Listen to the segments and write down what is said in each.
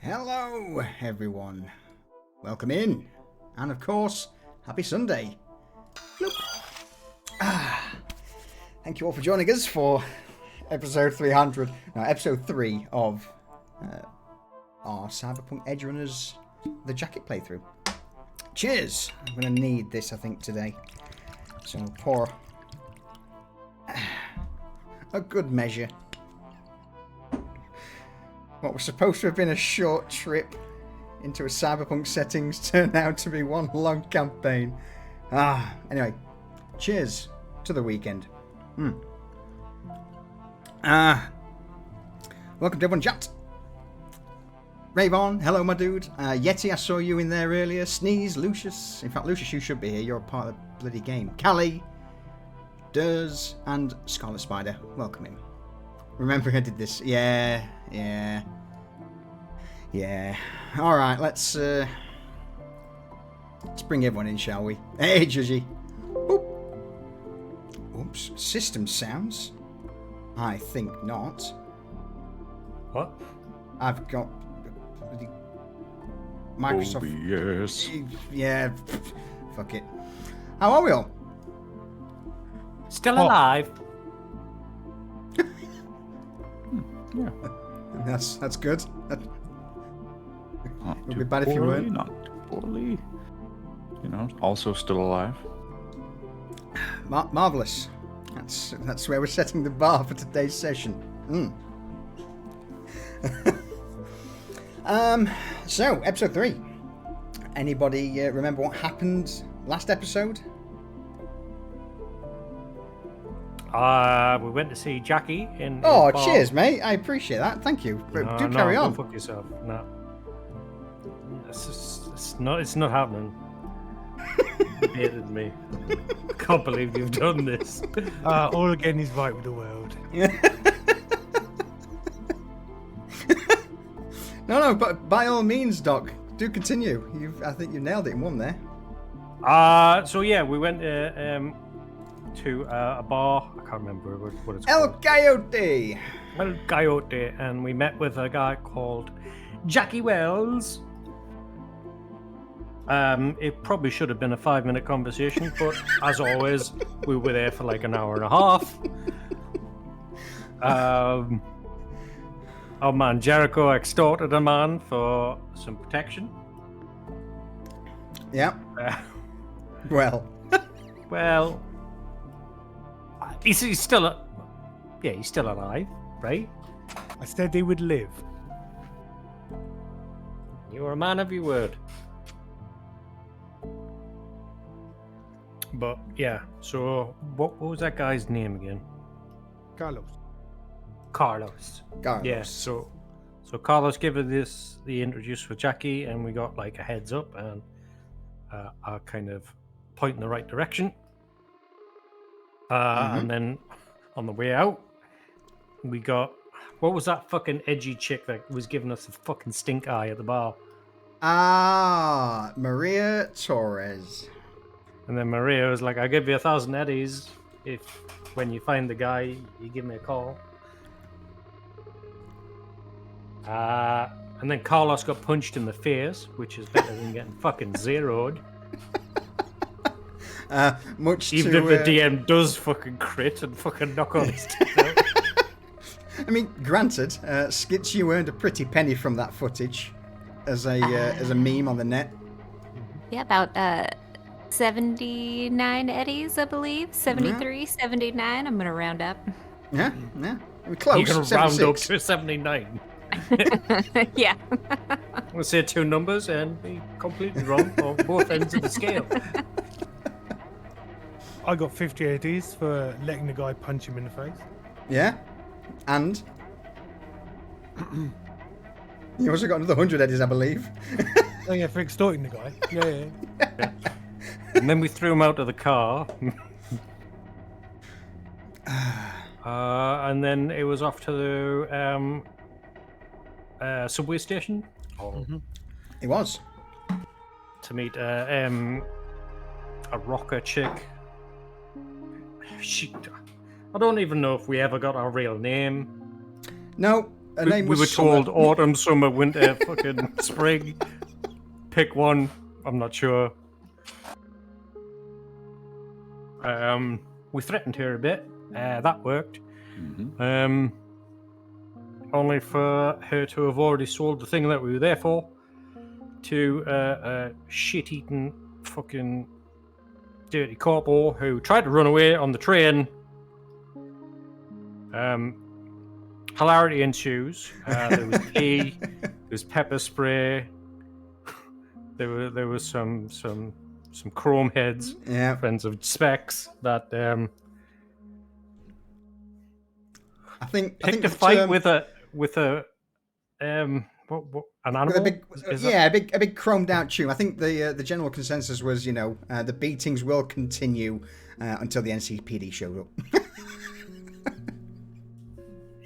Hello, everyone. Welcome in. And of course, happy Sunday. Bloop. Thank you all for joining us for episode 3 of our Cyberpunk Edgerunners The Jacket playthrough. Cheers. I'm going to need this, I think, today. So I'll pour a good measure. What was supposed to have been a short trip into a cyberpunk settings turned out to be one long campaign. Anyway, cheers to the weekend. Welcome to everyone chat. Ravon, hello my dude. Yeti, I saw you in there earlier. Sneeze, Lucius. In fact, Lucius, you should be here. You're a part of the bloody game. Callie, Durs, and Scarlet Spider. Welcome in. Remember I did this? Yeah. Alright, let's bring everyone in, shall we? Hey, Judgy. Boop. Oops. System sounds? I think not. What? I've got the Microsoft. OBS. Yeah. Fuck it. How are we all? Still alive. Yeah. That's good. Not It would too be bad if you poorly, weren't. Not too poorly. You know, also still alive. Marvelous. That's where we're setting the bar for today's session. So episode 3. Anybody remember what happened last episode? We went to see Jackie in. Oh, the bar. cheers, mate. I appreciate that. Thank you. No, Do carry on. Go fuck yourself. No. It's not happening. You hated me. Can't believe you've done this. All again is right with the world. No, but by all means, Doc, do continue. I think you nailed it in one there. So yeah, we went to a bar. I can't remember what it's El called. Coyote. El Coyote, and we met with a guy called Jackie Wells. It probably should have been a 5-minute conversation, but as always, we were there for like an hour and a half. Our man Jericho extorted a man for some protection. Yeah. Well, he's still alive, right? I said he would live. You're a man of your word. But yeah, so what was that guy's name again? Carlos. Carlos. Yeah, so Carlos gave us the introduce for Jackie, and we got like a heads up and a kind of point in the right direction. And then on the way out, we got, what was that fucking edgy chick that was giving us a fucking stink eye at the bar? Maria Torres. And then Maria was like, I'll give you 1,000 eddies if when you find the guy, you give me a call. And then Carlos got punched in the face, which is better than getting fucking zeroed. Even if the DM does fucking crit and fucking knock on his teeth out. I mean, granted, Skits, you earned a pretty penny from that footage as a meme on the net. Yeah, about 79 eddies, I believe. 73, 79. I'm going to round up. Yeah. We're close. You can 76. round up to 79. Yeah. We'll say 2 numbers and be completely wrong on both ends of the scale. I got 50 ADs for letting the guy punch him in the face. Yeah. And you also got another 100 eddies, I believe. Oh yeah, for extorting the guy. Yeah. And then we threw him out of the car. And then it was off to the subway station. It was. To meet a rocker chick. I don't even know if we ever got our real name. No, Her name We was were Summer. told autumn, summer, winter, fucking spring. Pick one. I'm not sure. We threatened her a bit. That worked. Mm-hmm. Only for her to have already sold the thing that we were there for to a shit-eating fucking dirty corporal who tried to run away on the train. Hilarity ensues. There was tea, there was pepper spray. There was some chrome heads, Yeah. friends of Specs, that picked a fight with a an animal. With a big, a big chromed out tune. I think the general consensus was, the beatings will continue until the NCPD showed up.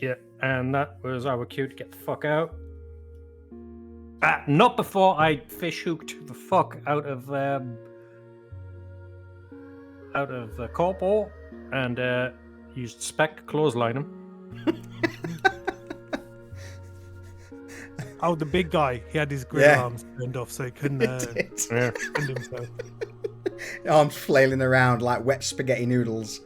Yeah, and that was our cue to get the fuck out. Not before I fish hooked the fuck out of the corporal and used Spec to clothesline him. Oh, the big guy. He had his grill arms turned off, so he couldn't defend himself. Arms flailing around like wet spaghetti noodles.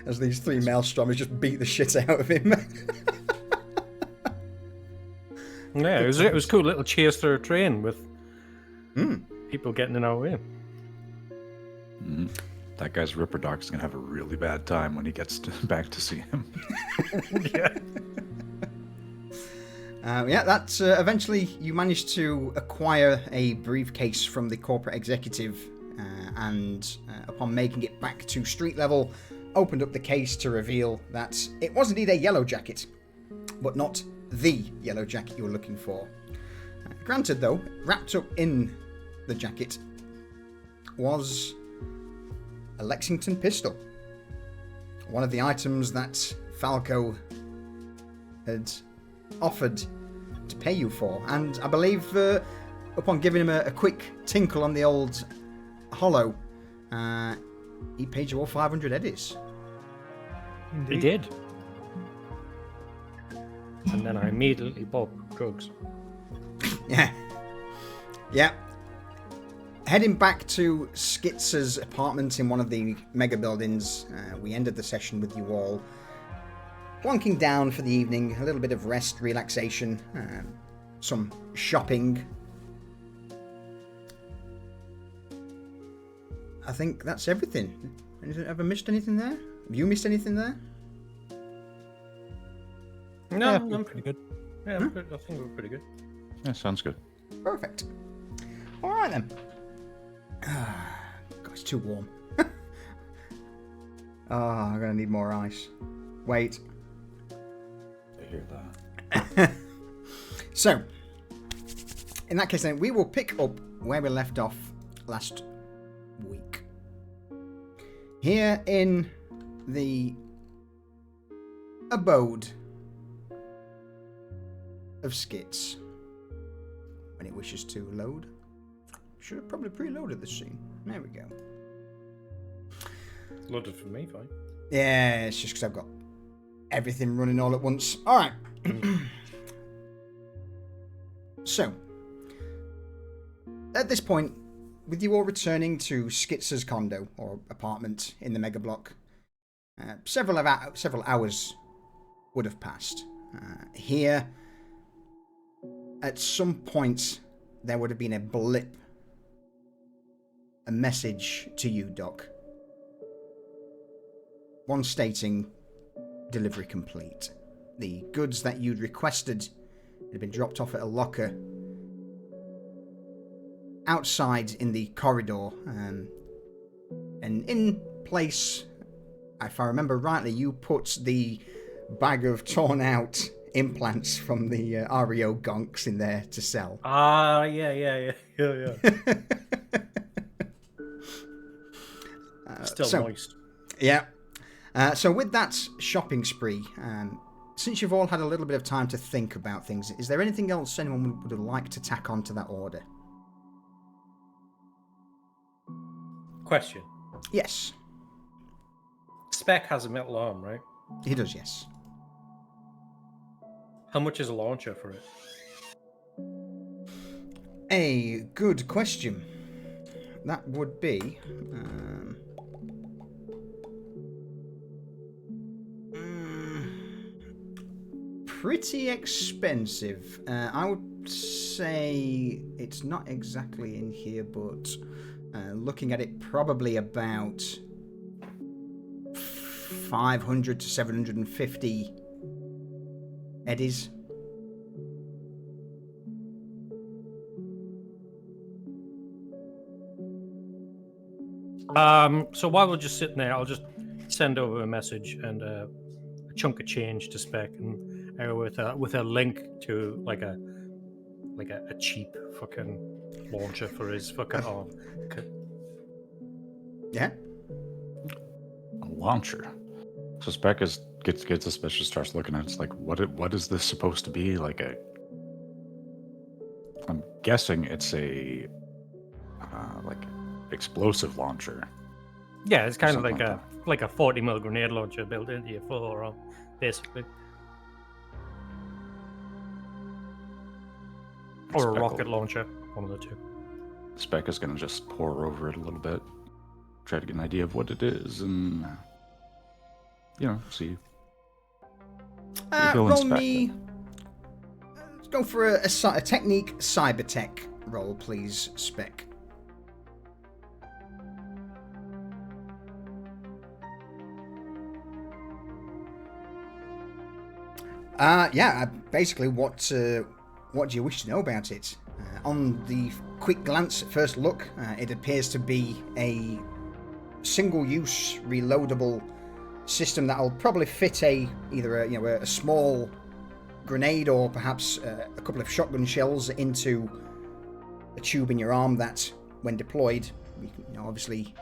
As these three maelstroms just beat the shit out of him. Yeah, it was a cool little chase through a train with people getting in our way. Mm-hmm. That guy's Ripper Doc's gonna have a really bad time when he gets back to see him. That's eventually you managed to acquire a briefcase from the corporate executive, and upon making it back to street level, opened up the case to reveal that it was indeed a yellow jacket, but not the yellow jacket you were looking for. Granted, though, wrapped up in the jacket was a Lexington pistol, one of the items that Falco had offered to pay you for, and I believe upon giving him a quick tinkle on the old hollow, he paid you all 500 eddies. Indeed. He did. And then I immediately bought drugs. Yeah. Heading back to Skitz's apartment in one of the mega buildings, we ended the session with you all plonking down for the evening, a little bit of rest, relaxation, some shopping. I think that's everything. Have I missed anything there? Have you missed anything there? No, Yeah, I'm pretty good. Yeah, I think we're pretty good. Yeah, sounds good. Perfect. All right then. God, it's too warm. I'm gonna need more ice. Wait. I hear that. So, in that case then, we will pick up where we left off last week. Here in the abode of Skits. When it wishes to load. Should have probably preloaded this scene. There we go. Loaded for me, fine. Yeah, it's just because I've got everything running all at once. Alright. So, at this point, with you all returning to Skitz's condo, or apartment in the mega block, several hours would have passed. Here, at some point, there would have been a blip, a message to you, Doc. One stating, delivery complete. The goods that you'd requested had been dropped off at a locker outside in the corridor, and in place, if I remember rightly, you put the bag of torn out implants from the REO gonks in there to sell. Yeah. Still moist. Yeah. So with that shopping spree, since you've all had a little bit of time to think about things, is there anything else anyone would like to tack on to that order? Question. Yes. Spec has a metal arm, right? He does, yes. How much is a launcher for it? A good question. That would be... pretty expensive. I would say it's not exactly in here, but looking at it, probably about 500 to 750 eddies. So while we're just sitting there, I'll just send over a message and a chunk of change to Spec, and with a link to like a cheap fucking launcher for his fucking arm. Yeah. A launcher. So Spec gets suspicious, starts looking at it. It's like, what is this supposed to be? Like I'm guessing it's a like explosive launcher. Yeah, it's kind of Something like a 40 mil grenade launcher built into your forearm, basically. Or a rocket launcher, one of the two. Spec is going to just pore over it a little bit, try to get an idea of what it is, and see. Roll me. Let's go for a technique cybertech roll, please, Spec. Basically, what do you wish to know about it? On the quick glance, at first look, it appears to be a single-use, reloadable system that'll probably fit either a small grenade or perhaps a couple of shotgun shells into a tube in your arm that, when deployed, you can obviously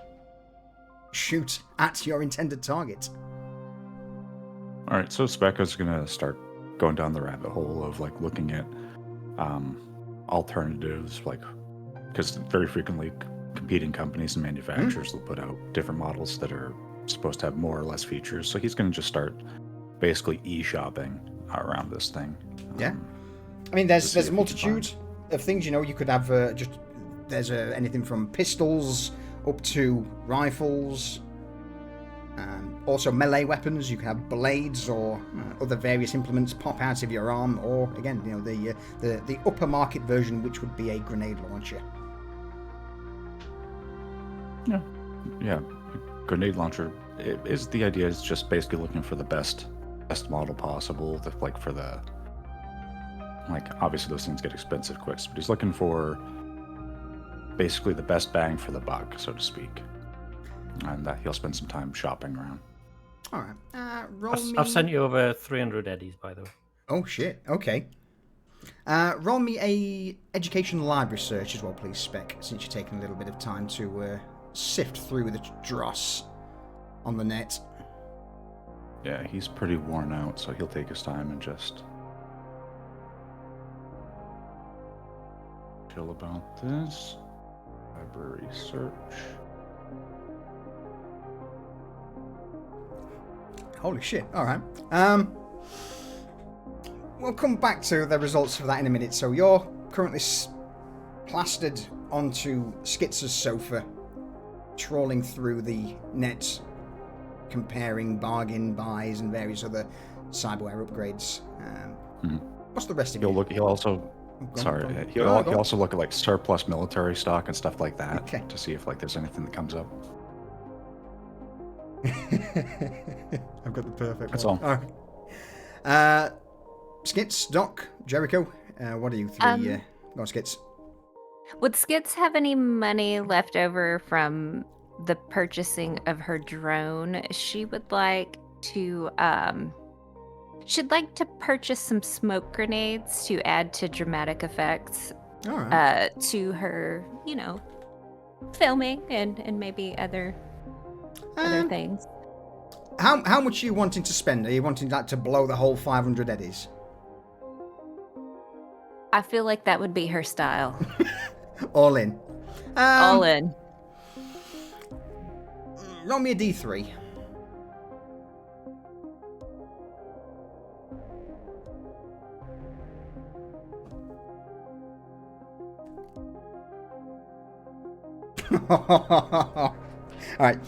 shoot at your intended target. All right, so Spec is going to start going down the rabbit hole of like looking at alternatives, like because very frequently competing companies and manufacturers will put out different models that are supposed to have more or less features. So he's going to just start basically e-shopping around this thing. Yeah, I mean, there's a multitude of things. You could have there's anything from pistols up to rifles. Also melee weapons. You can have blades or other various implements pop out of your arm, or again, the upper market version, which would be a grenade launcher. Yeah. Grenade launcher the idea is just basically looking for the best model possible. Obviously those things get expensive quick, but he's looking for basically the best bang for the buck, so to speak. And that he'll spend some time shopping around. All right. I've sent you over 300 eddies, by the way. Oh shit. Okay. Roll me a education library search as well, please, Spec, since you're taking a little bit of time to sift through the dross on the net. Yeah, he's pretty worn out, so he'll take his time and just chill about this. Library search. Holy shit. Alright. We'll come back to the results for that in a minute. So you're currently plastered onto Skitz's sofa, trawling through the net, comparing bargain buys and various other cyberware upgrades. What's the rest of you? He'll also look at like surplus military stock and stuff like that to see if there's anything that comes up. I've got the perfect That's one. all. Right. Skits, Doc, Jericho, what are you three? Go on, Skits. Would Skits have any money left over from the purchasing of her drone? She would like to she'd like to purchase some smoke grenades to add to dramatic effects. All right. To her, filming and maybe other things. How much are you wanting to spend? Are you wanting that to blow the whole 500 eddies? I feel like that would be her style. All in. All in. Roll me a d3. All right,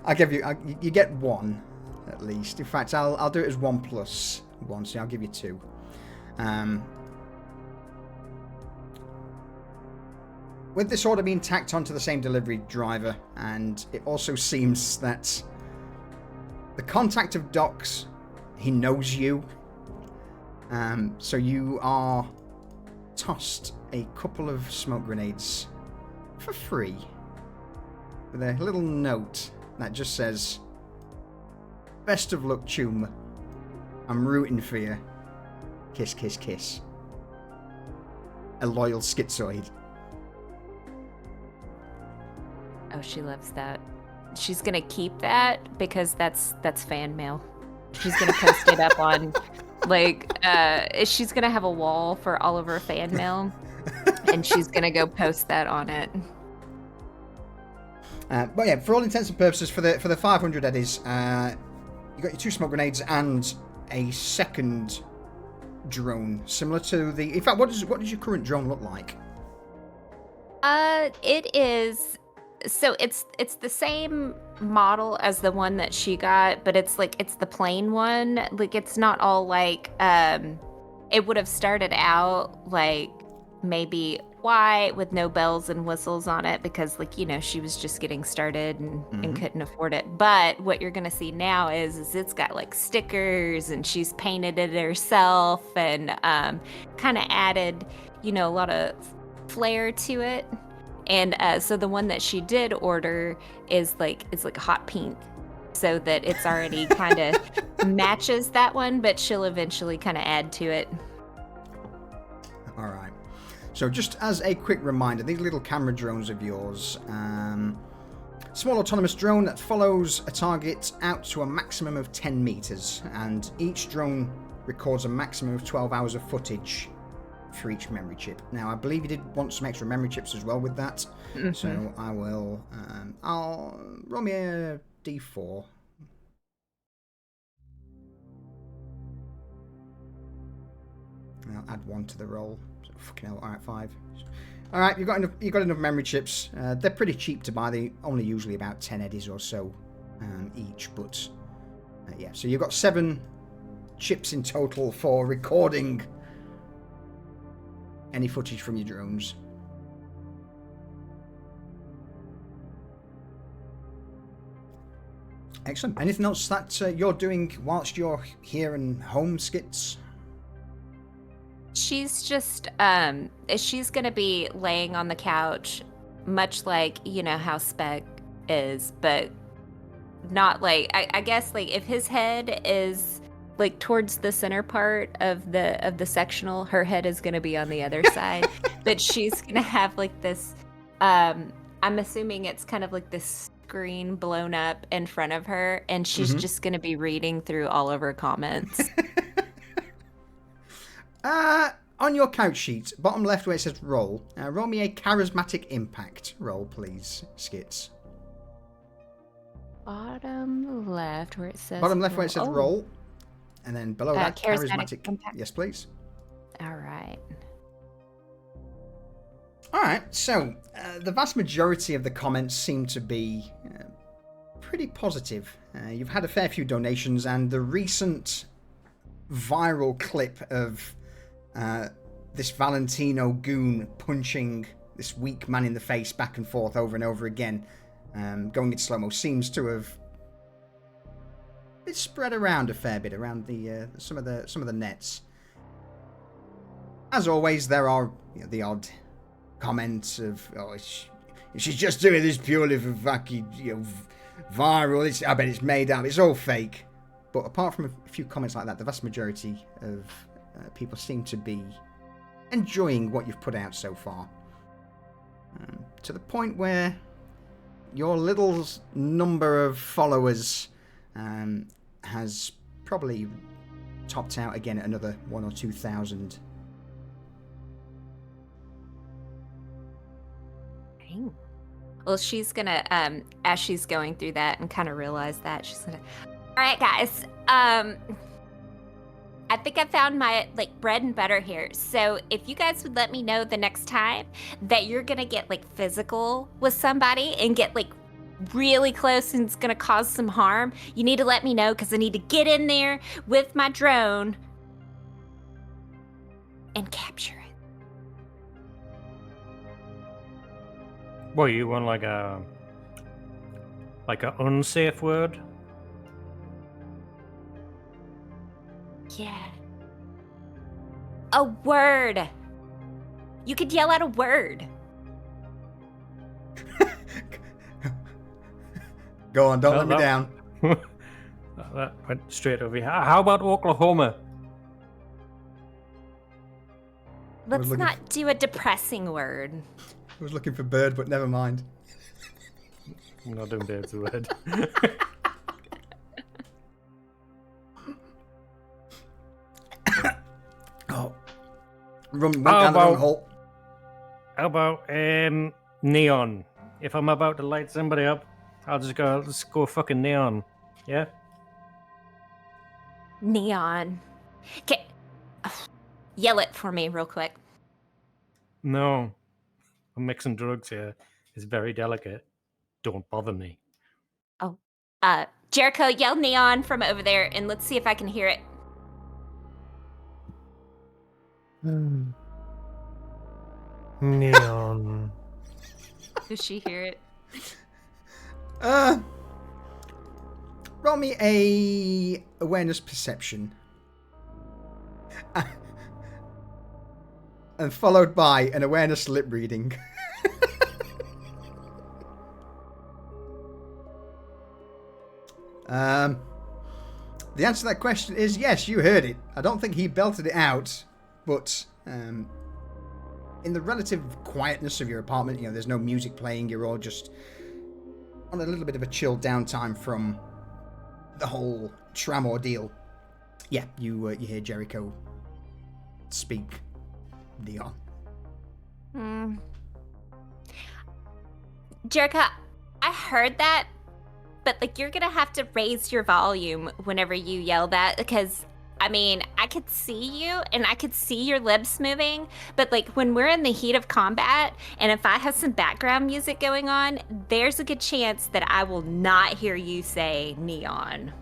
I'll give you. You get one, at least. In fact, I'll do it as 1 plus 1. So I'll give you 2. With this order being tacked onto the same delivery driver, and it also seems that the contact of Doc's, he knows you. So you are tossed a couple of smoke grenades for free, with a little note that just says, "Best of luck, Chum. I'm rooting for you. Kiss, kiss, kiss. A loyal schizoid." Oh, she loves that. She's gonna keep that because that's fan mail. She's gonna post it up on, like, she's gonna have a wall for all of her fan mail, and she's gonna go post that on it. But yeah, for all intents and purposes, for the 500 eddies, you got your 2 smoke grenades and a second drone, similar to the. In fact, what does your current drone look like? It is. So it's the same model as the one that she got, but it's the plain one. Like, it's not all like it would have started out like maybe white with no bells and whistles on it because, like, you know, she was just getting started and couldn't afford it. But what you're gonna see now is it's got like stickers, and she's painted it herself and kind of added, you know, a lot of flair to it. And so the one that she did order is like a hot pink, so that it's already kind of matches that one, but she'll eventually kind of add to it. All right. So just as a quick reminder, these little camera drones of yours, small autonomous drone that follows a target out to a maximum of 10 meters, and each drone records a maximum of 12 hours of footage for each memory chip. Now, I believe you did want some extra memory chips as well with that, so I will. I'll roll me a d4. And I'll add 1 to the roll. So, fucking hell! All right, 5. All right, you got enough memory chips. They're pretty cheap to buy. They only usually about 10 eddies or so each, but yeah. So you've got 7 chips in total for recording any footage from your drones. Excellent. Anything else that you're doing whilst you're here and home, Skits? She's just she's gonna be laying on the couch, much like, you know, how Spec is, but not like, I guess, like, if his head is like towards the center part of the sectional, her head is going to be on the other side, but she's going to have like this I'm assuming it's kind of like this screen blown up in front of her, and she's just going to be reading through all of her comments. On your couch sheet, bottom left where it says roll, roll me a charismatic impact roll, please, Skits. Bottom left where it says roll. And then below that, charismatic impact. Yes, please. All right. All right. So the vast majority of the comments seem to be pretty positive. You've had a fair few donations, and the recent viral clip of this Valentino goon punching this weak man in the face back and forth over and over again, going into slow-mo, seems to have. It's spread around a fair bit around the some of the nets. As always, there are, you know, the odd comments of, "Oh, she's just doing this purely for fucking, you know, viral. I bet it's made up. It's all fake." But apart from a few comments like that, the vast majority of people seem to be enjoying what you've put out so far, to the point where your little number of followers has probably topped out again at another 1,000 or 2,000. Well, she's gonna, as she's going through that and kind of realize that, she's gonna, all right, guys, I I think I found my bread and butter here. So if you guys would let me know the next time that you're gonna get physical with somebody and get really close and it's gonna cause some harm, you need to let me know because I need to get in there with my drone and capture it. What, you want like a unsafe word? Yeah. A word. You could yell out a word. Go on, don't let me down. That went straight over here. How about Oklahoma? Let's looking not do a depressing word. I was looking for bird, but never mind. I'm not doing Dave's word. Oh. Run down the wrong hole. How about neon? If I'm about to light somebody up, I'll just go, let's go fucking neon. Yeah? Neon. Okay. Yell it for me real quick. No. I'm mixing drugs here. It's very delicate. Don't bother me. Oh. Jericho, yell neon from over there and let's see if I can hear it. Neon. Does she hear it? Roll me a awareness perception. And followed by an awareness lip reading. The answer to that question is yes, you heard it. I don't think he belted it out, but in the relative quietness of your apartment, there's no music playing, you're all just on a little bit of a chill downtime from the whole tram ordeal. Yeah, you hear Jericho speak neon. Jericho, I heard that, but you're gonna have to raise your volume whenever you yell that because I could see you and I could see your lips moving, but when we're in the heat of combat and if I have some background music going on, there's a good chance that I will not hear you say neon.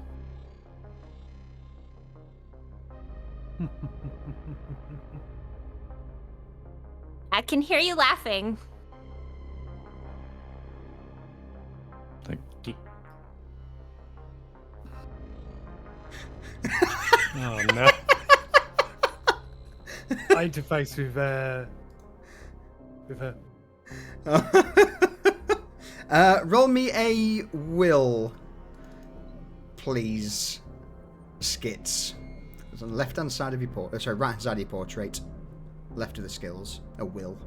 I can hear you laughing. Oh no. I interface with her. Roll me a will, please, Skits. It's on the left-hand side of your portrait. Right-hand side of your portrait. Left of the skills. A will.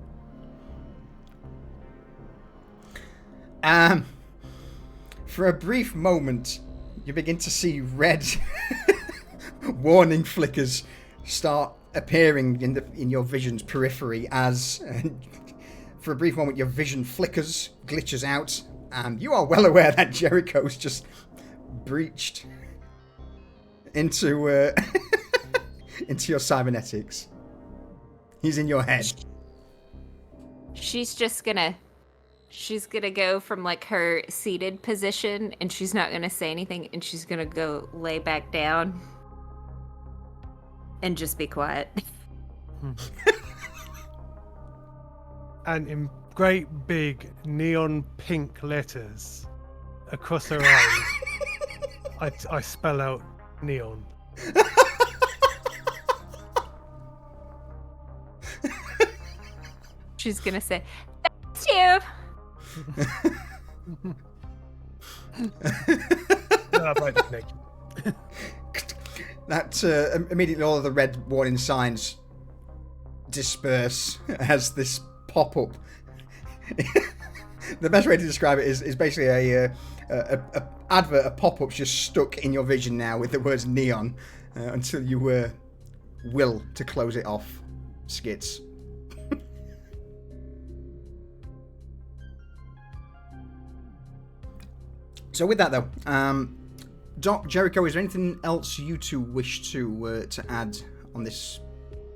For a brief moment, you begin to see red warning flickers start appearing in your vision's periphery as for a brief moment your vision flickers, glitches out, and you are well aware that Jericho's just breached into into your cybernetics. He's in your head. She's gonna go from her seated position and she's not gonna say anything and she's gonna go lay back down and just be quiet. And in great big neon pink letters across her eyes, I spell out neon. She's gonna say, "That's you." That immediately all of the red warning signs disperse as this pop-up. The best way to describe it is basically a advert, a pop-up just stuck in your vision now with the words neon until you will to close it off. Skits. So with that though, Doc, Jericho, is there anything else you two wish to add on this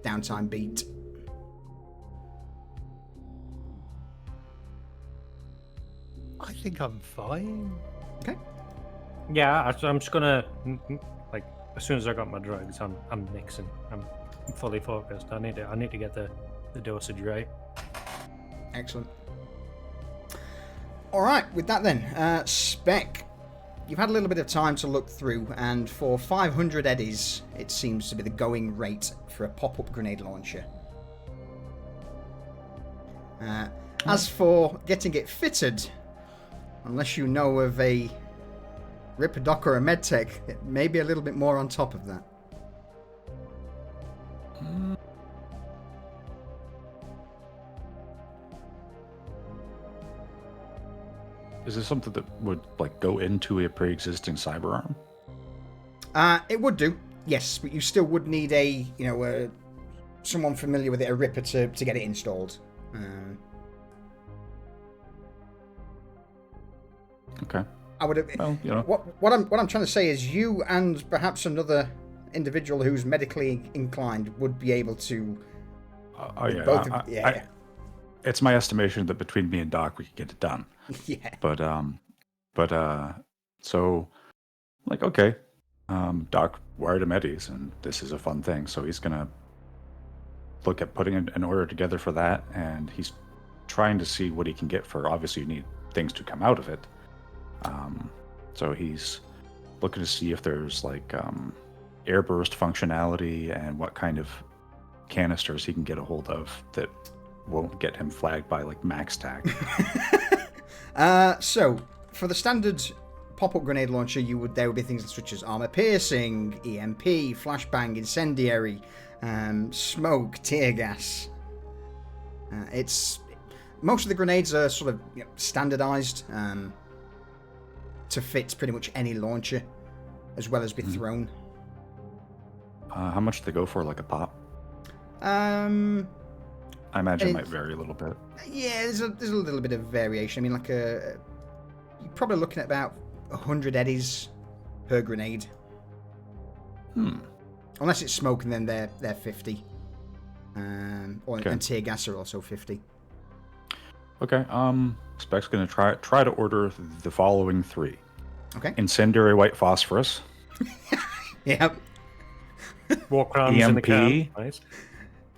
downtime beat? I think I'm fine. Okay. Yeah, I'm just gonna like as soon as I got my drugs, I'm mixing. I'm fully focused. I need to get the dosage right. Excellent. All right, with that then, Spec, you've had a little bit of time to look through, and for 500 eddies, it seems to be the going rate for a pop-up grenade launcher. As for getting it fitted, unless you know of a Ripper Doc or a Medtech, it may be a little bit more on top of that. Is this something that would like go into a pre-existing cyber arm? It would do, yes, but you still would need someone familiar with it, a Ripper, to get it installed. Okay. I would have. Well, What I'm trying to say is, you and perhaps another individual who's medically inclined would be able to. Yeah. It's my estimation that between me and Doc, we could get it done. Yeah. So, like, okay, Doc wired him eddies, and this is a fun thing. So he's gonna look at putting an order together for that, and he's trying to see what he can get for. Obviously, you need things to come out of it. So he's looking to see if there's like airburst functionality and what kind of canisters he can get a hold of that won't get him flagged by like MaxTac. So for the standard pop-up grenade launcher, there would be things such as armor piercing, EMP, flashbang, incendiary, smoke, tear gas. Most of the grenades are sort of standardized to fit pretty much any launcher, as well as be thrown. How much do they go for, like a pop? I imagine it might vary a little bit. Yeah, there's a little bit of variation. I mean, you're probably looking at about 100 eddies per grenade. Unless it's smoke, and then they're 50. And tear gas are also 50. Okay. Spec's gonna try to order the following 3. Okay. Incendiary white phosphorus. Yep. Walk around in the can. Nice.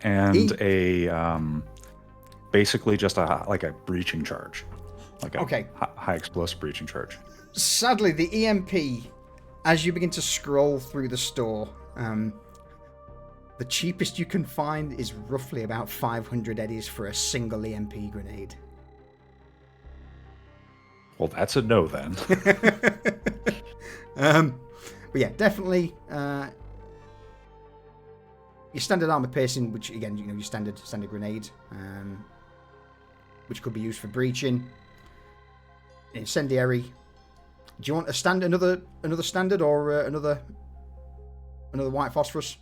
And basically just a breaching charge, like a high explosive breaching charge. Sadly, the EMP, as you begin to scroll through the store, the cheapest you can find is roughly about 500 eddies for a single EMP grenade. Well, that's a no then. But yeah, definitely. Your standard armor piercing, which again, your standard grenade, which could be used for breaching. Incendiary. Do you want another standard or another white phosphorus?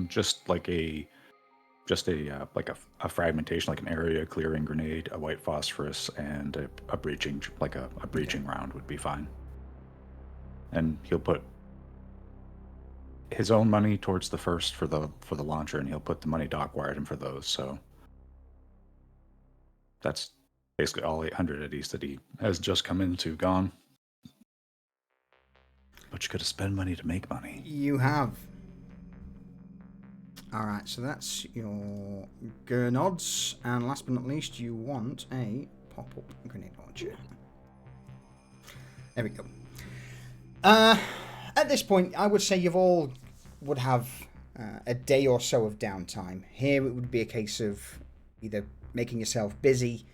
Just a fragmentation, like an area clearing grenade, a white phosphorus, and a breaching, a breaching round would be fine. And he'll put his own money towards the first for the launcher, and he'll put the money Doc wired him for those. So that's basically all 800 eddies that he has just come into gone. But you got to spend money to make money. You have. All right, so that's your Gurnods, and last but not least, you want a pop-up grenade launcher. There we go. At this point, I would say you've all would have a day or so of downtime. Here, it would be a case of either making yourself busy,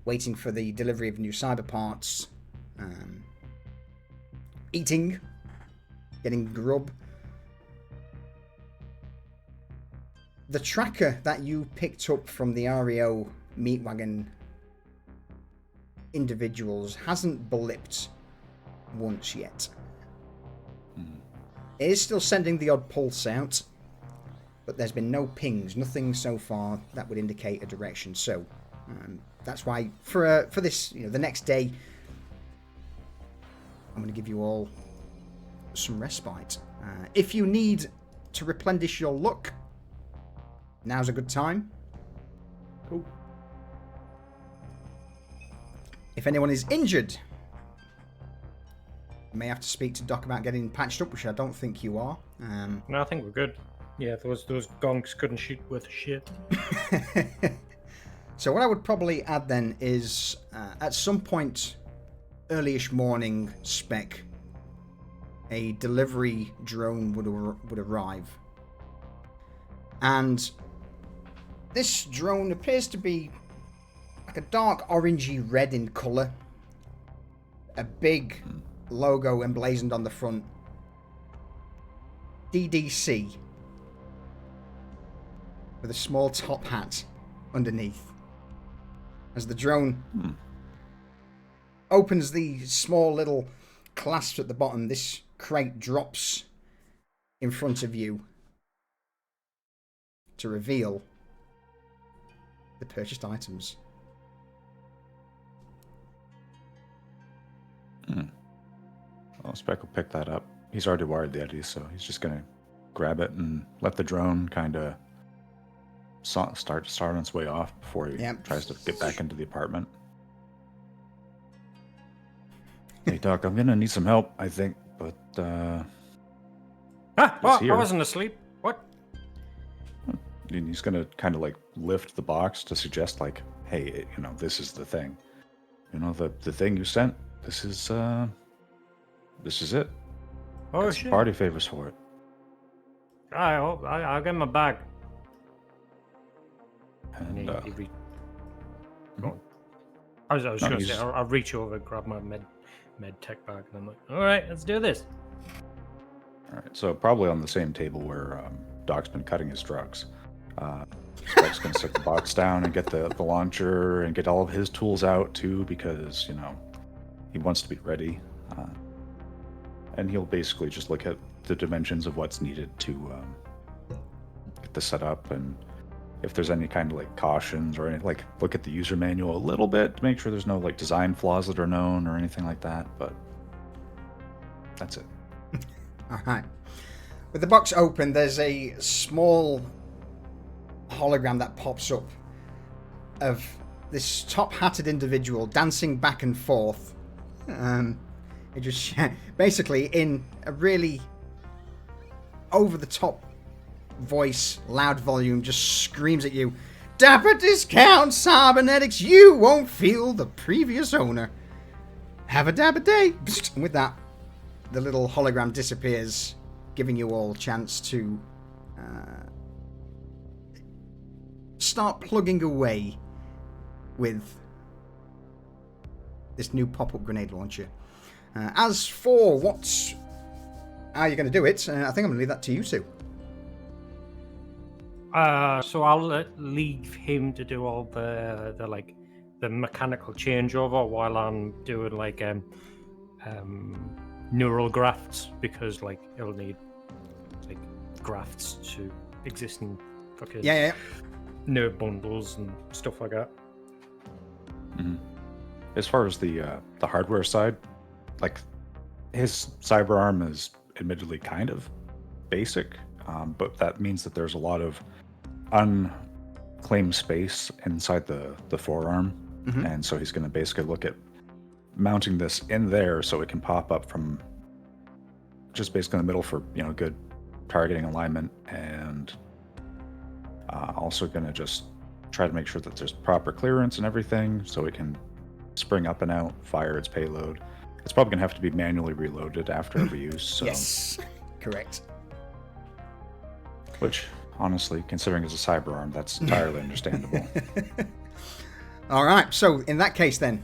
waiting for the delivery of new cyber parts, eating, getting grub. The tracker that you picked up from the REO Meatwagon individuals hasn't blipped once yet. It is still sending the odd pulse out, but there's been no pings, nothing so far that would indicate a direction. So that's why for this, the next day, I'm going to give you all some respite. If you need to replenish your luck, now's a good time. Cool. If anyone is injured, you may have to speak to Doc about getting patched up, which I don't think you are. No, I think we're good. Yeah, those gonks couldn't shoot worth a shit. So what I would probably add then is at some point early-ish morning spec, a delivery drone would arrive. And this drone appears to be like a dark orangey red in colour. A big logo emblazoned on the front. DDC. With a small top hat underneath. As the drone opens the small little clasp at the bottom, this crate drops in front of you to reveal the purchased items. Well, Spec will pick that up. He's already wired the Eddie, so he's just gonna grab it and let the drone kind of start on its way off before he tries to get back into the apartment. Hey, Doc, I'm gonna need some help, I think, but I wasn't asleep. What? And he's gonna kind of like lift the box to suggest, like, hey, you know, this is the thing. You know, the thing you sent. This is it. Oh, Got some shit. party favors for it. I'll get my bag. And I was just No, going to he's- say, I'll reach over and grab my med tech bag, and I'm like, all right, let's do this. all right, so probably on the same table where Doc's been cutting his drugs. Spec's gonna set the box down and get the launcher and get all of his tools out too, because, you know, he wants to be ready. And he'll basically just look at the dimensions of what's needed to get this set up, and if there's any kind of like cautions or anything, like look at the user manual a little bit to make sure there's no like design flaws that are known or anything like that, but that's it. Alright. With the box open, there's a small hologram that pops up of this top-hatted individual dancing back and forth. It just basically in a really over-the-top voice, loud volume, just screams at you, "Dapper discount cybernetics, you won't feel the previous owner. Have a dapper day." And with that, the little hologram disappears, giving you all a chance to start plugging away with this new pop-up grenade launcher. As for how you're going to do it, I think I'm going to leave that to you two. So I'll leave him to do all the mechanical changeover while I'm doing like neural grafts, because like it'll need like grafts to existing fucking nerve bundles and stuff like that. Mm-hmm. As far as the hardware side, like his cyber arm is admittedly kind of basic, but that means that there's a lot of unclaimed space inside the forearm, and so he's going to basically look at mounting this in there so it can pop up from just basically in the middle for, you know, good targeting alignment, and also going to just try to make sure that there's proper clearance and everything so it can spring up and out, fire its payload. It's probably going to have to be manually reloaded after every use. So. Yes, correct. Which, honestly, considering it's a cyber arm, that's entirely understandable. All right, so in that case then,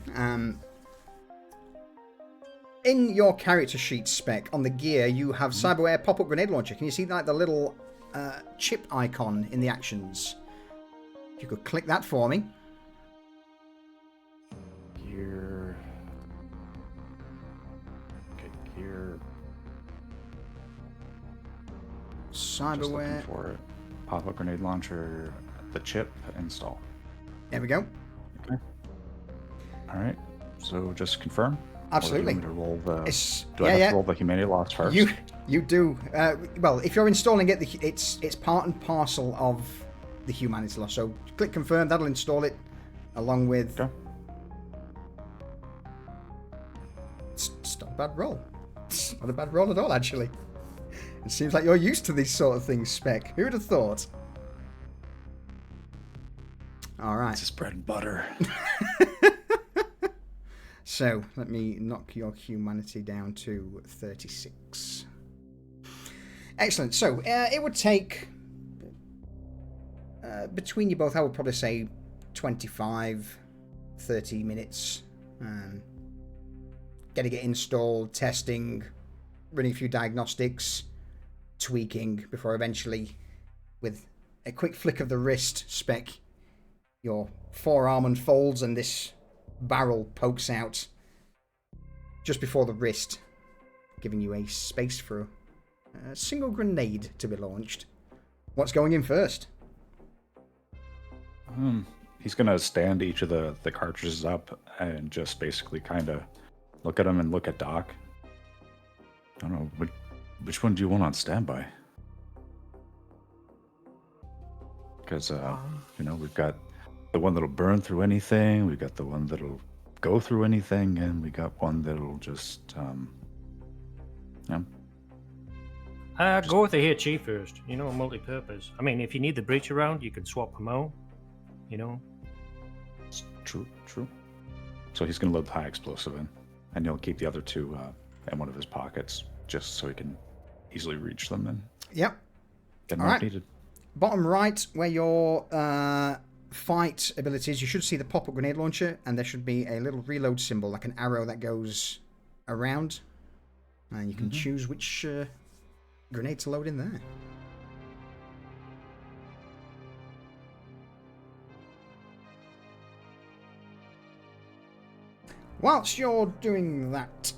in your character sheet spec on the gear, you have cyberware pop-up grenade launcher. Can you see like the little chip icon in the actions? If you could click that for me. Gear. Okay, gear. Just looking Cyberware. for it. Pop-up grenade launcher, the chip, install. There we go. Okay. All right. So just confirm. Absolutely. Or do you want me to roll the, It's, do I have to roll the humanity loss first? You do. Well, if you're installing it, it's part and parcel of the humanity loss. So click confirm. That'll install it along with. Okay. It's not a bad roll. It's not a bad roll at all, actually. It seems like you're used to these sort of things, Spec. Who would have thought? All right. This is bread and butter. So let me knock your humanity down to 36. Excellent. So it would take between you both, I would probably say 25, 30 minutes. Getting it installed, testing, running a few diagnostics, tweaking before eventually, with a quick flick of the wrist, Spec, your forearm unfolds and this barrel pokes out just before the wrist, giving you a space for a single grenade to be launched. What's going in first? He's going to stand each of the cartridges up and just basically kind of look at them and look at Doc. I don't know, which one do you want on standby? Because, we've got the one that'll burn through anything, we've got the one that'll go through anything, and we got one that'll just, Go with the HE first, multi-purpose. I mean, if you need the breach around, you can swap them out, True. So he's going to load the high explosive in, and he'll keep the other two in one of his pockets, just so he can easily reach them and Yep. get All them right. needed. Bottom right, where your fight abilities, you should see the pop-up grenade launcher, and there should be a little reload symbol, like an arrow that goes around, and you can choose which grenade to load in there. Whilst you're doing that,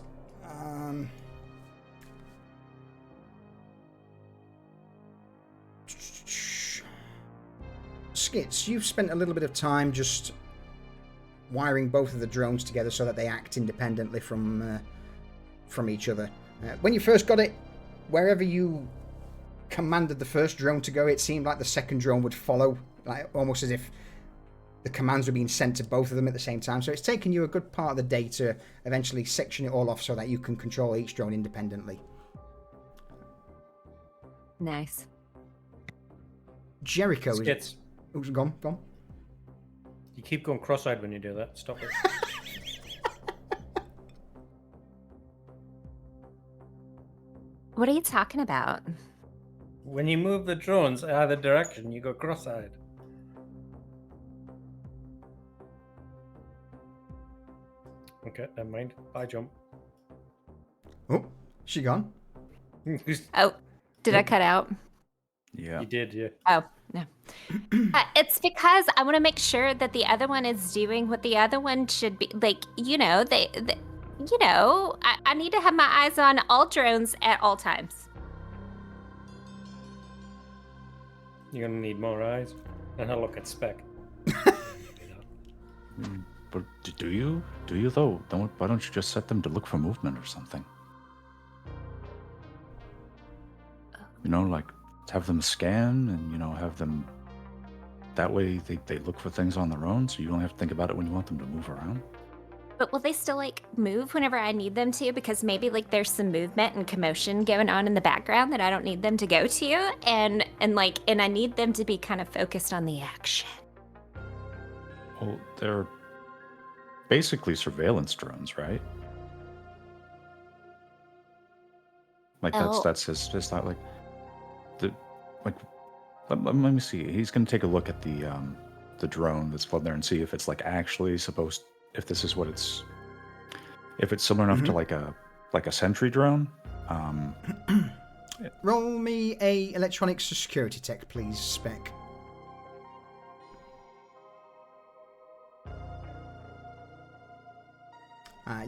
Skits, you've spent a little bit of time just wiring both of the drones together so that they act independently from each other. When you first got it, wherever you commanded the first drone to go, it seemed like the second drone would follow, like almost as if the commands were being sent to both of them at the same time. So it's taken you a good part of the day to eventually section it all off so that you can control each drone independently. Nice. Jericho is... Skits. Oh, gone. You keep going cross-eyed when you do that. Stop it. What are you talking about? When you move the drones either direction, you go cross-eyed. Okay, never mind. Bye, jump. Oh, she gone? Oh, did I cut out? Yeah. You did, yeah. Oh, no. It's because I want to make sure that the other one is doing what the other one should be. Like, I need to have my eyes on all drones at all times. You're gonna need more eyes. And I'll look at Spec. But do you? Do you though? Why don't you just set them to look for movement or something? Like have them scan and, have them... That way they look for things on their own, so you don't have to think about it when you want them to move around. But will they still move whenever I need them to? Because maybe there's some movement and commotion going on in the background that I don't need them to go to, and I need them to be kind of focused on the action. Well, they're basically surveillance drones, right? That's his thought. Let me see. He's gonna take a look at the drone that's floating there and see if it's actually supposed. If this is what it's. If it's similar enough to like a sentry drone. Roll me a electronics security tech, please, Spec.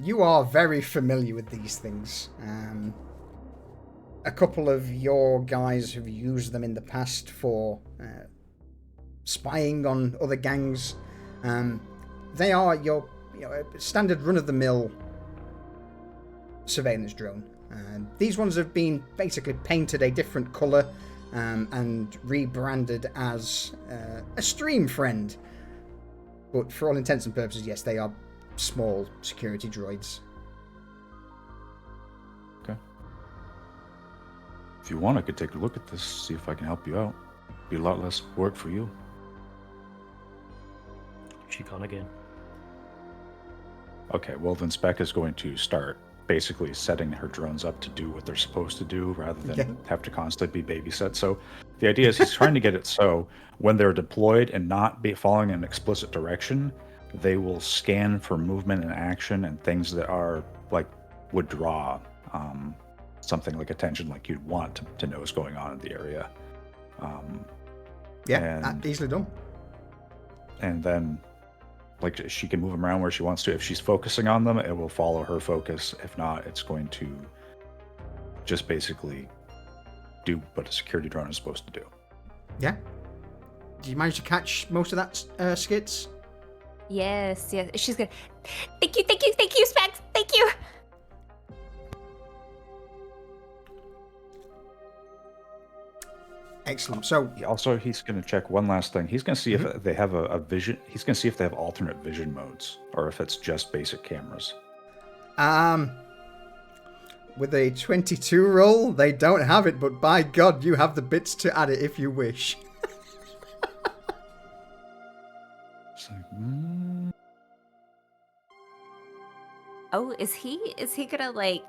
You are very familiar with these things. A couple of your guys have used them in the past for spying on other gangs. They are your standard run-of-the-mill surveillance drone. These ones have been basically painted a different colour and rebranded as a stream friend. But for all intents and purposes, yes, they are small security droids. Okay. If you want, I could take a look at this, see if I can help you out. Be a lot less work for you. She gone again. Okay, well then Spec is going to start basically setting her drones up to do what they're supposed to do rather than have to constantly be babysit. So the idea is he's trying to get it so when they're deployed and not be following an explicit direction, they will scan for movement and action and things that are like would draw something like attention, like you'd want to know what's going on in the area. Easily done. And then like she can move them around where she wants to. If she's focusing on them, it will follow her focus. If not, it's going to just basically do what a security drone is supposed to do. Yeah. Did you manage to catch most of that, Skits? Yes. She's good. Thank you, Specs. Thank you. Excellent. So also, he's going to check one last thing. He's going to see if they have a vision. He's going to see if they have alternate vision modes or if it's just basic cameras. With a 22 roll, they don't have it, but by God, you have the bits to add it if you wish. It's like, Oh, is he gonna like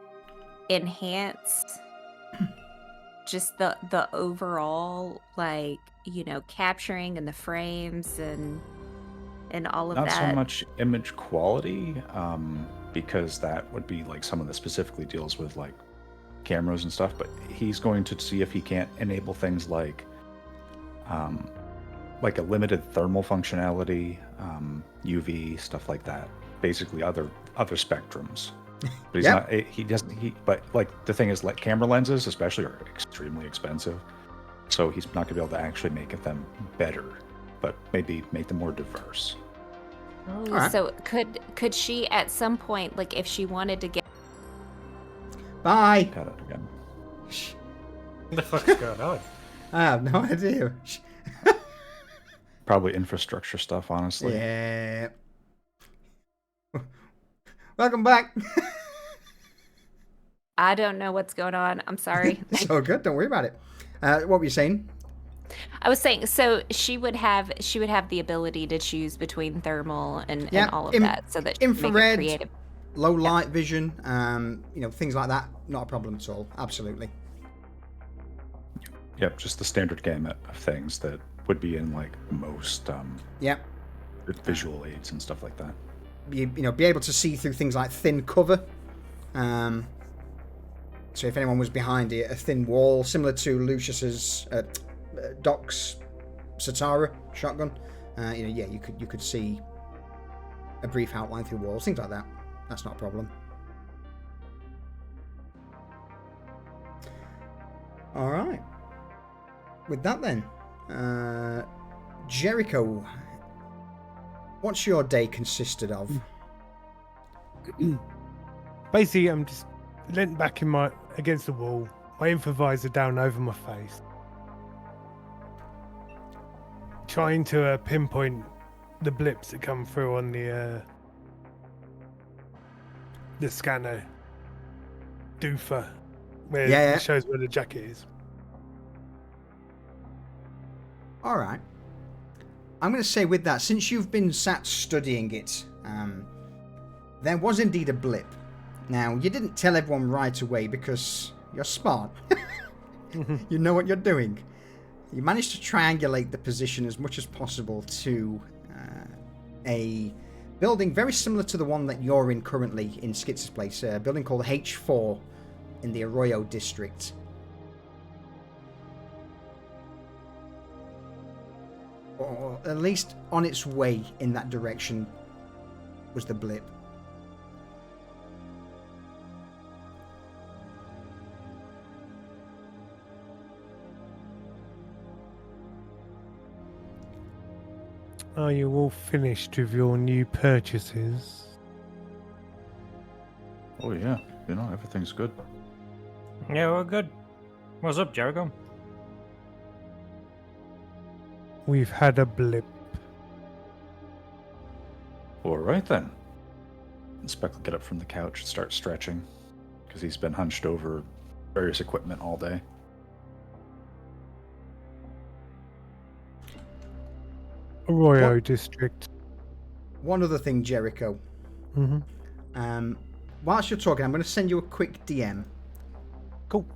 enhance just the overall, like, you know, capturing and the frames and all of not that? so much image quality, because that would be like someone that specifically deals with like cameras and stuff, but he's going to see if he can't enable things like a limited thermal functionality, UV, stuff like that. Basically other spectrums. But but like the thing is, like camera lenses especially are extremely expensive. So he's not gonna be able to actually make them better, but maybe make them more diverse. Oh, Alright. so could she at some point, like if she wanted to get Bye. Got it again. What the fuck's going on? I have no idea. Probably infrastructure stuff, honestly. Yeah. Welcome back. I don't know what's going on. I'm sorry. So good. Don't worry about it. What were you saying? I was saying, so she would have the ability to choose between thermal and all of that, so that she infrared, can make it creative. low light vision, things like that. Not a problem at all. Absolutely. Yep, just the standard gamut of things that would be in like most visual aids and stuff like that. Be able to see through things like thin cover. So if anyone was behind it, a thin wall, similar to Lucius's Doc's Satara shotgun, you could see a brief outline through walls, things like that. That's not a problem. All right. With that then, Jericho, what's your day consisted of? Basically, I'm just leant back against the wall, my infravisor down over my face, trying to pinpoint the blips that come through on the scanner doofer, where it shows where the jacket is. All right. I'm going to say with that, since you've been sat studying it, there was indeed a blip. Now, you didn't tell everyone right away because you're smart. You know what you're doing. You managed to triangulate the position as much as possible to a building very similar to the one that you're in currently in Skitz's place, a building called H4 in the Arroyo district. Or at least on its way in that direction was the blip. Are you all finished with your new purchases? Oh yeah, everything's good. Yeah, we're good. What's up, Jericho? We've had a blip. All right then. Spec will get up from the couch and start stretching, because he's been hunched over various equipment all day. Arroyo What? District. One other thing, Jericho. Mm-hmm. Whilst you're talking, I'm going to send you a quick DM. Cool.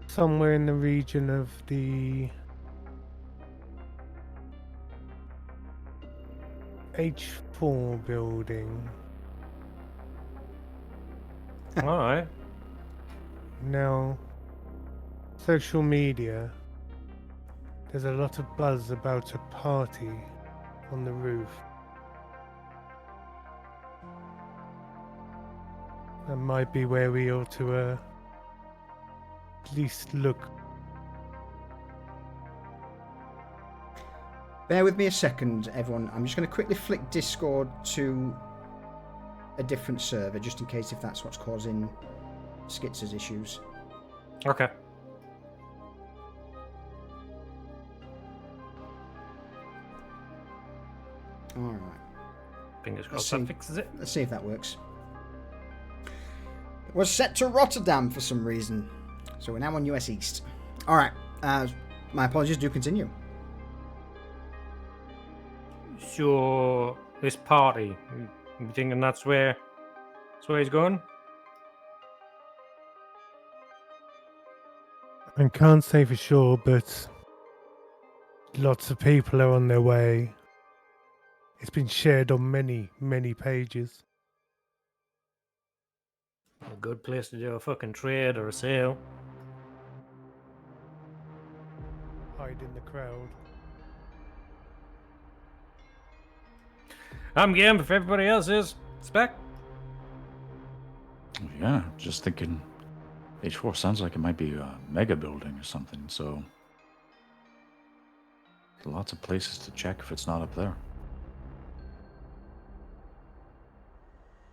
Somewhere in the region of the H4 building. All right. Now, social media, there's a lot of buzz about a party on the roof. That might be where we ought to at least look. Bear with me a second, everyone. I'm just going to quickly flick Discord to a different server, just in case if that's what's causing Skits' issues. Okay. Alright. Fingers Let's crossed that see. fixes it. Let's see if that works. It was set to Rotterdam for some reason. So we're now on US East. Alright. My apologies, do continue. So, this party, you thinking that's where he's going? I can't say for sure, but lots of people are on their way. It's been shared on many, many pages. A good place to do a fucking trade or a sale. Hide in the crowd. I'm game if everybody else is. Spec? Yeah, just thinking H4 sounds like it might be a mega building or something, so lots of places to check if it's not up there.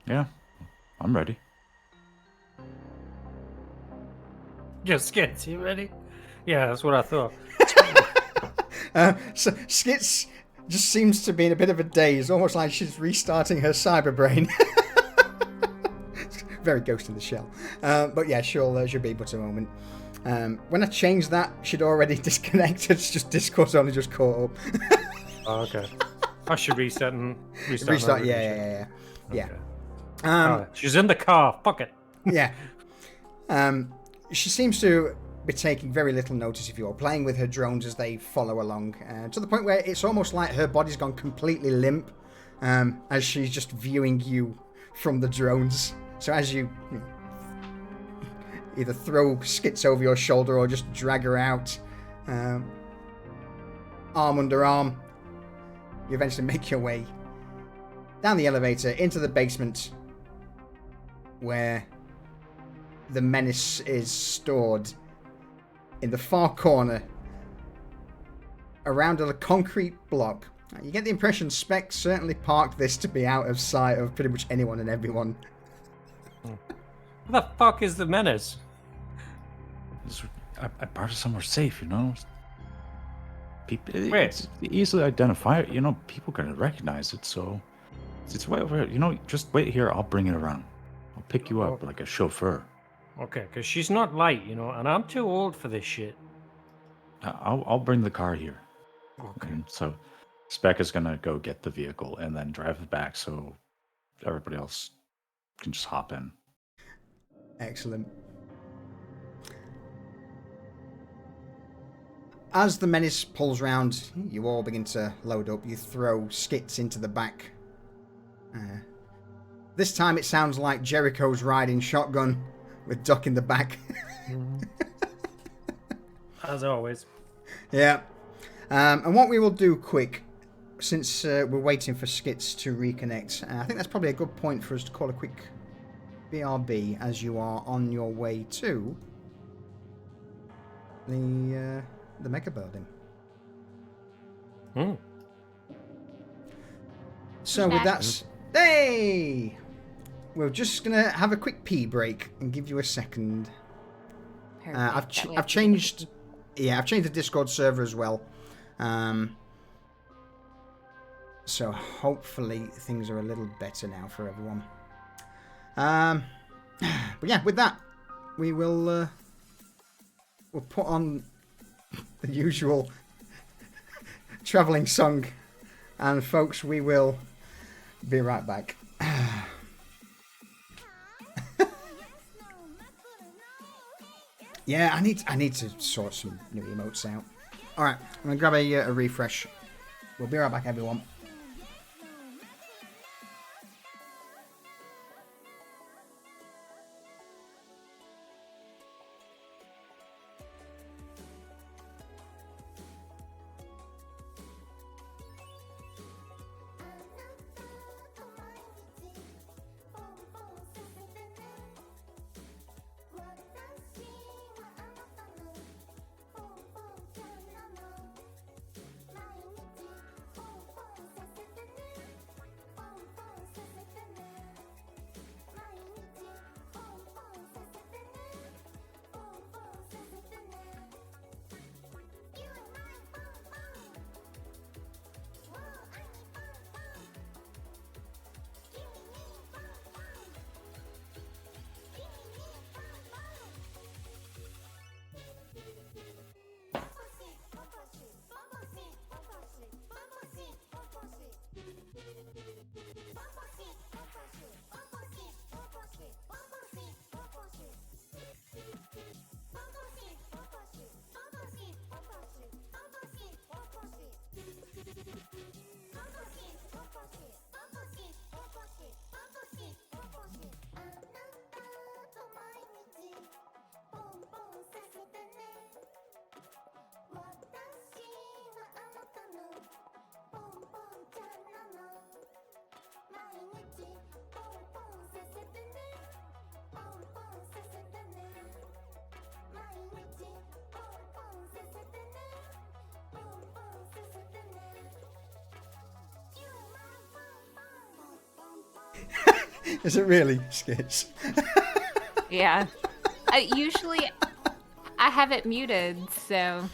Yeah, I'm ready. Just Skits, you ready? Yeah, that's what I thought. So Skits just seems to be in a bit of a daze, almost like she's restarting her cyber brain. Very Ghost in the Shell. But yeah, she'll be but a moment. When I changed that, she'd already disconnected. It's just Discord's only just caught up. Oh, okay. I should restart. Restart, my yeah. Okay. She's in the car. Fuck it. Yeah. She seems to be taking very little notice of you all, playing with her drones as they follow along, to the point where it's almost like her body's gone completely limp, as she's just viewing you from the drones. So as you either throw Skits over your shoulder or just drag her out, arm under arm, you eventually make your way down the elevator into the basement where the menace is stored in the far corner around a concrete block. You get the impression Spec certainly parked this to be out of sight of pretty much anyone and everyone. What the fuck is the menace? I parked it somewhere safe, People, Wait. it's easily identifiable. People can recognize it, so it's way over here. Just wait here. I'll bring it around. I'll pick you up like a chauffeur. Okay, because she's not light, and I'm too old for this shit. I'll bring the car here. Okay. And so Spec is gonna go get the vehicle and then drive it back so everybody else can just hop in. Excellent. As the menace pulls round, you all begin to load up. You throw Skits into the back. This time it sounds like Jericho's riding shotgun with Duck in the back. As always. Yeah. And what we will do quick, since we're waiting for Skits to reconnect, I think that's probably a good point for us to call a quick BRB as you are on your way to the mega building. So with that, hey, we're just gonna have a quick pee break and give you a second. I've changed, I've changed the Discord server as well. So hopefully things are a little better now for everyone. But yeah, with that, we will we'll put on the usual travelling song, and folks, we will be right back. Yeah, I need to sort some new emotes out. All right, I'm gonna grab a refresh. We'll be right back, everyone. Is it really, Skits? Yeah. Usually, I have it muted, so.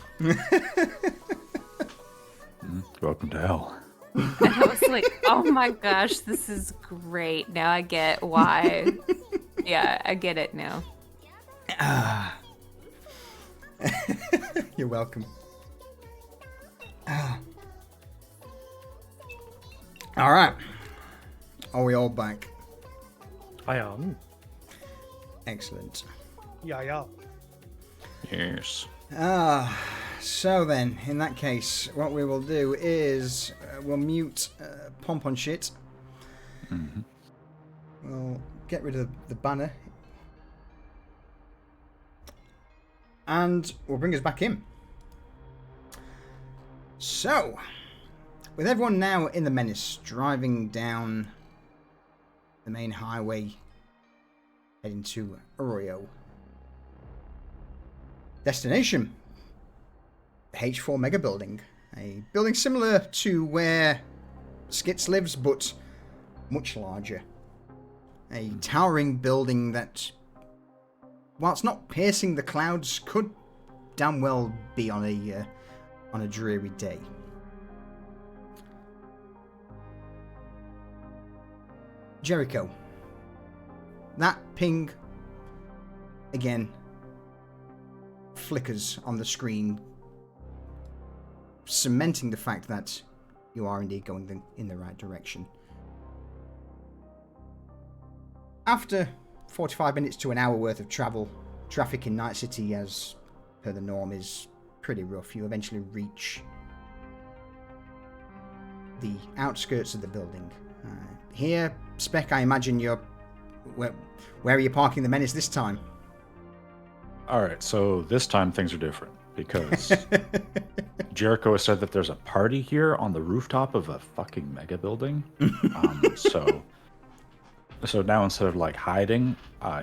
Welcome to hell. And I was like, oh my gosh, this is great. Now I get why. Yeah, I get it now. You're welcome. All right. Are we all back? I am. Excellent. Yeah. Yes. So then, in that case, what we will do is we'll mute Pompon Shit. Mm-hmm. We'll get rid of the banner. And we'll bring us back in. So, with everyone now in the Menace, driving down the main highway, heading to Arroyo. Destination, the H4 Mega Building. A building similar to where Skits lives, but much larger. A towering building that, whilst not piercing the clouds, could damn well be on a dreary day. Jericho. That ping, again, flickers on the screen, cementing the fact that you are indeed going in the right direction. After 45 minutes to an hour worth of travel, traffic in Night City, as per the norm, is pretty rough. You eventually reach the outskirts of the building. Here, Spec, I imagine you're... Where are you parking the Menace this time? Alright, so this time things are different, because Jericho has said that there's a party here on the rooftop of a fucking mega building. So now instead of like hiding,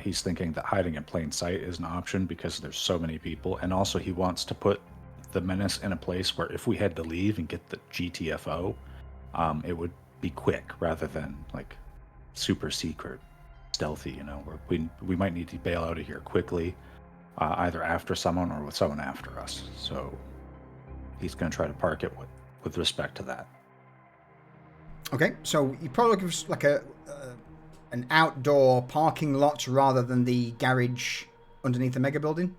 he's thinking that hiding in plain sight is an option because there's so many people, and also he wants to put the Menace in a place where if we had to leave and get the GTFO, it would be quick rather than like super secret, stealthy. You know, where we might need to bail out of here quickly, either after someone or with someone after us. So he's going to try to park it with respect to that. Okay, so you're probably looking for like an outdoor parking lot rather than the garage underneath the mega building?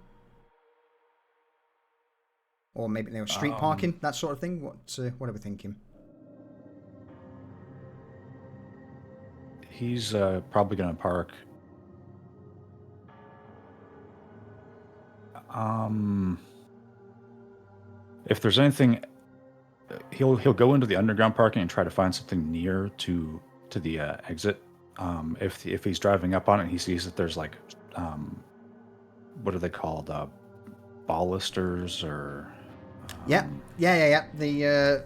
Or maybe street parking, that sort of thing? What are we thinking? He's probably going to park. If there's anything, he'll go into the underground parking and try to find something near to the exit. If he's driving up on it, and he sees that there's like, what are they called? Ballisters or? Yeah. The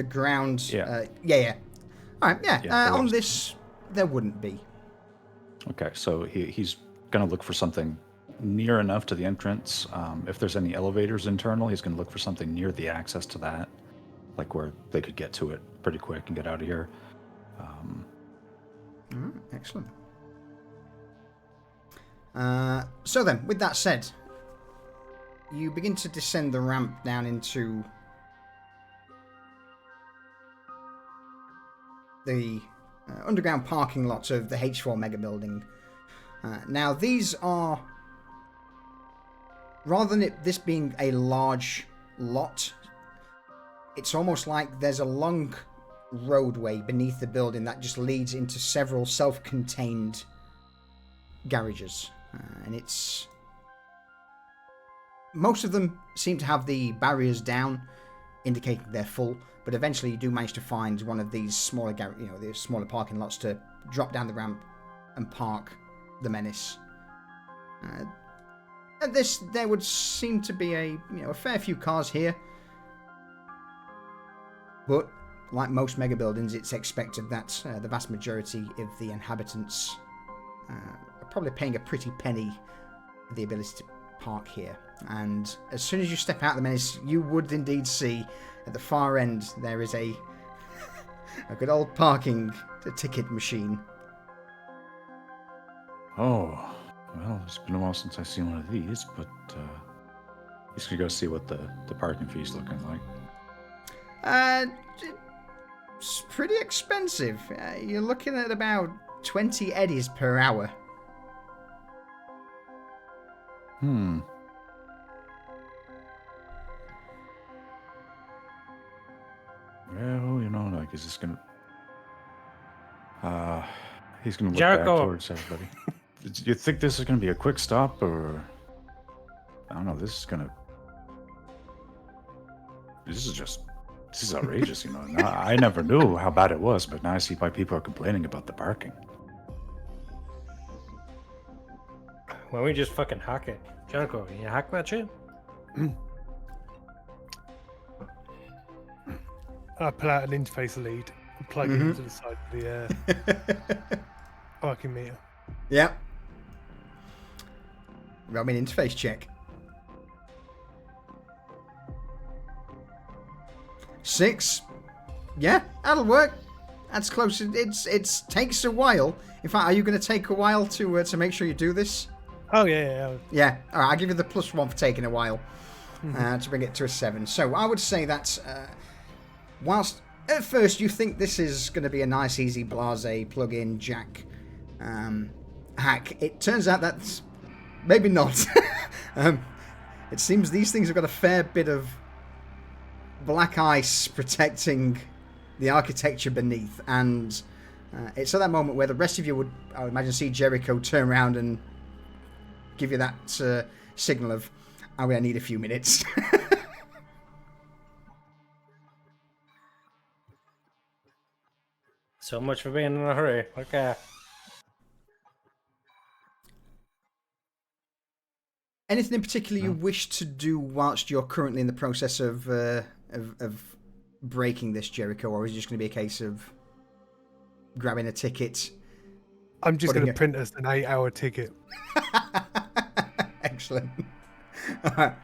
ground. Yeah. Yeah. All right. Yeah. Yeah, On this, there wouldn't be. Okay, so he's going to look for something near enough to the entrance. If there's any elevators internal, he's going to look for something near the access to that, like where they could get to it pretty quick and get out of here. Excellent. So then, with that said, you begin to descend the ramp down into the underground parking lots of the H4 mega building. Now, these are, rather than this being a large lot, it's almost like there's a long roadway beneath the building that just leads into several self-contained garages. And it's... most of them seem to have the barriers down, indicating they're full, but eventually you do manage to find one of these smaller, the smaller parking lots to drop down the ramp and park the Menace. At this, there would seem to be a fair few cars here, but like most mega buildings, it's expected that the vast majority of the inhabitants are probably paying a pretty penny for the ability to park here. And as soon as you step out of the Menace, you would indeed see at the far end there is a good old parking ticket machine. Oh, well, it's been a while since I've seen one of these, but he's going to go see what the parking fee's looking like. It's pretty expensive. You're looking at about 20 eddies per hour. Well, like, is this gonna... he's gonna look Jericho. back towards everybody. Do you think this is gonna be a quick stop, or... I don't know, this is outrageous, Now, I never knew how bad it was, but now I see why people are complaining about the parking. Why don't we just fucking hack it? Jericho, you hack that shit? I pull out an interface lead and plug it into the side of the parking meter. Yep. Roll me an interface check. 6. Yeah, that'll work. That's close. It takes a while. In fact, are you going to take a while to make sure you do this? Oh, yeah. Yeah. All right, I'll give you the +1 for taking a while to bring it to a 7. So I would say that whilst at first you think this is going to be a nice, easy, blasé, plug-in, jack hack, it turns out that's maybe not. It seems these things have got a fair bit of black ice protecting the architecture beneath, and it's at that moment where the rest of you would, I would imagine, see Jericho turn around and give you that signal of, I'm going to need a few minutes. So much for being in a hurry. Okay. Anything in particular you wish to do whilst you're currently in the process of breaking this, Jericho, or is it just going to be a case of grabbing a ticket? I'm just going to print us an 8-hour ticket. Excellent. All right.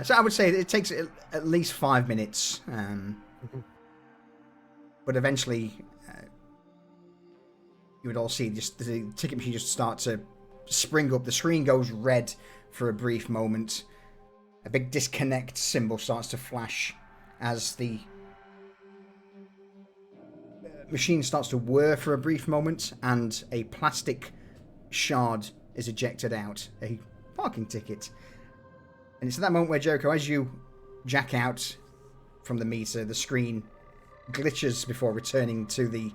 So I would say it takes at least 5 minutes. but eventually you would all see just the ticket machine just start to spring up. The screen goes red for a brief moment. A big disconnect symbol starts to flash as the machine starts to whir for a brief moment, and a plastic shard is ejected out, a parking ticket. And it's at that moment where, Jericho, as you jack out from the meter, the screen glitches before returning to the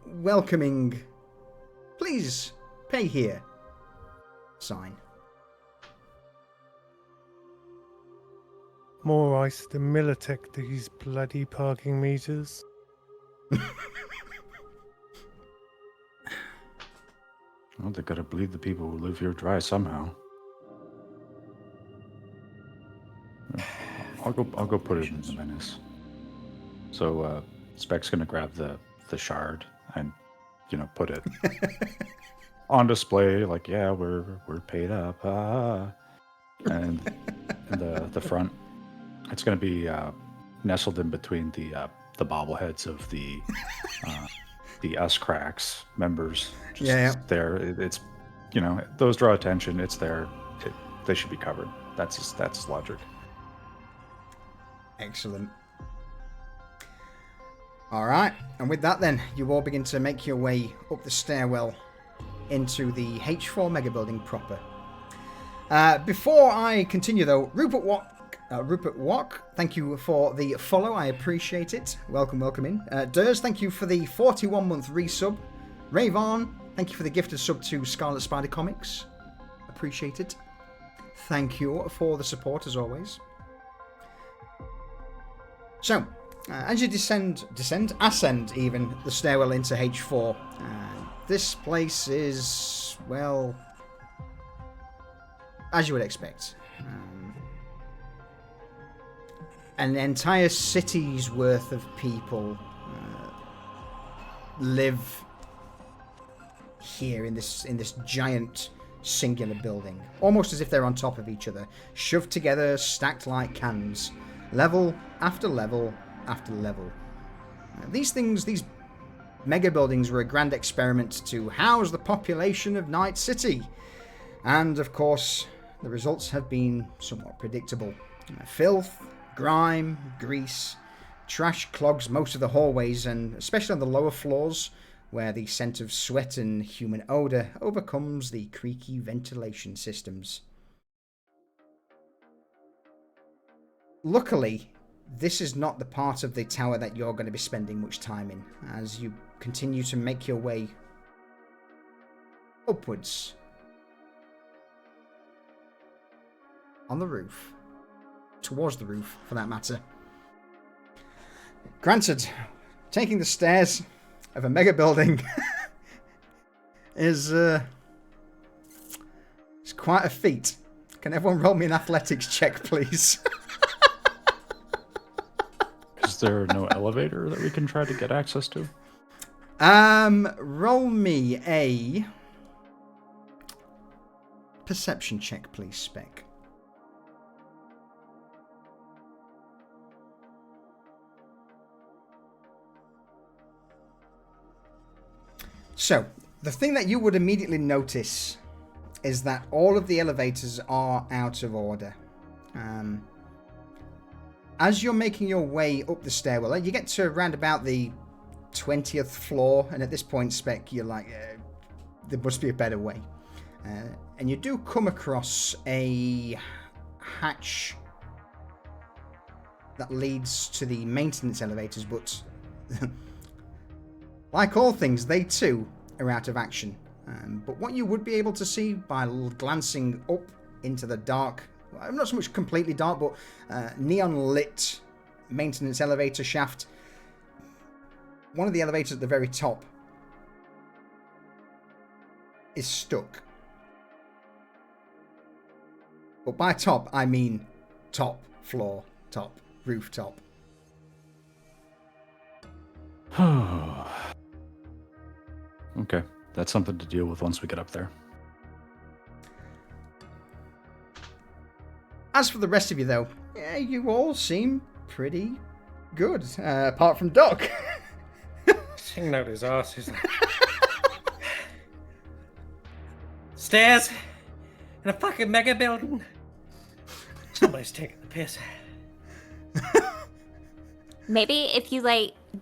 welcoming, please pay here sign. More ice than Militech, these bloody parking meters. Well, they gotta bleed the people who live here dry somehow. I'll go put it in the menace. So Spec's gonna grab the shard and, you know, put it on display, like, yeah, we're paid up. And the front, it's gonna be nestled in between the bobbleheads of the S-Cracks members. Just there. It's, you know, those draw attention. It's there. They should be covered. That's logic. Excellent. All right, and with that then, you all begin to make your way up the stairwell into the H4 mega building proper. Before I continue though, Rupert Walk, thank you for the follow, I appreciate it. Welcome in. Durs, thank you for the 41-month resub. Rayvon, thank you for the gifted sub to Scarlet Spider Comics. Appreciate it. Thank you for the support as always. So, as you ascend even the stairwell into H4, this place is, well, as you would expect. An entire city's worth of people live here in this giant singular building, almost as if they're on top of each other, shoved together, stacked like cans, level after level after level. These mega buildings were a grand experiment to house the population of Night City, and of course the results have been somewhat predictable. Filth, grime, grease, trash clogs most of the hallways, and especially on the lower floors, where the scent of sweat and human odour overcomes the creaky ventilation systems. Luckily, this is not the part of the tower that you're going to be spending much time in, as you continue to make your way upwards on the roof, towards the roof for that matter. Granted, taking the stairs of a mega building is it's quite a feat. Can everyone roll me an athletics check, please? Is there no elevator that we can try to get access to? Roll me a perception check, please, Spec. So, the thing that you would immediately notice is that all of the elevators are out of order. As you're making your way up the stairwell, you get to around about the 20th floor, and at this point, Spec, you're like, there must be a better way. And you do come across a hatch that leads to the maintenance elevators, but like all things, they too are out of action. But what you would be able to see by glancing up into the dark, not so much completely dark, but neon lit maintenance elevator shaft, one of the elevators at the very top is stuck. But by top, I mean top floor, top rooftop. Okay, that's something to deal with once we get up there. As for the rest of you, though, you all seem pretty Good. Apart from Doc. Singing out his arse. He's like, stairs in a fucking mega building. Somebody's taking the piss. Maybe if you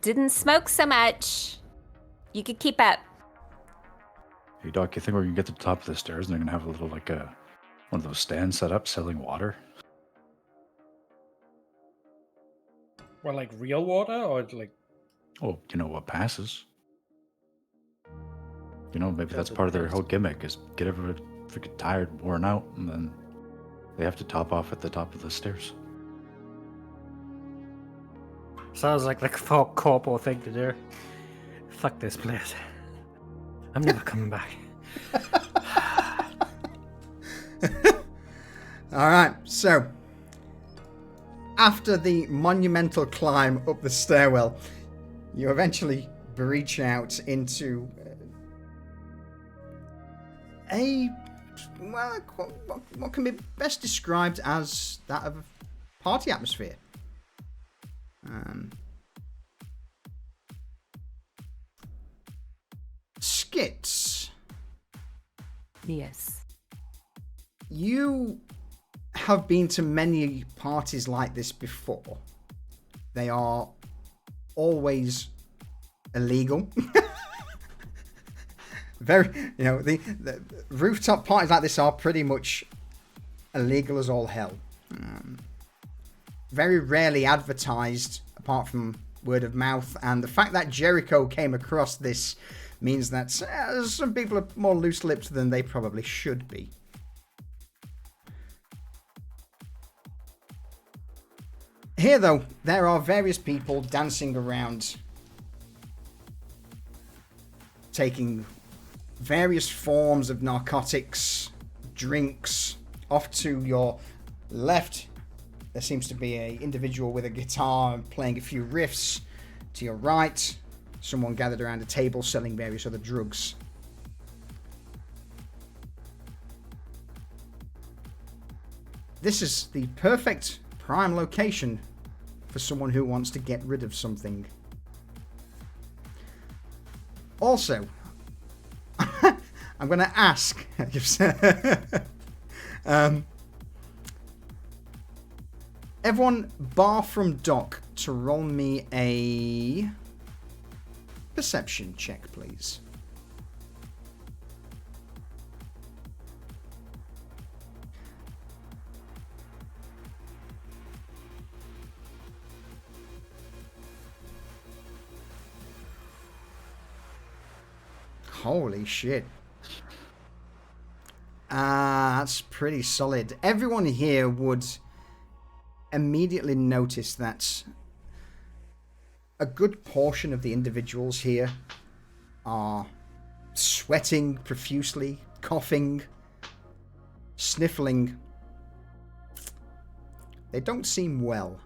didn't smoke so much, you could keep up. Hey, Doc, you think we're gonna get to the top of the stairs and they're gonna have a little one of those stands set up selling water? Well, like real water or like? Oh, you know what passes? You know, maybe that's part of their whole gimmick is get everybody freaking tired, worn out, and then they have to top off at the top of the stairs. Sounds like the corpo thing to do. Fuck this place. I'm never coming back. Alright, so after the monumental climb up the stairwell, you eventually breach out into what can be best described as that of a party atmosphere. Skits. Yes. You have been to many parties like this before. They are always illegal. The rooftop parties like this are pretty much illegal as all hell. Very rarely advertised apart from word of mouth, and the fact that Jericho came across this means that some people are more loose-lipped than they probably should be. Here, though, there are various people dancing around, taking various forms of narcotics, drinks. Off to your left, there seems to be an individual with a guitar playing a few riffs. To your right, someone gathered around a table selling various other drugs. This is the perfect prime location for someone who wants to get rid of something. Also, I'm going to ask everyone bar from Doc to roll me a perception check, please. Holy shit. That's pretty solid. Everyone here would immediately notice that a good portion of the individuals here are sweating profusely, coughing, sniffling. They don't seem well.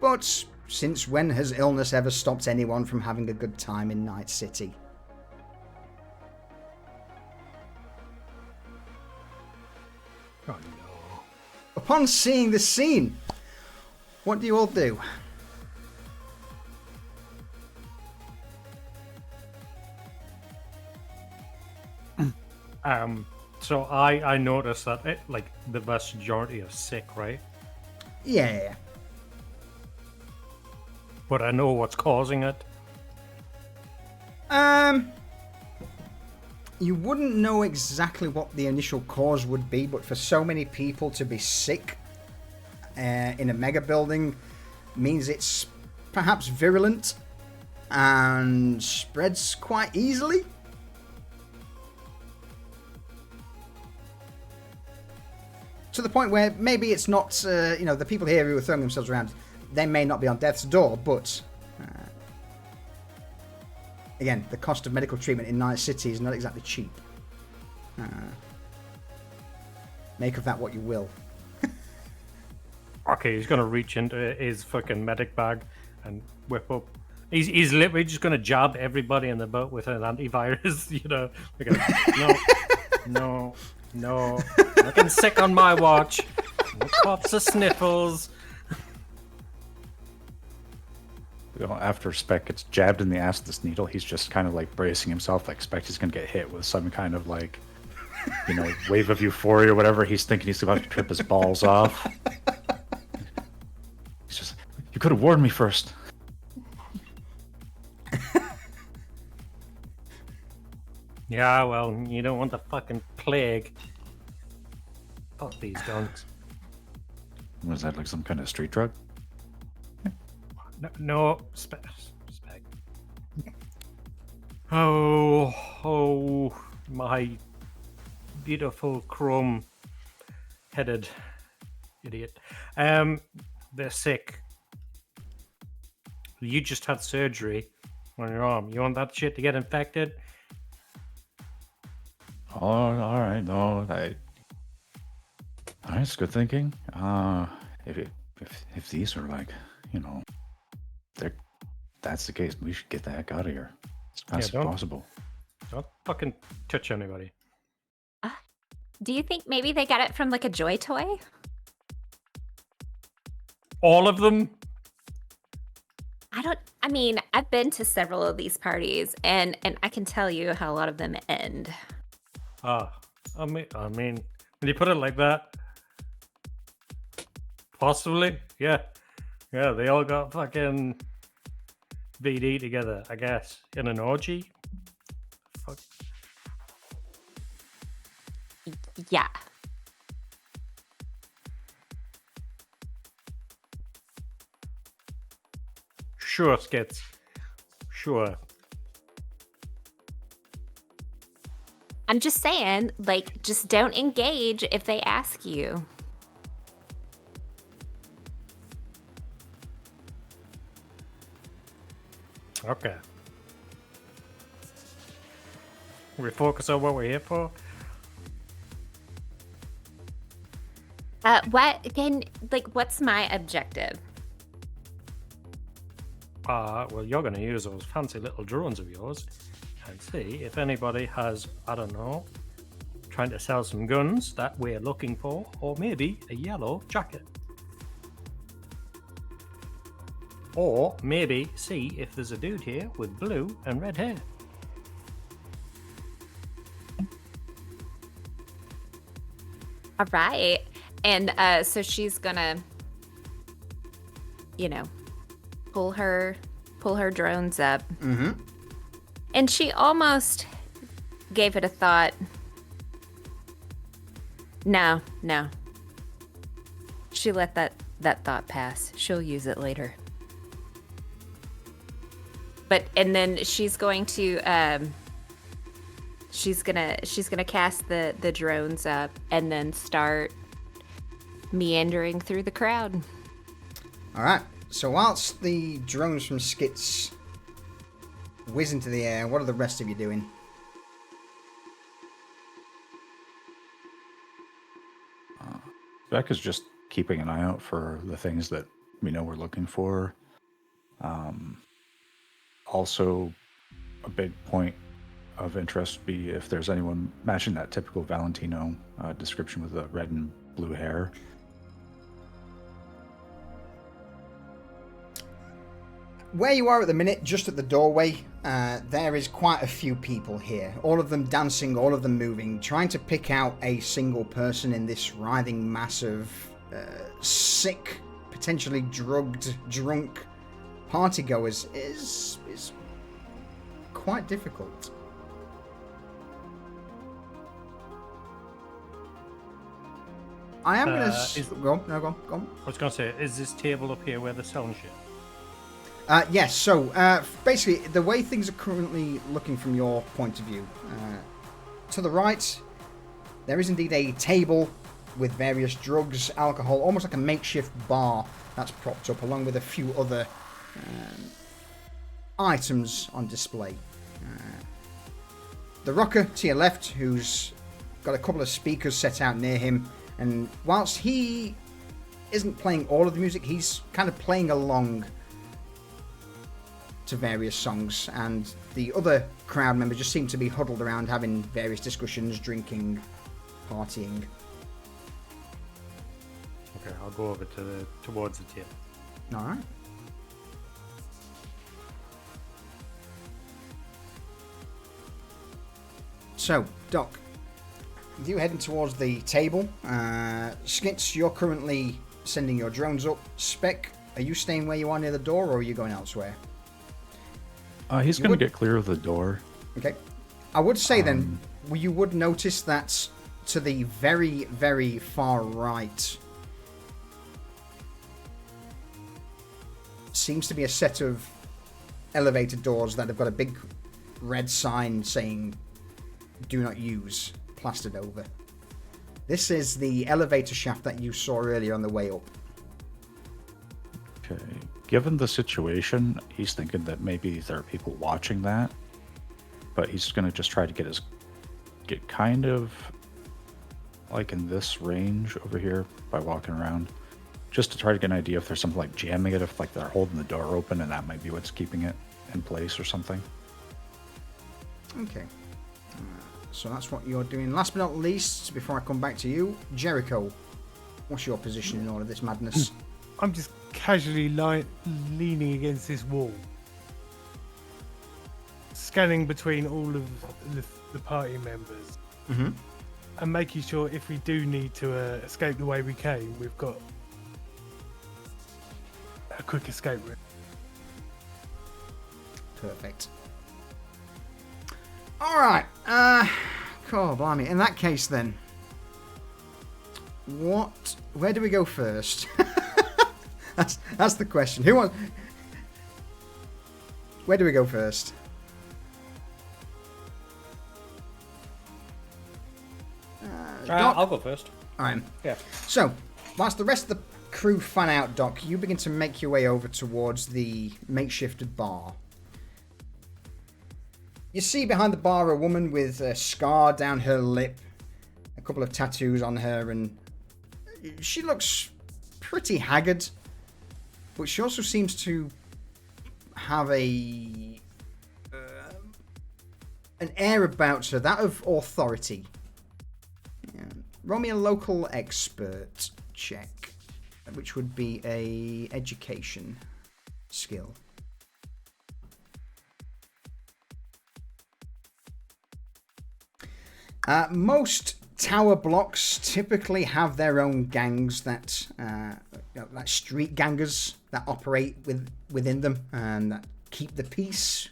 But since when has illness ever stopped anyone from having a good time in Night City? Oh no. Upon seeing this scene, what do you all do? So I noticed that the vast majority are sick, right? Yeah. But I know what's causing it. You wouldn't know exactly what the initial cause would be, but for so many people to be sick in a mega building means it's perhaps virulent and spreads quite easily. To the point where maybe it's not, the people here who are throwing themselves around, they may not be on death's door, but again, the cost of medical treatment in Night City is not exactly cheap. Make of that what you will. Okay, he's gonna reach into his fucking medic bag and whip up. He's literally just gonna jab everybody in the boat with an antivirus, No. Nothing sick on my watch. No coughs or sniffles. after Spec gets jabbed in the ass with this needle, he's just kind of like bracing himself, like expect he's gonna get hit with some kind of like, wave of euphoria or whatever. He's thinking he's about to trip his balls off. He's just, you could have warned me first. Yeah, well, you don't want the fucking plague. Fuck these guns. Was that like some kind of street drug? No, Spec. Oh, my beautiful chrome-headed idiot. They're sick. You just had surgery on your arm. You want that shit to get infected? Oh, all right. No, all right, it's good thinking. If these are like, that's the case, we should get the heck out of here as fast as possible. Don't fucking touch anybody. Do you think maybe they got it from like a Joy toy? All of them? I mean, I've been to several of these parties, and I can tell you how a lot of them end. I mean, when you put it like that, possibly, yeah, they all got fucking VD together, I guess, in an orgy. Fuck. Yeah. Sure, Skits. Sure. I'm just saying, like, just don't engage if they ask you. Okay. We focus on what we're here for. What's my objective? Well, you're going to use those fancy little drones of yours and see if anybody has, I don't know, trying to sell some guns that we're looking for, or maybe a yellow jacket. Or maybe see if there's a dude here with blue and red hair. All right. And so she's gonna, pull her drones up. Mm-hmm. And she almost gave it a thought. No. She let that thought pass. She'll use it later. And then she's going to she's gonna cast the drones up and then start meandering through the crowd. All right. So whilst the drones from Skits whiz into the air, what are the rest of you doing? Becca's just keeping an eye out for the things that we know we're looking for. Also, a big point of interest would be if there's anyone matching that typical Valentino description with the red and blue hair. Where you are at the minute, just at the doorway, there is quite a few people here. All of them dancing, all of them moving, trying to pick out a single person in this writhing mass of sick, potentially drugged, drunk partygoers is quite difficult. I am going to... Go on. I was going to say, is this table up here where they're selling shit? Yes, so basically the way things are currently looking from your point of view, to the right there is indeed a table with various drugs, alcohol, almost like a makeshift bar that's propped up along with a few other items on display. The rocker to your left, who's got a couple of speakers set out near him, and whilst he isn't playing all of the music, he's kind of playing along to various songs, and the other crowd members just seem to be huddled around having various discussions, drinking, partying. Okay, I'll go over towards the table. Alright. So, Doc, you heading towards the table. Skits, you're currently sending your drones up. Spec, are you staying where you are near the door, or are you going elsewhere? He's going to get clear of the door. Okay. I would say then, you would notice that to the very, very far right seems to be a set of elevator doors that have got a big red sign saying "Do not use" plastered over. This is the elevator shaft that you saw earlier on the way up. Okay. Given the situation, he's thinking that maybe there are people watching that, but he's going to just try to get kind of like in this range over here by walking around, just to try to get an idea if there's something like jamming it, if like they're holding the door open and that might be what's keeping it in place or something. Okay. So that's what you're doing. Last but not least, before I come back to you, Jericho, what's your position in all of this madness? I'm just casually leaning against this wall, scanning between all of the party members, and making sure if we do need to escape the way we came, we've got a quick escape route. Perfect. Alright, cool, blimey. In that case then, where do we go first? That's the question. Where do we go first? I'll go first. Alright. Yeah. So, whilst the rest of the crew fan out, Doc, you begin to make your way over towards the makeshifted bar. You see behind the bar a woman with a scar down her lip, a couple of tattoos on her, and she looks pretty haggard, but she also seems to have an air about her, that of authority. Yeah. Roll me a local expert check, which would be a education skill. Most tower blocks typically have their own gangs that, like street gangers that operate within them and that keep the peace.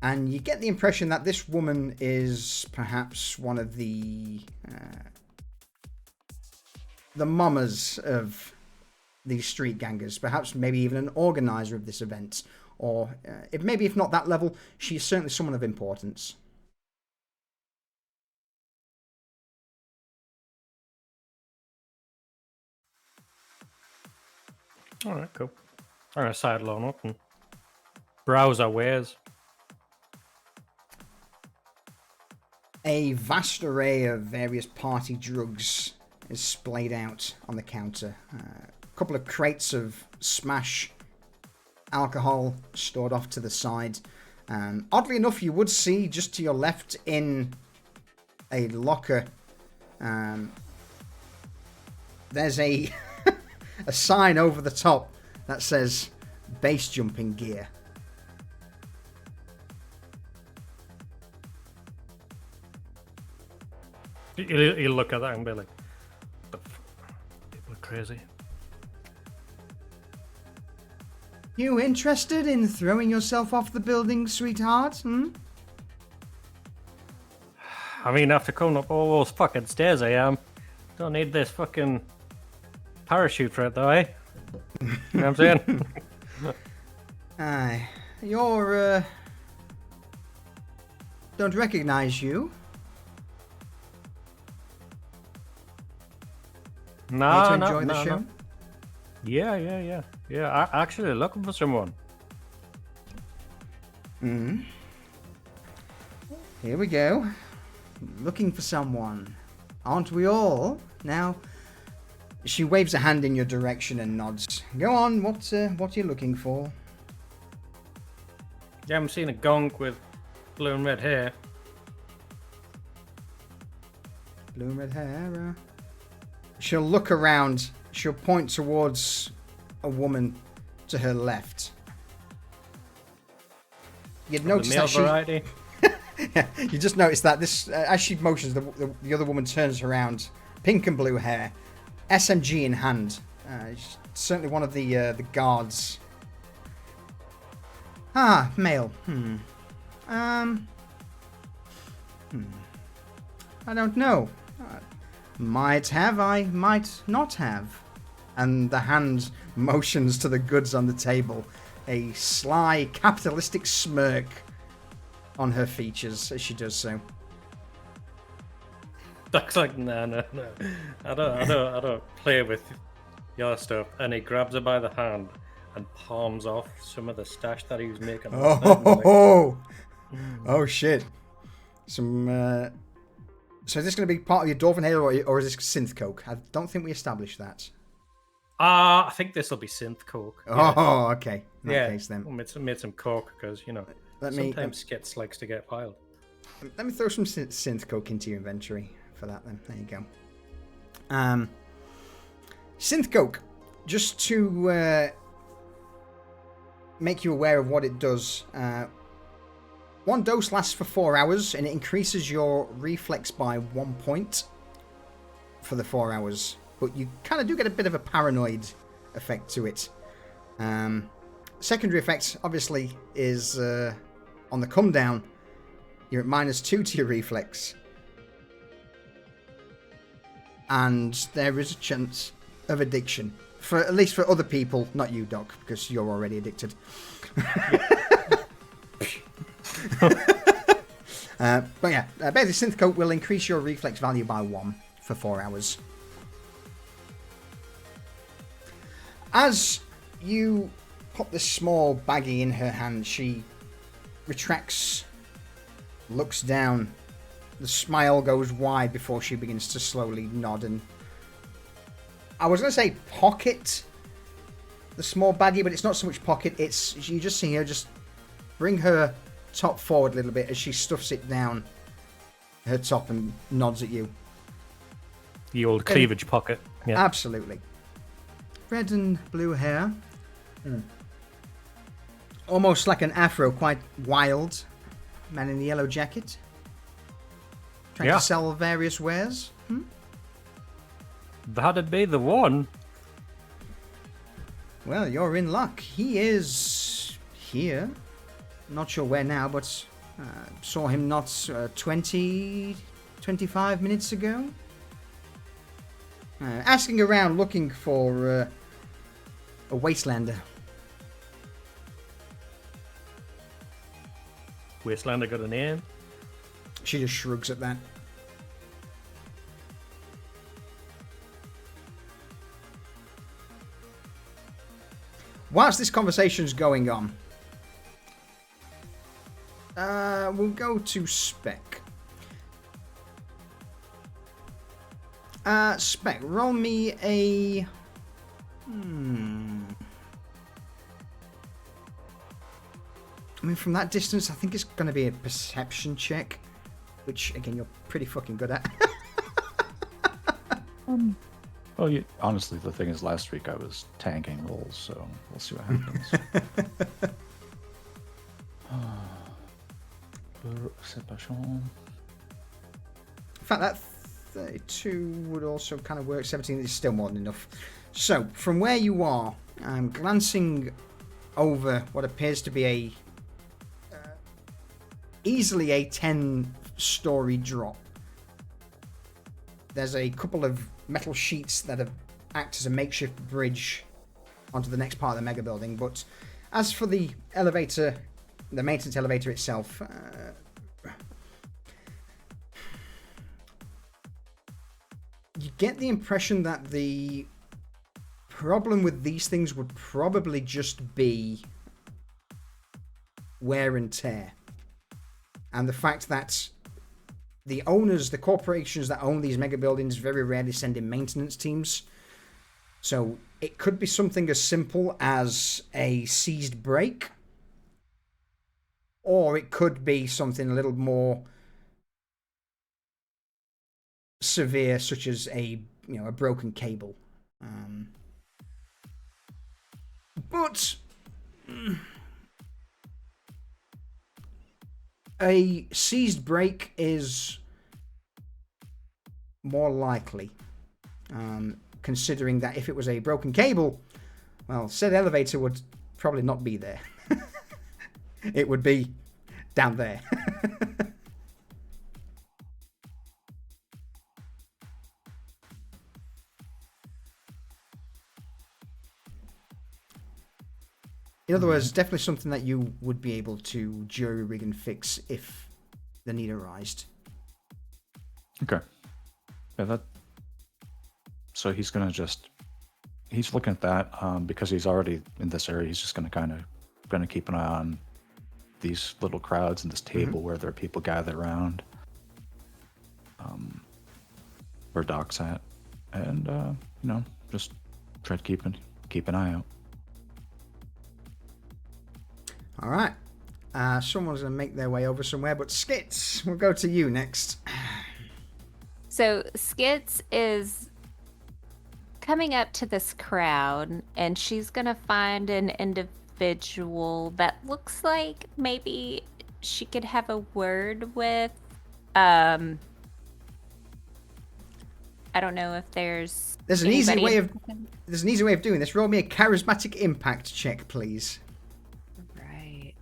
And you get the impression that this woman is perhaps one of the mamas of these street gangers, perhaps maybe even an organizer of this event, or if not that level, she's certainly someone of importance. All right, cool. I'm gonna sidle on up and browse our wares. A vast array of various party drugs is splayed out on the counter. A couple of crates of smash alcohol stored off to the side. Oddly enough, you would see just to your left in a locker, there's a sign over the top that says base jumping gear. You'll look at that and be like, people are crazy. You interested in throwing yourself off the building, sweetheart? I mean, after coming up all those fucking stairs, I am. Don't need this fucking parachute for it, though, eh? You know what I'm saying? Aye. You're, don't recognize you. No, Here to enjoy the show? no. Yeah. Yeah, I'm actually looking for someone. Here we go. Looking for someone. Aren't we all? Now, she waves a hand in your direction and nods. Go on, what are you looking for? You haven't seen a gonk with blue and red hair. Blue and red hair. She'll look around. She'll point towards a woman to her left. You'd notice the male that variety. You just notice that this, as she motions, the other woman turns around, pink and blue hair, SMG in hand. She's certainly one of the guards. Male. I don't know. Might have, I might not have. And the hand motions to the goods on the table. A sly, capitalistic smirk on her features as she does so. Doc's like, no. I don't play with your stuff. And he grabs her by the hand and palms off some of the stash that he was making. Oh shit. Some, so is this going to be part of your Dwarven Halo or is this Synth Coke? I don't think we established that. I think this will be synth coke. Oh, okay. In that case, then. I made some coke because, sometimes Skits likes to get wild. Let me throw some synth coke into your inventory for that then. There you go. Synth coke, just to make you aware of what it does. One dose lasts for 4 hours and it increases your reflex by 1 point for the 4 hours. But you kind of do get a bit of a paranoid effect to it. Secondary effect, obviously, is on the come down. You're at -2 to your reflex. And there is a chance of addiction. At least for other people, not you, Doc, because you're already addicted. But yeah, basically Synth Coat will increase your reflex value by 1 for 4 hours. As you put this small baggie in her hand, she retracts, looks down. The smile goes wide before she begins to slowly nod and... I was going to say pocket the small baggie, but it's not so much pocket. It's you just see her just bring her top forward a little bit as she stuffs it down her top and nods at you. The old cleavage pocket. Yeah. Absolutely. Red and blue hair. Almost like an afro, quite wild. Man in the yellow jacket. Trying to sell various wares. That'd be the one. Well, you're in luck. He is here. Not sure where now, but saw him not 20, 25 minutes ago. Asking around looking for a wastelander. Wastelander got a name? She just shrugs at that. Whilst this conversation's going on, we'll go to Spec. Spec, roll me a... I mean, from that distance, I think it's going to be a perception check, which, again, you're pretty fucking good at. Well, honestly, the thing is, last week I was tanking rolls, so we'll see what happens. In fact, that 32 would also kind of work. 17 is still more than enough. So, from where you are, I'm glancing over what appears to be easily a 10-story drop. There's a couple of metal sheets that have act as a makeshift bridge onto the next part of the mega building. But as for the elevator, the maintenance elevator itself, you get the impression that the problem with these things would probably just be wear and tear. And the fact that the owners, the corporations that own these mega buildings very rarely send in maintenance teams. So it could be something as simple as a seized brake. Or it could be something a little more severe, such as a broken cable. But a seized brake is more likely, considering that if it was a broken cable, well, said elevator would probably not be there. It would be down there. In other words, definitely something that you would be able to jury rig and fix if the need arised. Okay. Yeah, so he's gonna he's looking at that because he's already in this area. He's just gonna keep an eye on these little crowds and this table where there are people gathered around, where Doc's at, and just try to keep an eye out. All right. Someone's going to make their way over somewhere, but Skits, we'll go to you next. So Skits is coming up to this crowd, and she's going to find an individual that looks like maybe she could have a word with. I don't know if there's an easy way of doing this. Roll me a charismatic impact check, please. Right.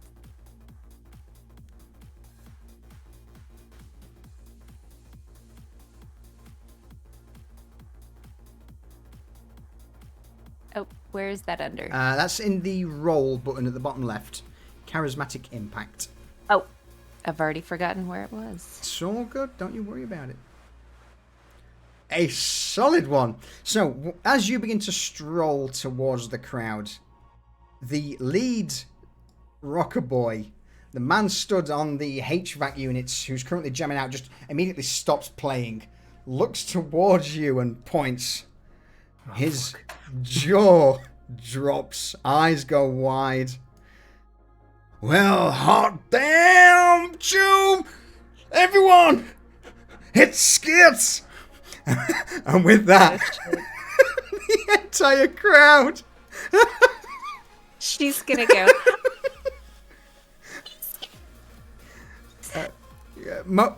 Oh, where is that under? That's in the roll button at the bottom left. Charismatic impact. Oh, I've already forgotten where it was. It's all good. Don't you worry about it. A solid one. So, as you begin to stroll towards the crowd, the lead rocker boy, the man stood on the HVAC units, who's currently jamming out, just immediately stops playing, looks towards you and points. His jaw drops, eyes go wide. Well, hot damn, June! Everyone, it's Skits! And with that, the entire crowd. She's gonna go.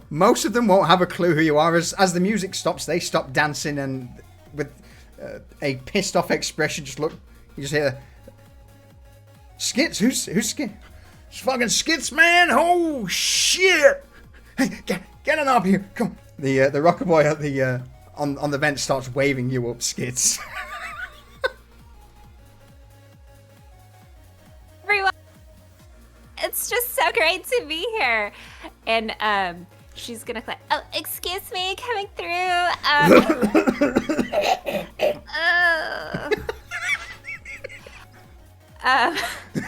Most of them won't have a clue who you are. As the music stops, they stop dancing and with a pissed off expression, just look. You just hear Skits. Who's Skits? It's fucking Skits, man! Oh shit! Hey, get on up here! Come. The rocker boy at the on the vent starts waving you up, Skits. Everyone, it's just so great to be here. And she's gonna clap. Oh, excuse me, coming through.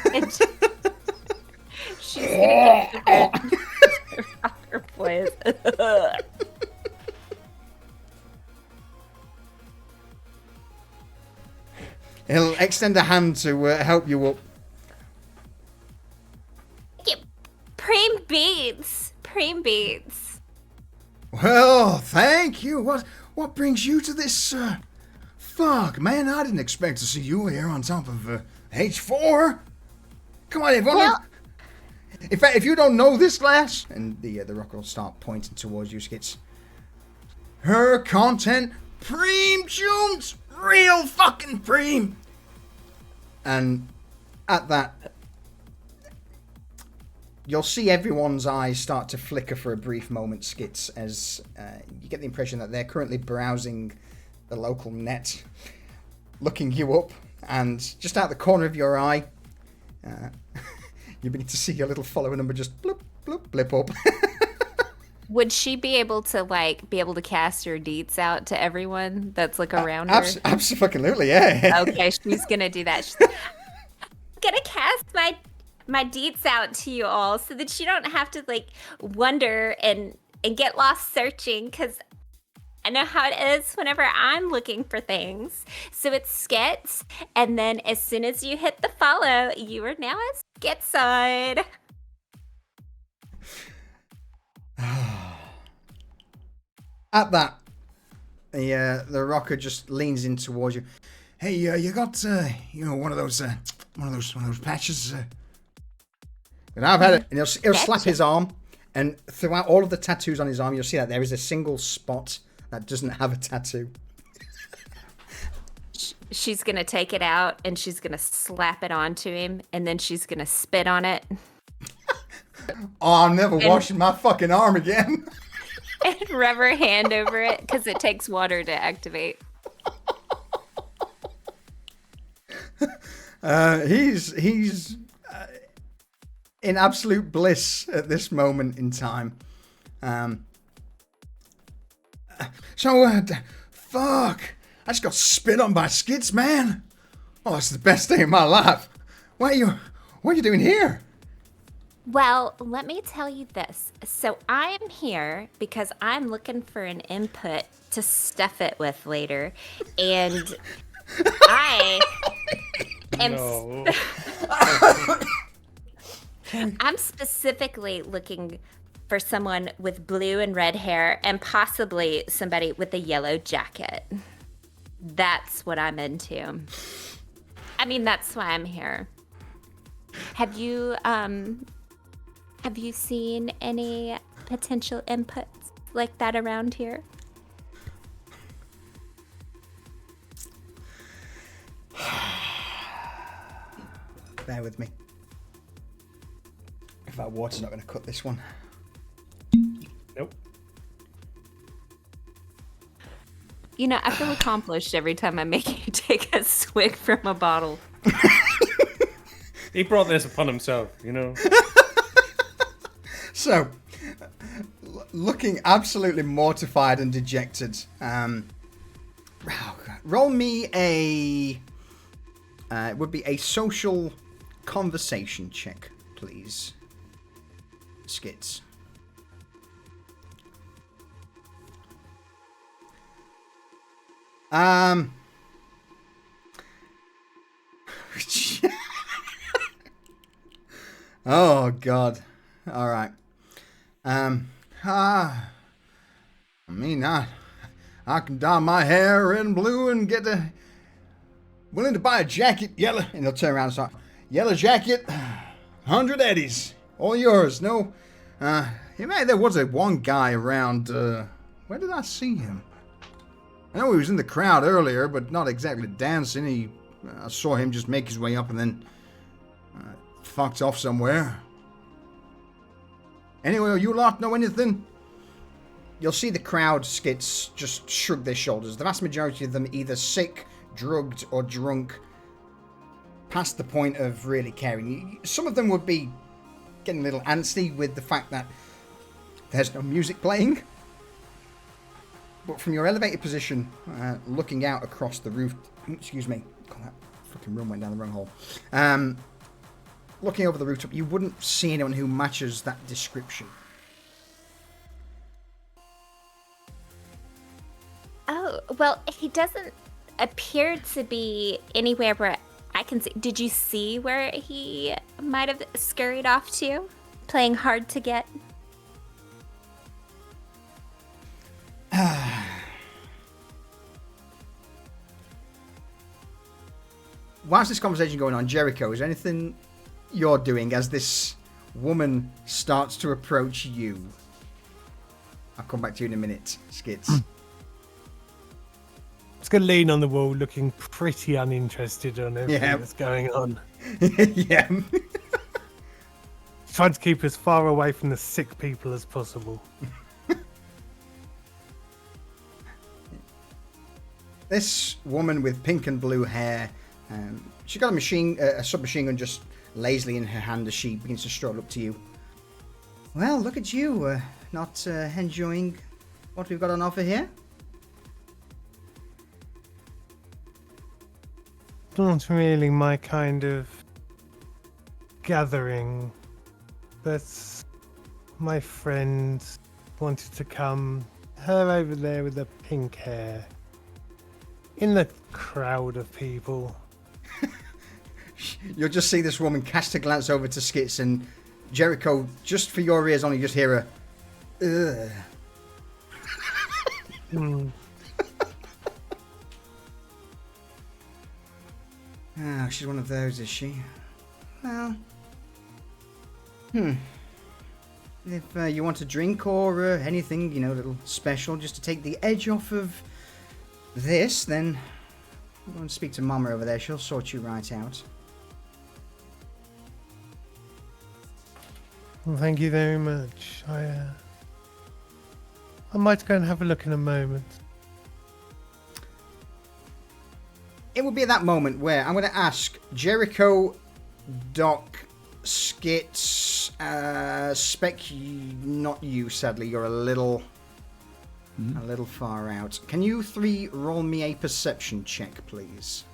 And she's gonna give the rocker boys. He'll extend a hand to help you up. Preem beats. Well, thank you. What brings you to this? Fuck, man, I didn't expect to see you here on top of H4. Come on, everyone. Well, in fact, if you don't know this lass, and the rocker will start pointing towards you, Skits. Her content, preem tunes, real fucking preem. And at that, you'll see everyone's eyes start to flicker for a brief moment, Skits, as you get the impression that they're currently browsing the local net, looking you up, and just out the corner of your eye, you begin to see your little follower number just blip, blip, blip up. would she be able to cast her deets out to everyone that's around her? Absolutely, yeah. Okay, she's gonna do that. She's gonna cast my deets out to you all so that you don't have to wonder and get lost searching, because I know how it is whenever I'm looking for things. So it's Skits, and then as soon as you hit the follow, you are now a Skitside. At that, the rocker just leans in towards you. Hey, you got one of those patches? And I've had it. And he'll slap his arm, And throughout all of the tattoos on his arm, you'll see that there is a single spot that doesn't have a tattoo. She's going to take it out and she's going to slap it onto him and then she's going to spit on it. Oh, I'm never washing my fucking arm again. And rub her hand over it because it takes water to activate. He's in absolute bliss at this moment in time. Fuck! I just got spit on by Skits, man. Oh, it's the best day of my life. What are you doing here? Well, let me tell you this. So I'm here because I'm looking for an input to stuff it with later. And I am... No. I'm specifically looking for someone with blue and red hair and possibly somebody with a yellow jacket. That's what I'm into. I mean, that's why I'm here. Have you seen any potential inputs like that around here? Bear with me. If that water's not going to cut this one. Nope. You know, I feel accomplished every time I make you take a swig from a bottle. He brought this upon himself, you know. So, looking absolutely mortified and dejected, roll me a... it would be a social conversation check, please. Skits. Oh God. All right. I mean, I can dye my hair in blue and get willing to buy a jacket, yellow, and he'll turn around and start, yellow jacket, 100 eddies, all yours. No, there was one guy around. Where did I see him? I know he was in the crowd earlier, but not exactly dancing. I saw him just make his way up and then fucked off somewhere. Anyway, you lot know anything? You'll see the crowd skits just shrug their shoulders. The vast majority of them either sick, drugged, or drunk, past the point of really caring. Some of them would be getting a little antsy with the fact that there's no music playing. But from your elevated position, looking out across the roof... Excuse me. God, that fucking room went down the wrong hole. Looking over the rooftop, you wouldn't see anyone who matches that description. Oh, well, he doesn't appear to be anywhere where I can see. Did you see where he might have scurried off to? Playing hard to get? Whilst this conversation going on, Jericho, is there anything you're doing as this woman starts to approach you? I'll come back to you in a minute, Skits. It's going to lean on the wall, looking pretty uninterested on everything that's going on. Yeah. Trying to keep as far away from the sick people as possible. This woman with pink and blue hair, she's got a submachine gun just lazily in her hand as she begins to stroll up to you. Well, look at you, not enjoying what we've got on offer here? Not really my kind of gathering, but my friend wanted to come. Her over there with the pink hair. In the crowd of people. You'll just see this woman cast a glance over to Skits, and Jericho, just for your ears only, just hear a ugh. Oh, she's one of those, is she? Well, if you want a drink or anything, you know, a little special, just to take the edge off of this, then go and speak to Mama over there. She'll sort you right out. Well, thank you very much. I might go and have a look in a moment. It will be at that moment where I'm going to ask Jericho, Doc, Skits, Spec, not you, sadly. You're a little far out. Can you three roll me a perception check, please?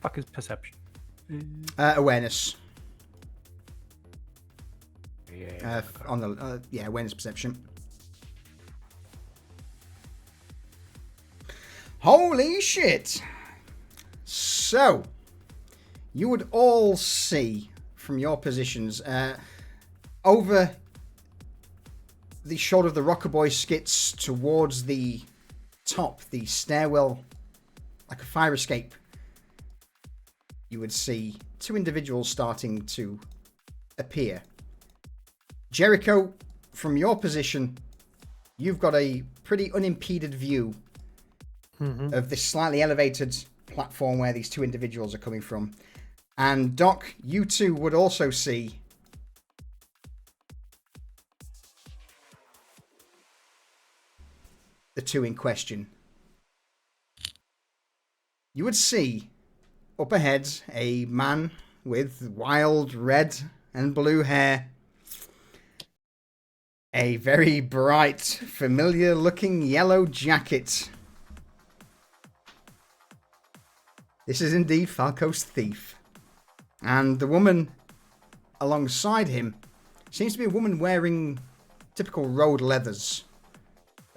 Fuck is perception? Awareness. Yeah. On the awareness perception. Holy shit! So, you would all see from your positions over the shoulder of the Rocker Boy Skits towards the top, the stairwell, like a fire escape. You would see two individuals starting to appear. Jericho, from your position, you've got a pretty unimpeded view of this slightly elevated platform where these two individuals are coming from. And Doc, you two would also see the two in question. You would see up ahead a man with wild red and blue hair. A very bright, familiar-looking yellow jacket. This is indeed Falco's thief. And the woman alongside him seems to be a woman wearing typical road leathers.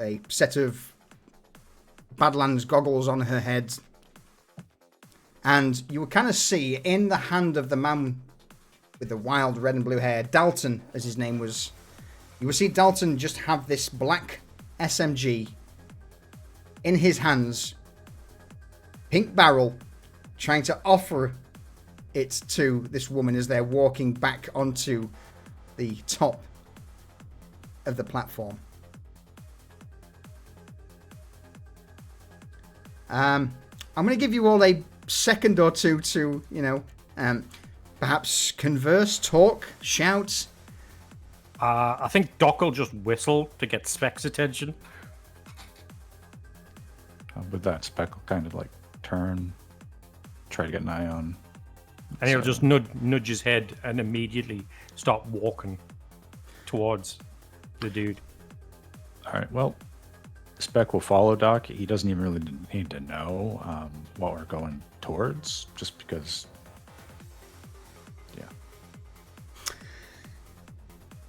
A set of Badlands goggles on her head. And you will kind of see in the hand of the man with the wild red and blue hair, Dalton, as his name was, you will see Dalton just have this black SMG in his hands, pink barrel, trying to offer it to this woman as they're walking back onto the top of the platform. I'm going to give you all a second or two to, perhaps converse, talk, shout. I think Doc will just whistle to get Spec's attention. With that, Spec will kind of like turn, try to get an eye on. And he'll just nudge his head and immediately start walking towards the dude. All right, well, Spec will follow Doc. He doesn't even really need to know what we're going towards, just because, yeah.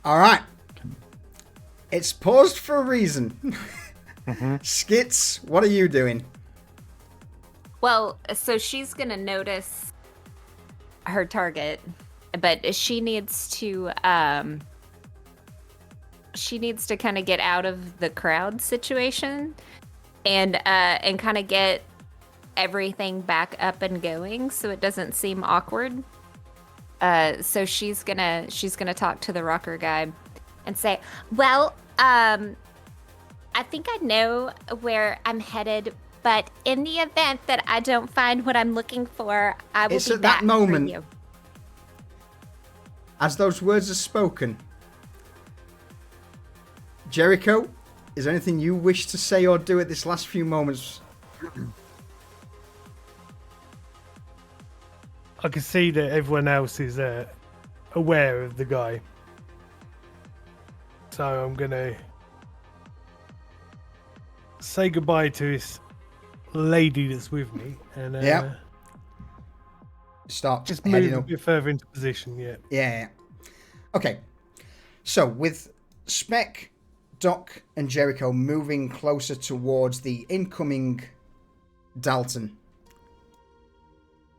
All right. It's paused for a reason. Skits, what are you doing? Well, so she's gonna notice her target, but she needs to kind of get out of the crowd situation and kind of get everything back up and going so it doesn't seem awkward. So she's gonna talk to the rocker guy and say, well, I think I know where I'm headed, but in the event that I don't find what I'm looking for, I will It's be at back that moment, for you. as those words are spoken, Jericho, is there anything you wish to say or do at this last few moments? I can see that everyone else is aware of the guy. So I'm going to say goodbye to this lady that's with me. And Start just heading move a up. bit further into position, yeah. Yeah. Okay. So with Spec, Doc, and Jericho moving closer towards the incoming Dalton,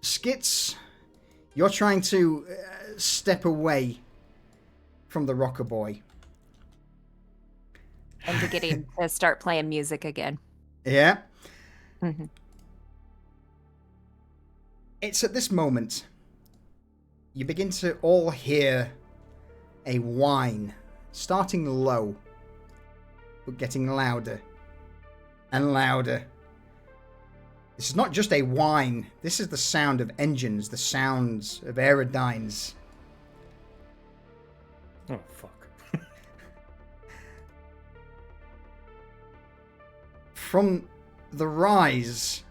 Skits, you're trying to step away from the rocker boy. And beginning to start playing music again. Yeah. Mm-hmm. It's at this moment you begin to all hear a whine, starting low, but getting louder and louder. This is not just a whine, this is the sound of engines, the sounds of aerodynes. Oh, fuck. From the rise,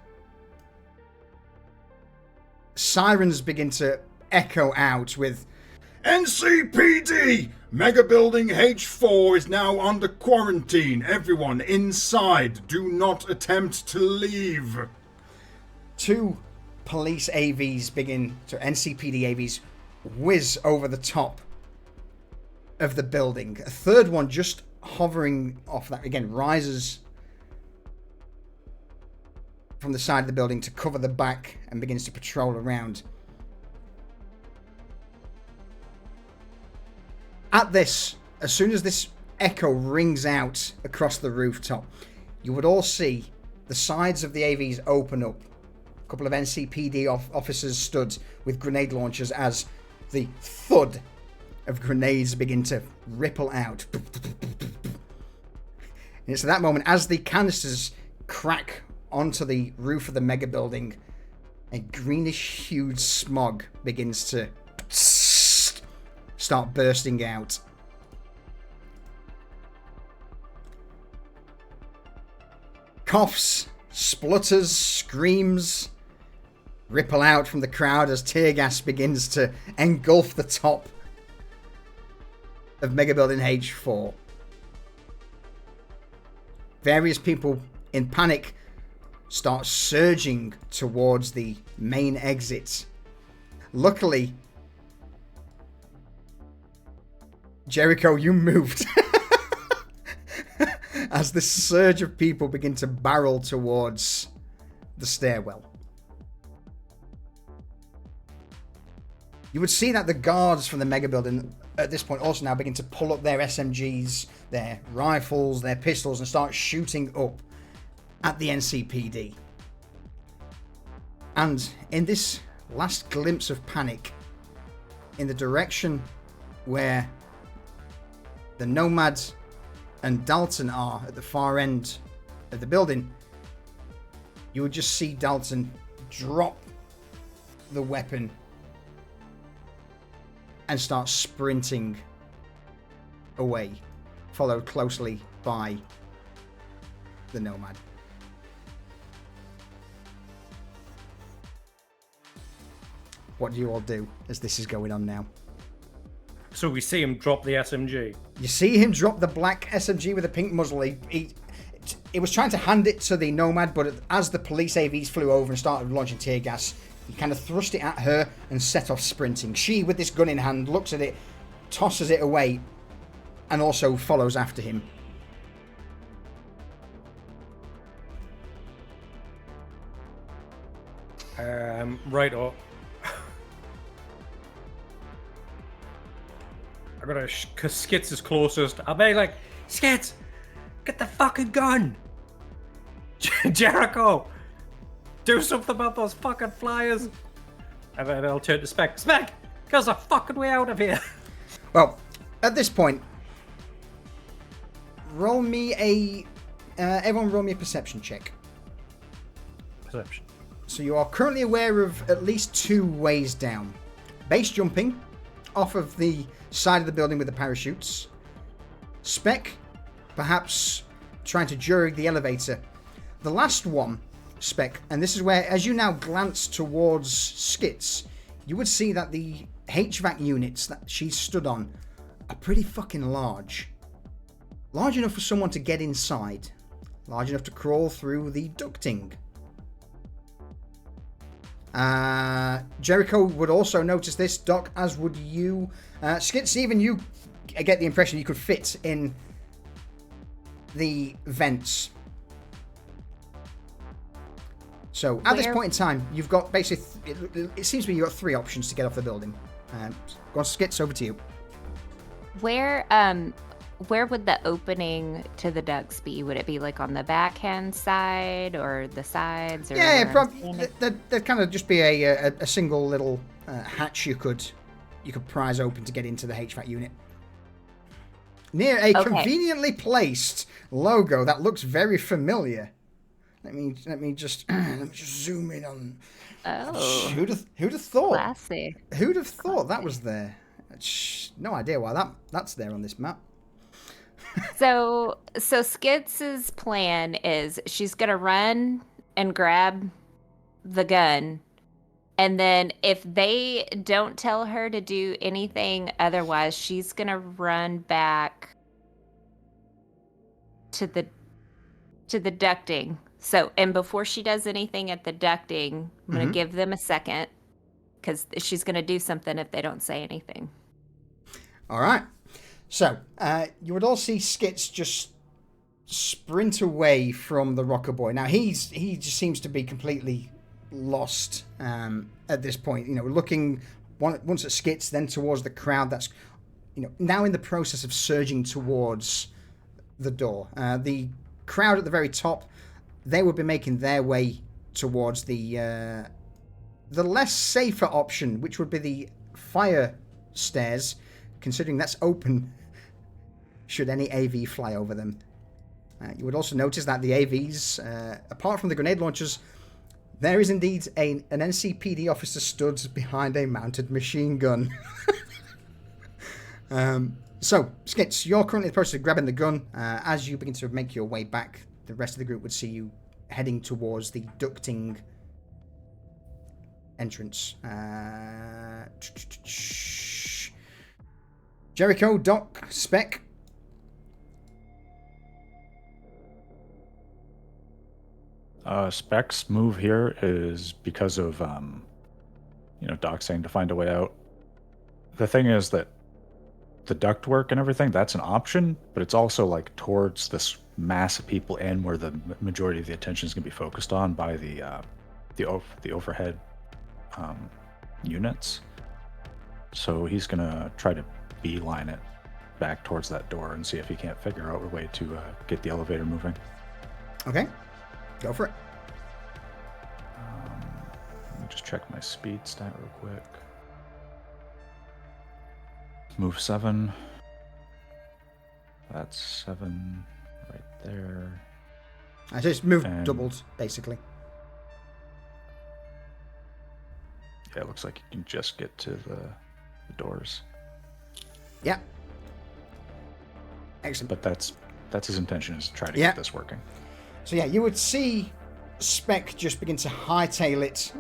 sirens begin to echo out with NCPD! Mega Building H4 is now under quarantine. Everyone inside. Do not attempt to leave. 2 police AVs begin to NCPD AVs whiz over the top of the building. A third one just hovering off that, again, rises from the side of the building to cover the back and begins to patrol around. At this, as soon as this echo rings out across the rooftop, you would all see the sides of the AVs open up. A couple of NCPD officers stood with grenade launchers as the thud of grenades begin to ripple out. And it's at that moment, as the canisters crack onto the roof of the mega building, a greenish hued smog begins to start bursting out. Coughs, splutters, screams ripple out from the crowd as tear gas begins to engulf the top of Mega Building H4. Various people in panic start surging towards the main exit. Luckily, Jericho, you moved as this surge of people begin to barrel towards the stairwell. You would see that the guards from the mega building at this point also now begin to pull up their SMGs, their rifles, their pistols, and start shooting up at the NCPD. And in this last glimpse of panic, in the direction where the Nomad and Dalton are at the far end of the building, you would just see Dalton drop the weapon and start sprinting away, followed closely by the Nomad. What do you all do as this is going on now? So we see him drop the SMG. You see him drop the black SMG with a pink muzzle. He was trying to hand it to the Nomad, but as the police AVs flew over and started launching tear gas, he kind of thrust it at her and set off sprinting. She, with this gun in hand, looks at it, tosses it away, and also follows after him. Right up. I gotta, cause Skits is closest. I'll be like, Skits, get the fucking gun! Jericho, do something about those fucking flyers! And then I'll turn to Spec. Spec, there's a fucking way out of here! Well, at this point, roll me a... everyone roll me a perception check. Perception. So you are currently aware of at least 2 ways down. Base jumping off of the side of the building with the parachutes. Spec, perhaps trying to jury the elevator. The last one, Spec, and this is where, as you now glance towards Skits, you would see that the HVAC units that she stood on are pretty fucking large. Large enough for someone to get inside. Large enough to crawl through the ducting. Jericho would also notice this, Doc, as would you. Skits, even you get the impression you could fit in the vents. So at this point in time, you've got basically, it seems to be you've got 3 options to get off the building. Go on, Skits, over to you. Where where would the opening to the ducts be? Would it be like on the backhand side or the sides? Or Yeah, probably. There'd kind of just be a single little hatch you could prise open to get into the HVAC unit. Near a conveniently placed logo that looks very familiar. Let me just zoom in on. Oh, Who'd have thought? classy. Who'd have thought that was there? No idea why that's there on this map. So Skits' plan is she's gonna run and grab the gun, and then if they don't tell her to do anything otherwise, she's gonna run back to the ducting. So, and before she does anything at the ducting, I'm gonna give them a second because she's gonna do something if they don't say anything. All right. So, you would all see Skits just sprint away from the rocker boy. Now, he just seems to be completely lost at this point. You know, looking once at Skits, then towards the crowd that's, you know, now in the process of surging towards the door. The crowd at the very top, they would be making their way towards the less safer option, which would be the fire stairs, considering that's open should any AV fly over them. You would also notice that the AVs, apart from the grenade launchers, there is indeed an NCPD officer stood behind a mounted machine gun. So, Skits, you're currently in the process of grabbing the gun. As you begin to make your way back, the rest of the group would see you heading towards the ducting entrance. Jericho, Doc, Spec. Spec's move here is because of, Doc saying to find a way out. The thing is that the ductwork and everything, that's an option, but it's also like towards this mass of people and where the majority of the attention is going to be focused on by the overhead units. So he's going to try to beeline it back towards that door and see if he can't figure out a way to get the elevator moving. Okay, go for it. Let me just check my speed stat real quick. Move 7. That's 7 right there. I just moved And- doubled, basically. Yeah, it looks like you can just get to the doors. Yeah. Excellent. But that's his intention, is to try to Yeah. get this working. So yeah, you would see Spec just begin to hightail it.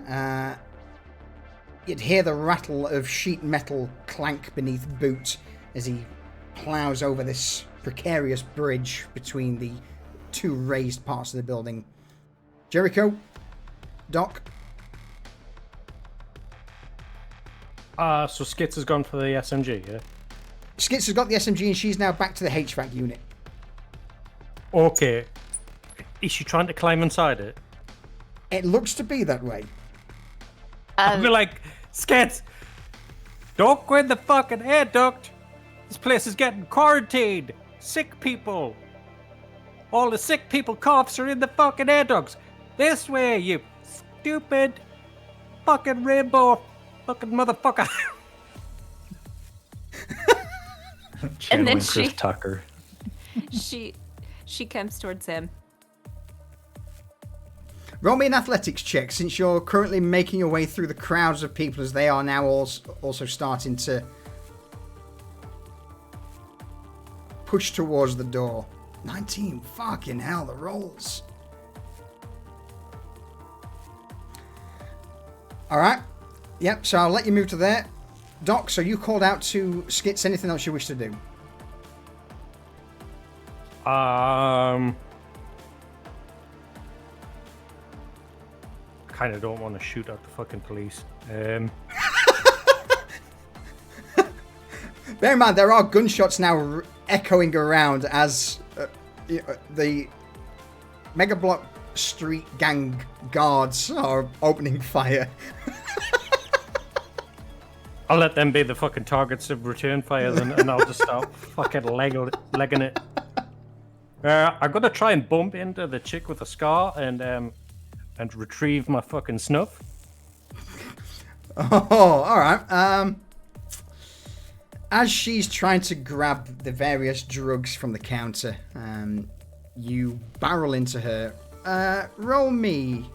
You'd hear the rattle of sheet metal clank beneath boot as he plows over this precarious bridge between the two raised parts of the building. Jericho, Doc. So Skits has gone for the SMG, yeah? Skits has got the SMG and she's now back to the HVAC unit. Okay. Is she trying to climb inside it? It looks to be that way. I'll be like, Skits, don't go in the fucking air duct. This place is getting quarantined. Sick people. All the sick people coughs are in the fucking air ducts. This way, you stupid fucking rainbow fucking motherfucker. And then Channeling Chris Tucker. she comes towards him. Roll me an athletics check, since you're currently making your way through the crowds of people as they are now also starting to push towards the door. 19. Fucking hell, the rolls. Alright. Yep, so I'll let you move to there. Doc, so you called out to Skits. Anything else you wish to do? Kind of don't want to shoot at the fucking police. Bear in mind, there are gunshots now echoing around as the Mega Block Street Gang guards are opening fire. I'll let them be the fucking targets of return fire then, and I'll just start fucking legging it. I'm gonna try and bump into the chick with the scar and retrieve my fucking snuff. Oh, all right. As she's trying to grab the various drugs from the counter, you barrel into her. Roll me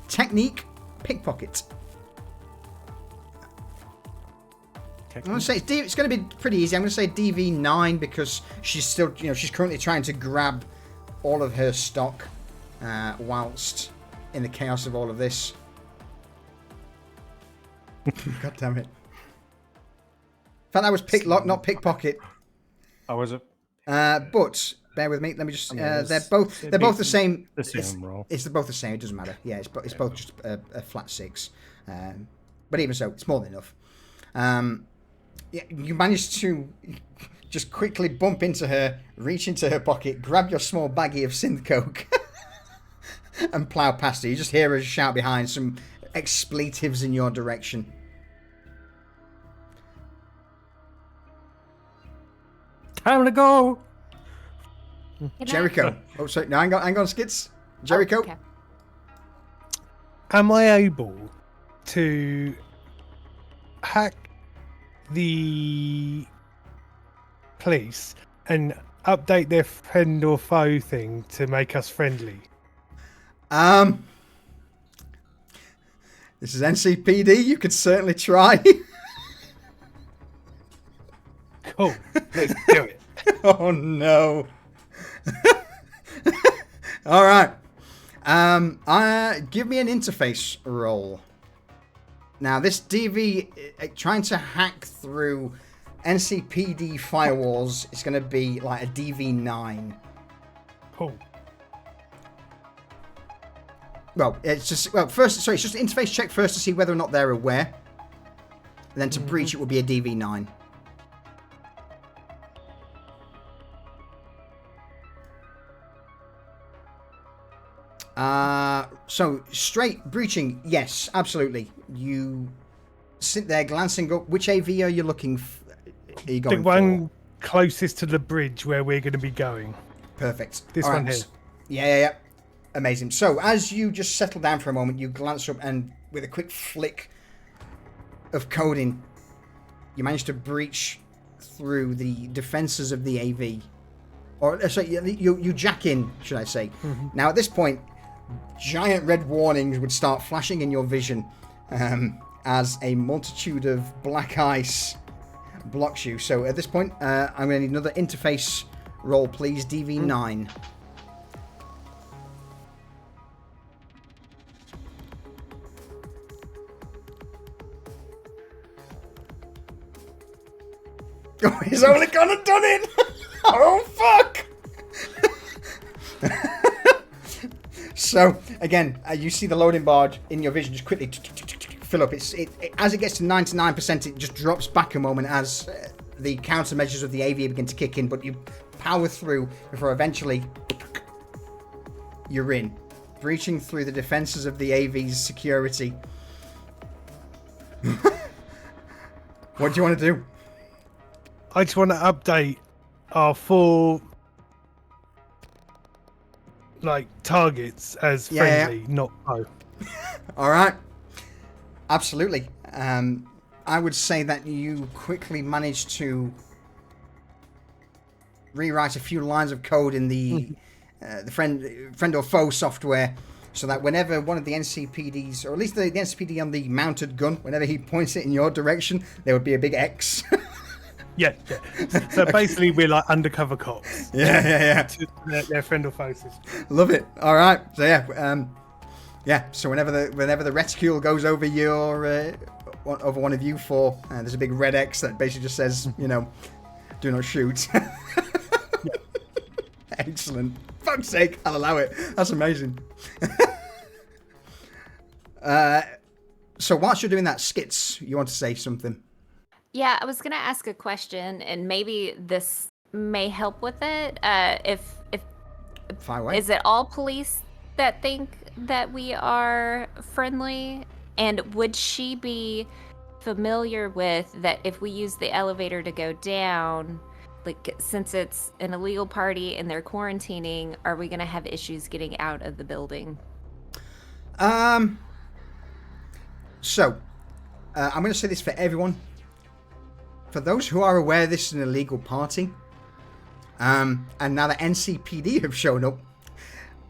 technique pickpocket. I'm going to say it's going to be pretty easy. I'm going to say DV9 because she's still, she's currently trying to grab all of her stock whilst in the chaos of all of this. God damn it. In fact, that was picklock, not pickpocket. Oh, was it? But bear with me. Let me just. They're both the same. The same roll. It's both the same. It doesn't matter. Yeah, it's both just a flat 6. But even so, it's more than enough. Yeah, you managed to just quickly bump into her, reach into her pocket, grab your small baggie of synth coke, and plow past her. You just hear her shout behind some expletives in your direction. Time to go. Jericho. Oh, sorry. No, hang on, Skits. Jericho. Oh, okay. Am I able to hack the police and update their friend or foe thing to make us friendly? This is NCPD. You could certainly try. Cool. Let's do it. Oh no. All right. Give me an interface roll. Now, this DV trying to hack through NCPD firewalls is going to be like a DV9. Cool. Well, it's just it's just an interface check first to see whether or not they're aware. And then to breach it will be a DV9. So straight breaching, yes, absolutely. You sit there glancing up. Which AV are you looking? Are you going The one closest to the bridge where we're going to be going. Perfect. This All one right. here. Yeah. Amazing. So as you just settle down for a moment, you glance up and with a quick flick of coding, you manage to breach through the defenses of the AV. Or sorry, you jack in, should I say? Now at this point, giant red warnings would start flashing in your vision as a multitude of black ice blocks you. So at this point, I'm going to need another interface roll, please. DV9. Oh, he's only gone and done it! Oh, fuck! So, again, you see the loading bar in your vision just quickly fill up. As it gets to 99%, it just drops back a moment as the countermeasures of the AV begin to kick in, but you power through before eventually you're in, breaching through the defenses of the AV's security. What do you want to do? I just want to update our 4 targets as friendly, not foe. All right. Absolutely. I would say that you quickly managed to rewrite a few lines of code in the friend or foe software, so that whenever one of the NCPDs, or at least the NCPD on the mounted gun, whenever he points it in your direction, there would be a big X. Yeah. So basically, we're like undercover cops. Yeah. To their friend or foe system. Love it. All right. So yeah. So whenever the reticule goes over over one of you 4, there's a big red X that basically just says, do not shoot. Excellent. Fuck's sake, I'll allow it. That's amazing. So whilst you're doing that, Skits, you want to say something? Yeah, I was gonna ask a question, and maybe this may help with it. If Fire away. is it all police that think that we are friendly, and would she be familiar with that if we use the elevator to go down, like since it's an illegal party and they're quarantining, are we going to have issues getting out of the building? So, I'm going to say this for everyone. For those who are aware this is an illegal party, and now the NCPD have shown up,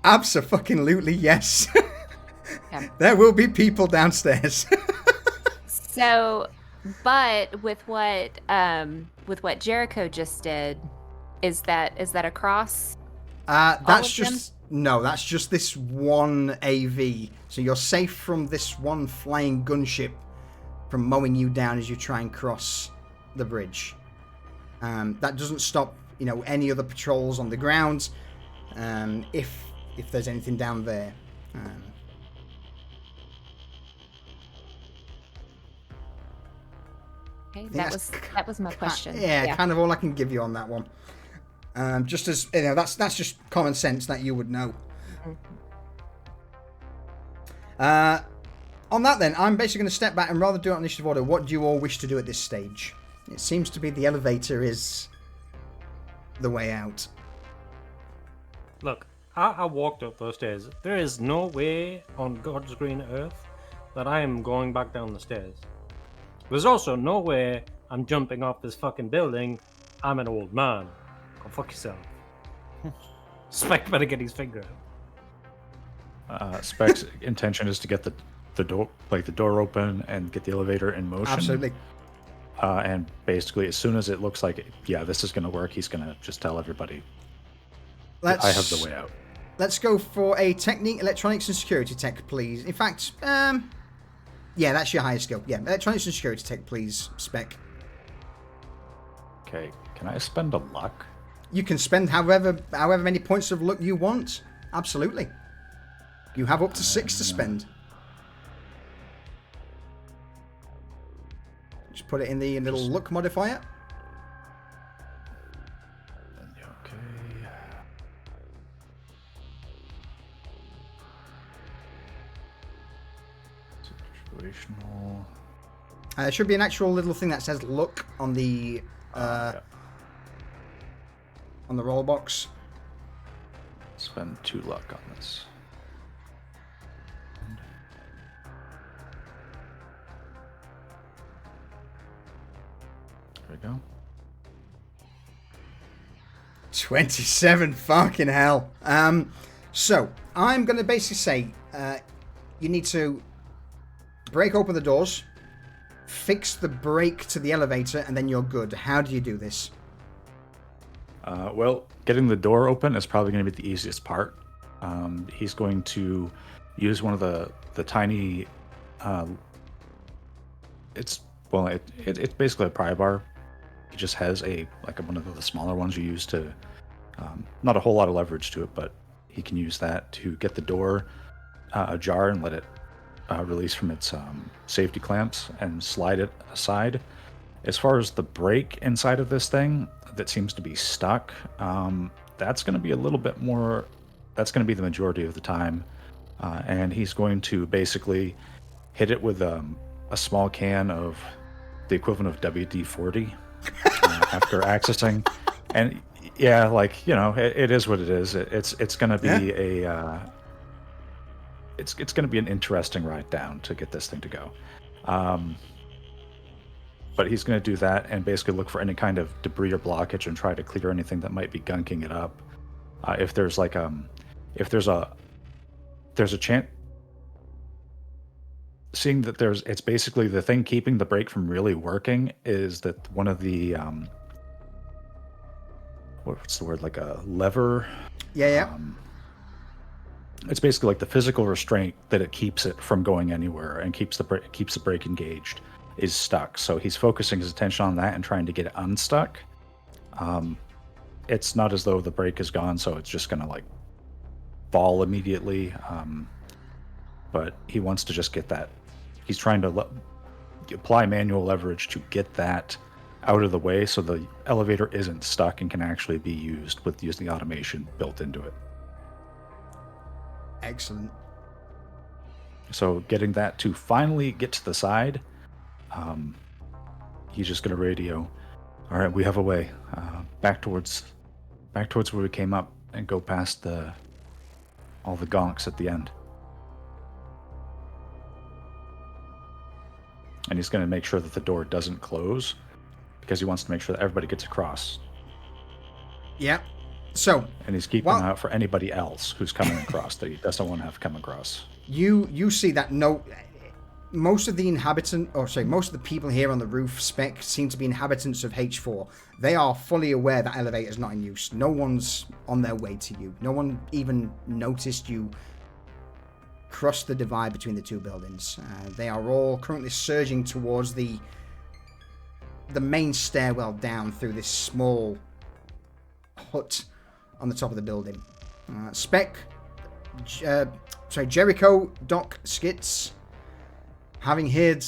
abso-fucking-lutely yes. Yeah. There will be people downstairs. So, but with what Jericho just did, is that across? That's just that's just this one AV. So you're safe from this one flying gunship from mowing you down as you try and cross the bridge. That doesn't stop, any other patrols on the ground. If there's anything down there. Okay, that was my question. Yeah, kind of all I can give you on that one. Just as that's just common sense that you would know. On that then, I'm basically going to step back and rather do it on initiative order. What do you all wish to do at this stage? It seems to be the elevator is the way out. Look, I walked up those stairs. There is no way on God's green earth that I am going back down the stairs. There's also no way I'm jumping off this fucking building. I'm an old man. Go fuck yourself. Spec better get his finger out. Spec's intention is to get the door open and get the elevator in motion. Absolutely. And basically, as soon as it looks like, this is going to work, he's going to just tell everybody, I have the way out. Let's go for a technique, electronics and security tech, please. In fact, that's your highest skill. Yeah, electronics and security tech, please, Spec. Okay, can I spend a luck? You can spend however many points of luck you want. Absolutely. You have up to 6 to spend. Just put it in the little luck modifier. Okay. Situational. There should be an actual little thing that says luck on the on the roll box. Spend 2 luck on this. There we go. 27, fucking hell. So I'm gonna basically say you need to break open the doors, fix the brake to the elevator, and then you're good. How do you do this? Well, getting the door open is probably going to be the easiest part. He's going to use one of the tiny. It's basically a pry bar. He just has one of the smaller ones you use to. Not a whole lot of leverage to it, but he can use that to get the door ajar and let it release from its safety clamps and slide it aside. As far as the brake inside of this thing that seems to be stuck, that's going to be a little bit more. That's going to be the majority of the time, and he's going to basically hit it with a small can of the equivalent of WD-40 after accessing, and it is what it is. It's going to be it's going to be an interesting ride down to get this thing to go. But he's going to do that and basically look for any kind of debris or blockage and try to clear anything that might be gunking it up. If there's a chance, seeing that it's basically the thing keeping the brake from really working is that one of the what's the word, like a lever? Yeah. It's basically like the physical restraint that it keeps it from going anywhere and keeps the brake engaged is stuck. So he's focusing his attention on that and trying to get it unstuck. It's not as though the brake is gone, so it's just gonna fall immediately. But he wants to just get that. He's trying to apply manual leverage to get that out of the way so the elevator isn't stuck and can actually be used with using the automation built into it. Excellent. So getting that to finally get to the side He's just going to radio. All right, we have a way. Back towards where we came up and go past all the gonks at the end. And he's going to make sure that the door doesn't close because he wants to make sure that everybody gets across. Yeah. So. And he's keeping an eye out for anybody else who's coming across that he doesn't want to have come across. You see that most of the people here on the roof spec seem to be inhabitants of H4. They are fully aware that elevator's not in use. No one's on their way to you. No one even noticed you cross the divide between the two buildings. They are all currently surging towards the main stairwell down through this small hut on the top of the building. Jericho, Doc, Skits, having heard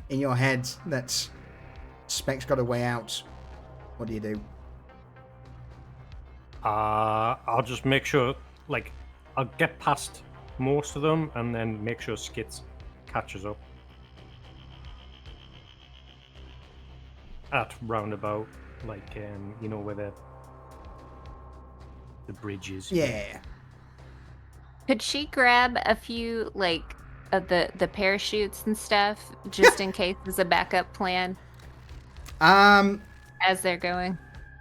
in your head that Spec's got a way out, what do you do? I'll just make sure, I'll get past most of them and then make sure Skits catches up. At roundabout, where the bridge is. Yeah. Could she grab a few, of the parachutes and stuff, just in case as a backup plan? As they're going?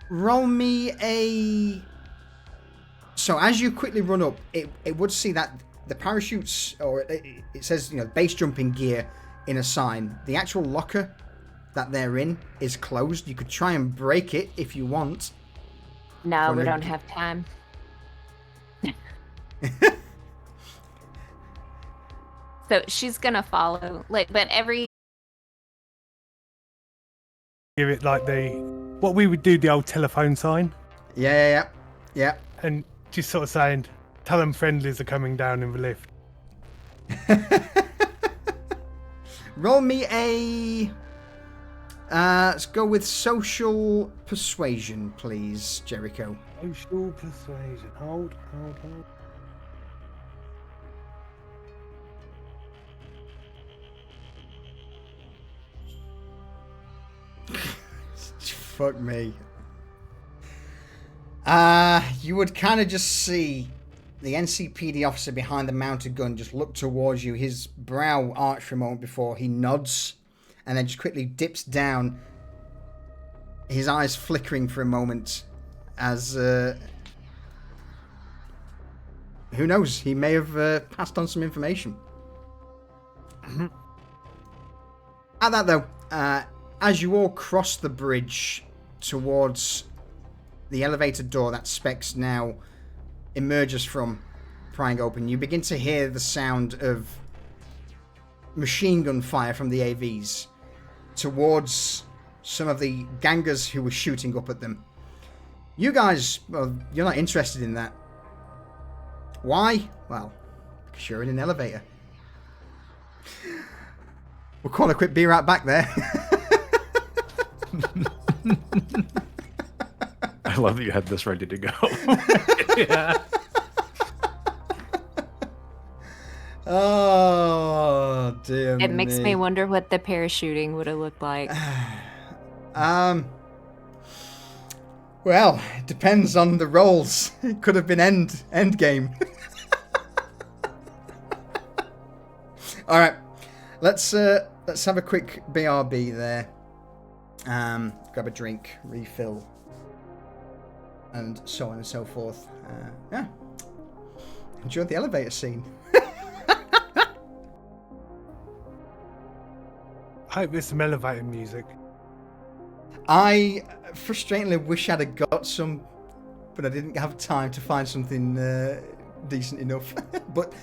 Roll me a... So as you quickly run up, it would see that the parachutes, or it says, base jumping gear in a sign. The actual locker that they're in is closed. You could try and break it if you want. No, we don't have time. So she's gonna follow, but every... Give it what we would do, the old telephone sign. Yeah. And just sort of saying, tell them friendlies are coming down in the lift. Roll me a... let's go with social persuasion, please, Jericho. Social persuasion. Hold. Fuck me. You would kind of just see the NCPD officer behind the mounted gun just look towards you, his brow arched for a moment before he nods and then just quickly dips down, his eyes flickering for a moment as who knows, he may have passed on some information. At that though, as you all cross the bridge towards the elevator door that Specs now emerges from prying open, you begin to hear the sound of machine gun fire from the AVs towards some of the gangers who were shooting up at them. You guys, well, you're not interested in that. Why? Well, because you're in an elevator. We'll call a quick be right back there. I love that you had this ready to go. Yeah. Oh, dear It makes me wonder what the parachuting would have looked like. Well, it depends on the rolls. It could have been end game. All right, let's have a quick BRB there. Grab a drink, refill, and so on and so forth. Yeah, enjoy the elevator scene. I hope there's some elevator music. I frustratingly wish I'd have got some, but I didn't have time to find something decent enough. But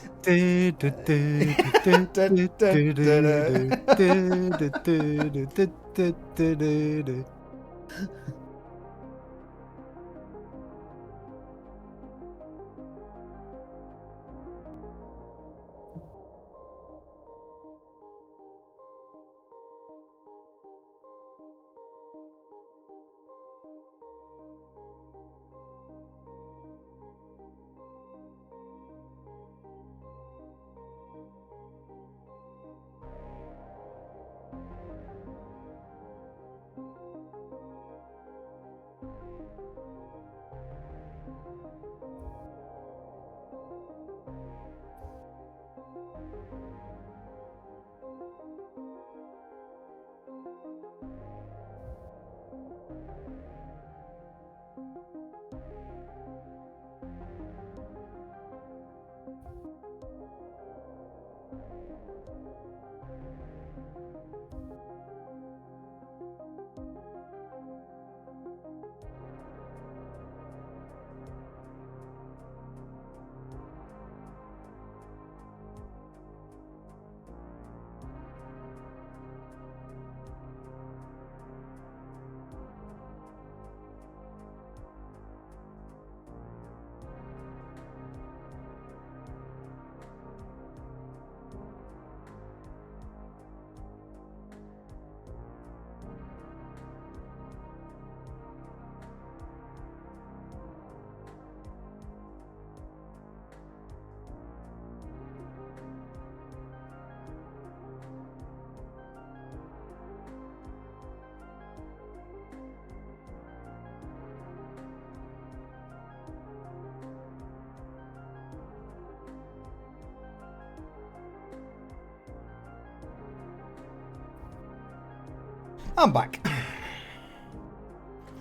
I'm back.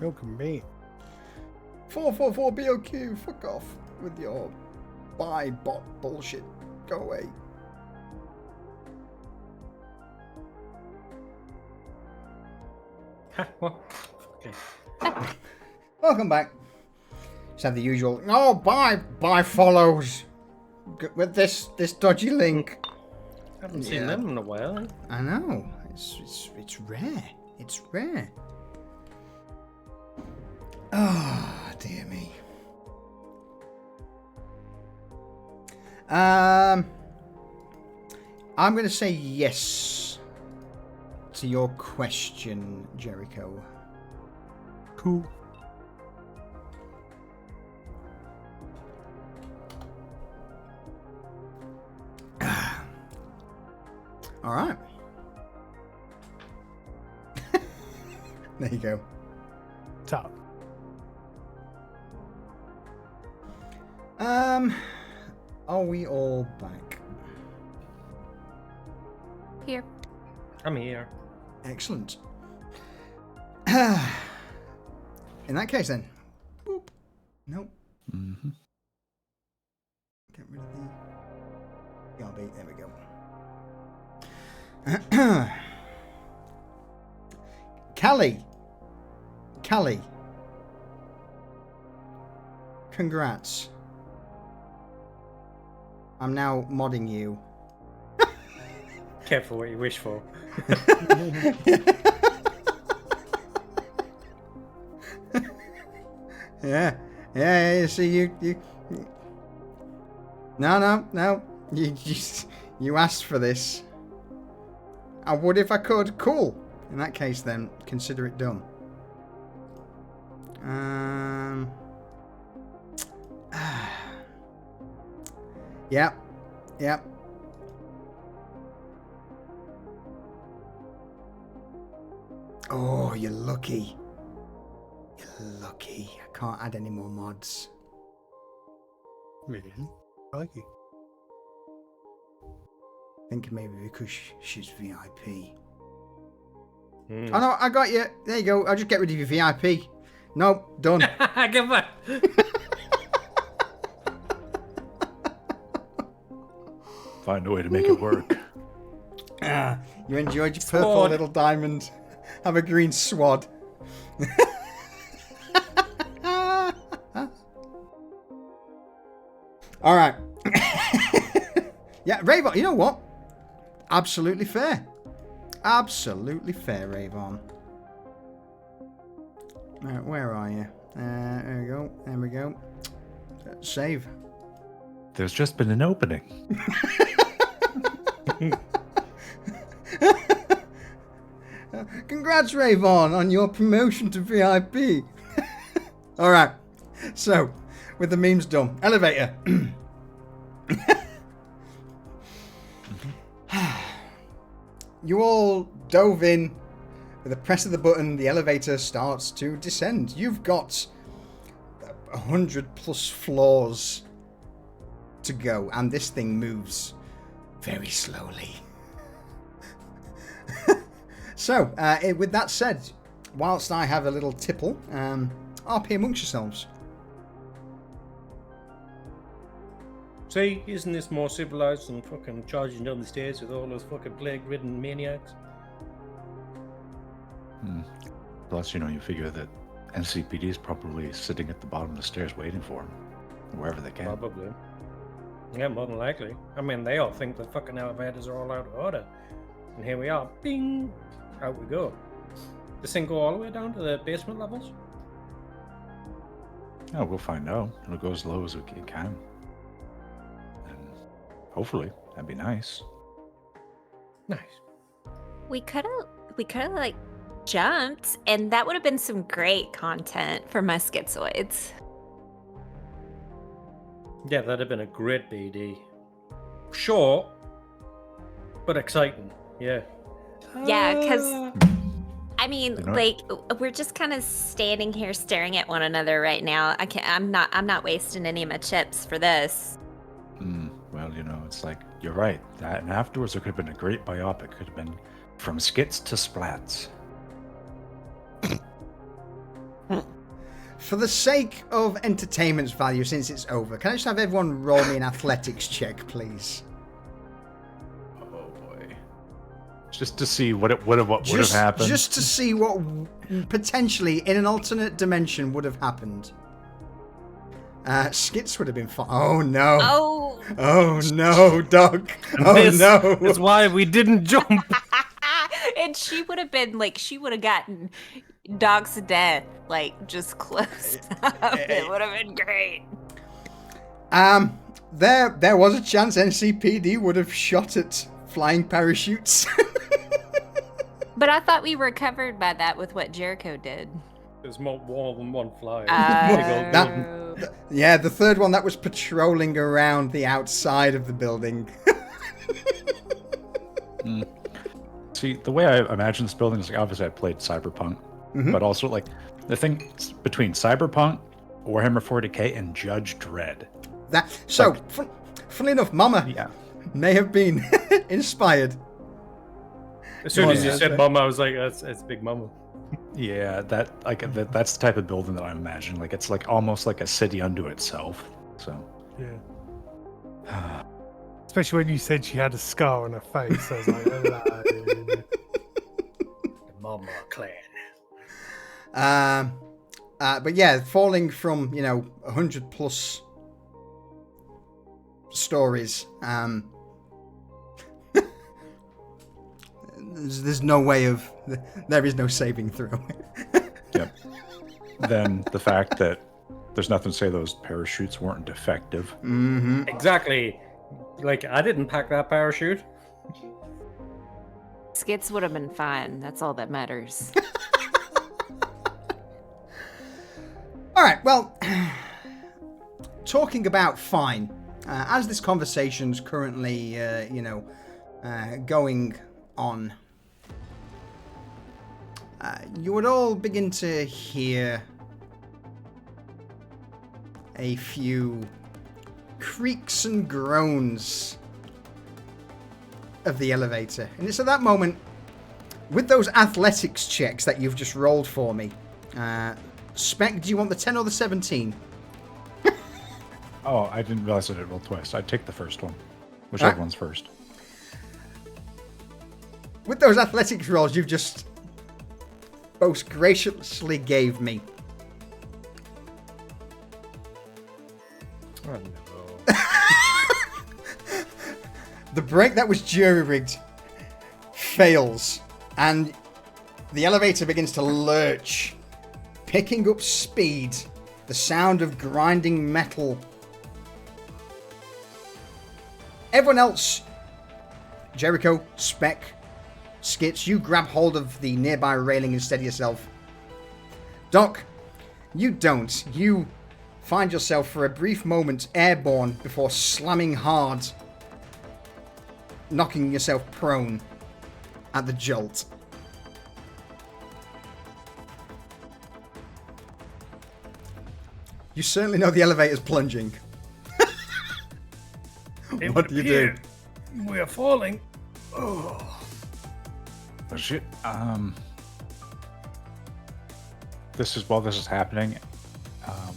Welcome, mate. 444 BOQ, fuck off with your buy bot bullshit. Go away. What? Okay. Welcome back. Just have the usual. Oh, buy follows with this dodgy link. Haven't seen them in a while. I know. It's rare. It's rare. Oh, dear me. I'm going to say yes to your question, Jericho. Cool. All right. There you go. Top. Are we all back? Here. I'm here. Excellent. In that case, then. Boop. Nope. Mm-hmm. Get rid of the RB. There we go. Callie. Congrats. I'm now modding you. Careful what you wish for. Yeah. You see, you. No. You asked for this. I would if I could. Cool. In that case, then consider it done. Yep. Oh, you're lucky. I can't add any more mods. Really? Crikey. I think maybe because she's VIP. Mm. Oh no, I got you. There you go. I'll just get rid of your VIP. Nope, done. Come on. Find a way to make it work. You enjoyed your purple Sword. little diamond. Have a green swad. All right. Yeah, Ravon, you know what? Absolutely fair. Absolutely fair, Ravon. Right, where are you? There we go. Save. There's just been an opening. Congrats, Ravon, on your promotion to VIP. All right. So, with the memes done, elevator. You all dove in. With a press of the button, the elevator starts to descend. You've got 100 plus floors to go, and this thing moves very slowly. So, with that said, whilst I have a little tipple, RP amongst yourselves. See, isn't this more civilized than fucking charging down the stairs with all those fucking plague-ridden maniacs? Plus, you figure that NCPD is probably sitting at the bottom of the stairs waiting for him, wherever they can. Probably. Yeah, more than likely. I mean, they all think the fucking elevators are all out of order. And here we are. Bing! Out we go. This thing go all the way down to the basement levels? Oh, we'll find out. It'll go as low as it can. And hopefully, that'd be nice. Nice. We could have like jumped, and that would have been some great content for my schizoids. Yeah, that'd have been a great BD. Short, but exciting. Yeah. Yeah, because I mean, You know like we're just kind of standing here staring at one another right now. I'm not wasting any of my chips for this. Well, it's like, you're right. That, and afterwards, there could have been a great biopic. It could have been From Skits to Splats. For the sake of entertainment's value, since it's over, can I just have everyone roll me an athletics check, please? Oh boy. Just to see what would have happened. Just to see what potentially in an alternate dimension would have happened. Skits would have been fine. Oh no. Oh. Oh no, Doc. Oh no. That's why we didn't jump. And she would have been like, she would have gotten Dog's death, like just close up. It would have been great. There was a chance NCPD would have shot at flying parachutes. But I thought we were covered by that with what Jericho did. There's more than one fly. Yeah, the third one that was patrolling around the outside of the building. See, the way I imagine this building is like, obviously I played Cyberpunk, but also like the thing between Cyberpunk, Warhammer 40k, and Judge Dredd. Funnily enough, Mama may have been inspired. As soon as you said Mama, I was like, that's Big Mama. Yeah, that's the type of building that I'm imagining. Like, it's like almost like a city unto itself. So Yeah. Especially when you said she had a scar on her face. I was like, hello. The Mama clan. But yeah, falling from 100 plus stories. There's no way of. There is no saving through. Yep. Then the fact that there's nothing to say those parachutes weren't defective. Mm-hmm. Exactly. Like, I didn't pack that parachute. Skits would have been fine. That's all that matters. All right. Well, talking about fine, as this conversation's currently, going on, you would all begin to hear a few creaks and groans of the elevator. And it's at that moment, with those athletics checks that you've just rolled for me, Spec, do you want the 10 or the 17? Oh, I didn't realize I did roll twice. I'd take the first one. Whichever one's first. With those athletics rolls you've just most graciously gave me. Oh, no. The brake that was jury-rigged fails, and the elevator begins to lurch, picking up speed, the sound of grinding metal. Everyone else, Jericho, Spec, Skits, you grab hold of the nearby railing and steady yourself. Doc, you don't. You find yourself for a brief moment airborne before slamming hard, knocking yourself prone at the jolt. You certainly know the elevator's plunging. It What would do you do? appear We are falling. Oh. Oh, shit. While this is happening,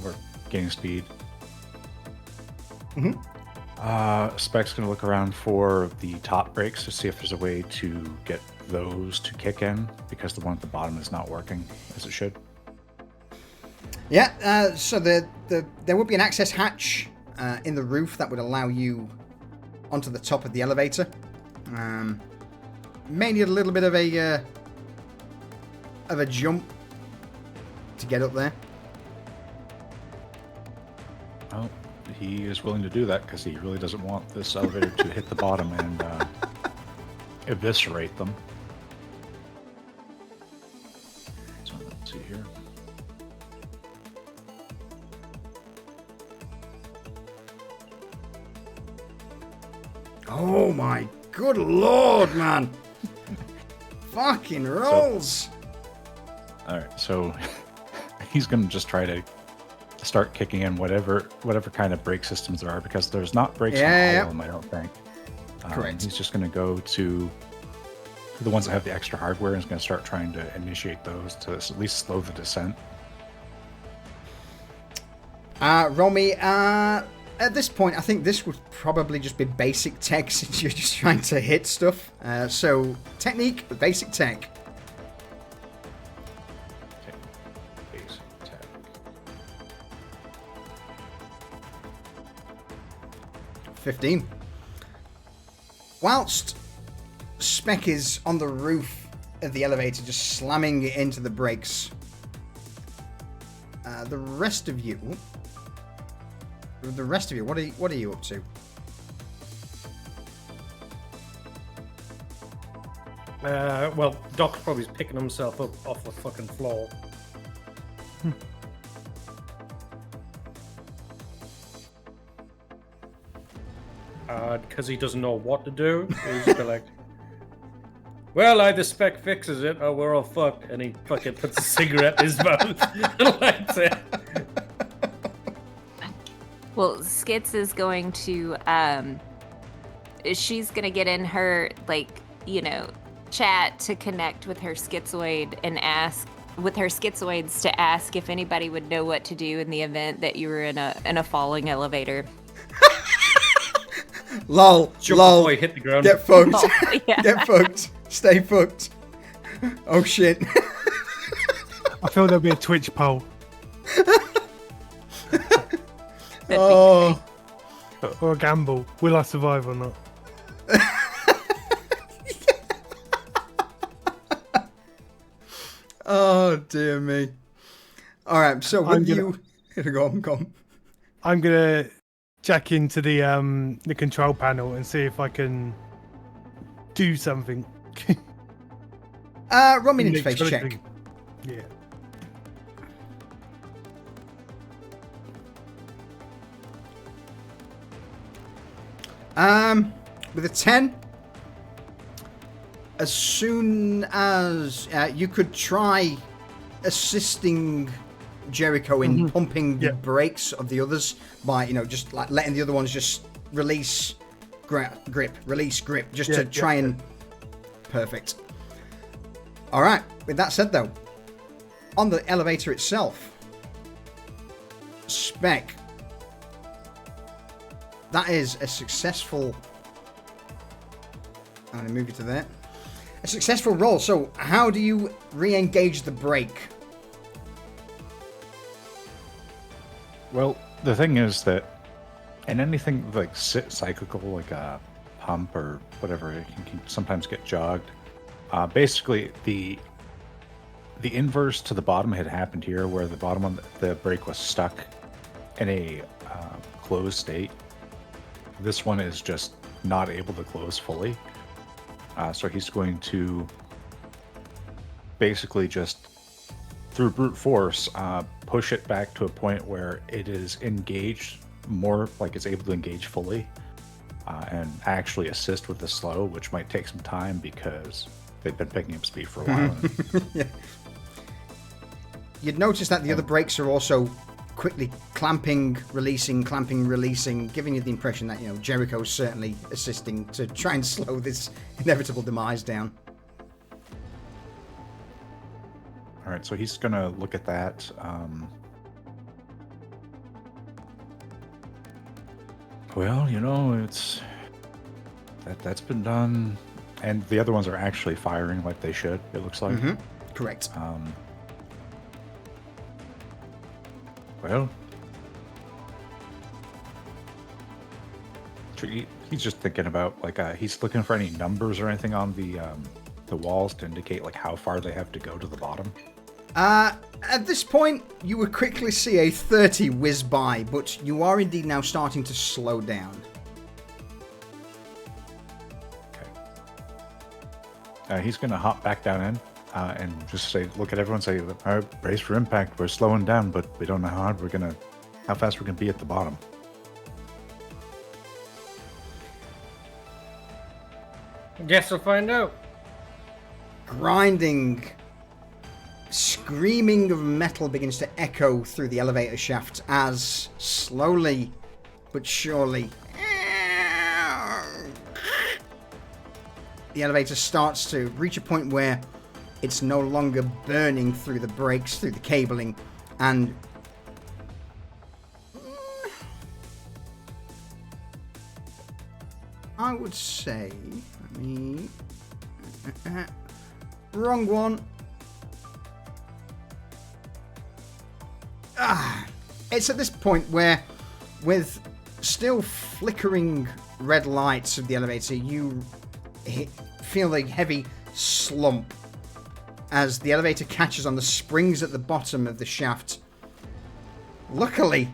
we're gaining speed. Spec's gonna look around for the top brakes to see if there's a way to get those to kick in, because the one at the bottom is not working as it should. Yeah, so there would be an access hatch in the roof that would allow you onto the top of the elevator. May need a little bit of a jump to get up there. Well, he is willing to do that because he really doesn't want this elevator to hit the bottom and eviscerate them. So let's see here. Oh my good lord, man! Fucking rolls! Alright, so he's going to just try to start kicking in whatever kind of brake systems there are, because there's not brakes on all of them, I don't think. Correct. He's just going to go to the ones that have the extra hardware and is going to start trying to initiate those to at least slow the descent. Romy, at this point, I think this would probably just be basic tech since you're just trying to hit stuff. So, technique, basic tech. Okay. Basic tech. 15. Whilst Spec is on the roof of the elevator, just slamming it into the brakes, the rest of you, what are you up to? Well, Doc's probably picking himself up off the fucking floor. Because he doesn't know what to do. He's just like, well, either Spec fixes it or we're all fucked. And he fucking puts a cigarette in his mouth and lights it. Well, Skits is going to, she's going to get in her, chat to connect with her schizoid and ask, with her schizoids to ask if anybody would know what to do in the event that you were in a falling elevator. Lol, Jump lol, before you hit the ground. get fucked, Oh, yeah. get fucked, stay fucked. Oh shit. I feel there'll be a Twitch poll Oh. or a gamble. Will I survive or not? Oh dear me. Alright, so I'm with you... Go on. I'm gonna jack into the control panel and see if I can do something. Roll me an interface check. Electronically. Yeah. With a 10, as soon as you could try assisting Jericho in pumping the brakes of the others by, just like letting the other ones just release grip, release grip, just to try and... Perfect. All right, with that said though, on the elevator itself, Spec, that is a successful... I'm going to move you to there. A successful roll. So how do you re-engage the brake? Well, the thing is that in anything like cyclical, like a pump or whatever, it can sometimes get jogged. Basically, the inverse to the bottom had happened here, where the bottom of the brake was stuck in a closed state. This one is just not able to close fully. So he's going to basically just, through brute force, push it back to a point where it is engaged more, like it's able to engage fully, and actually assist with the slow, which might take some time because they've been picking up speed for a while. Yeah. You'd notice that the other brakes are also quickly clamping, releasing, giving you the impression that, Jericho's certainly assisting to try and slow this inevitable demise down. All right, so he's going to look at that. Well, it's... That's been done. And the other ones are actually firing like they should, it looks like. Mm-hmm. Correct. Well, he's just thinking about, he's looking for any numbers or anything on the walls to indicate, how far they have to go to the bottom. At this point, you would quickly see a 30 whiz by, but you are indeed now starting to slow down. Okay. He's going to hop back down in and just look at everyone and say, all right, brace for impact. We're slowing down, but we don't know how fast we're going to be at the bottom. Guess we'll find out. Grinding, screaming of metal begins to echo through the elevator shaft as slowly but surely the elevator starts to reach a point where it's no longer burning through the brakes, through the cabling, and I would say, wrong one. It's at this point where, with still flickering red lights of the elevator, you feel a heavy slump as the elevator catches on the springs at the bottom of the shaft. Luckily,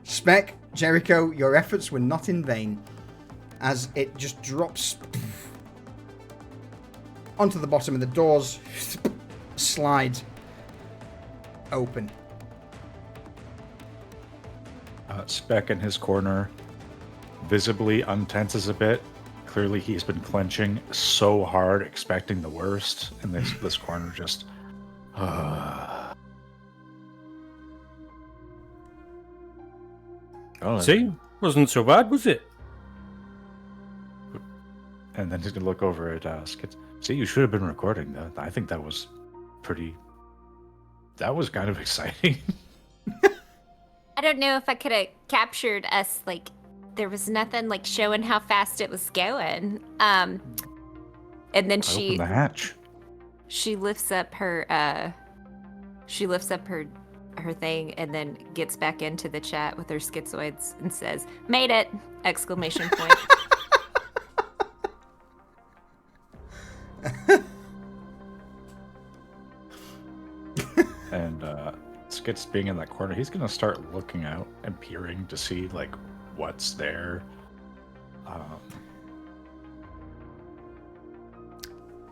Spec, Jericho, your efforts were not in vain, as it just drops onto the bottom and the doors slide open. Spec in his corner visibly untenses a bit. Clearly he's been clenching so hard, expecting the worst, and this corner just See? Wasn't so bad, was it? And then he's gonna look over at Skits. See, you should have been recording that. I think that was kind of exciting. I don't know if I could have captured us, there was nothing showing how fast it was going. And then Open the hatch. she lifts up her her thing and then gets back into the chat with her schizoids and says, "Made it!" Exclamation point. And Skits being in that corner, he's gonna start looking out and peering to see what's there.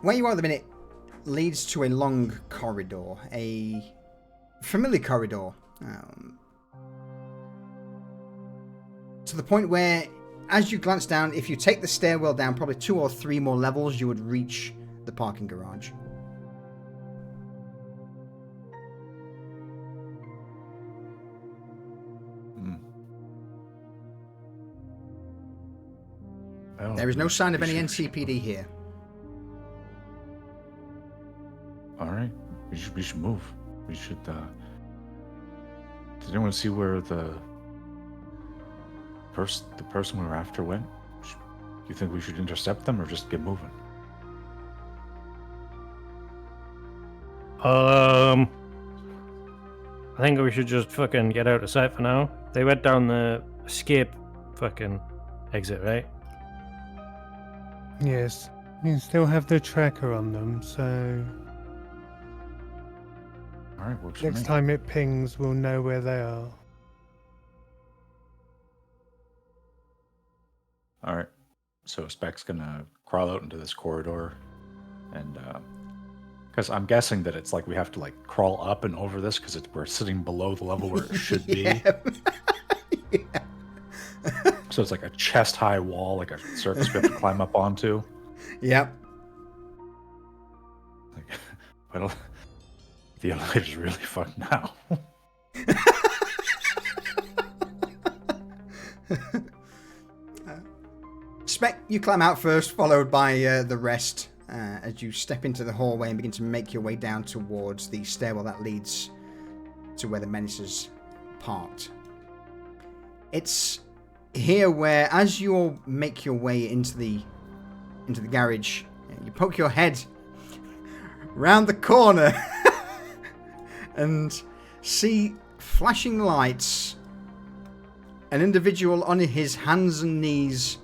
Where you are at the minute leads to a long corridor, a familiar corridor, to the point where, as you glance down, if you take the stairwell down probably 2 or 3 more levels, you would reach the parking garage. Oh, There is no sign of any NCPD here. All right, we should move. We should. Did anyone see where the person we were after went? Do you think we should intercept them or just get moving? I think we should just fucking get out of sight for now. They went down the escape fucking exit, right? Yes. You still have the tracker on them, so All right, works for next me. time it pings, we'll know where they are. All right, so Spec's gonna crawl out into this corridor, and because I'm guessing that it's we have to crawl up and over this because we're sitting below the level where it should be. Yeah. So it's a chest-high wall, a surface we have to climb up onto. Yep. Well, The elevator's really fucked now. Spec, you climb out first, followed by the rest as you step into the hallway and begin to make your way down towards the stairwell that leads to where the Menacers parked. It's here where, as you all make your way into the garage, you poke your head round the corner and see flashing lights, an individual on his hands and knees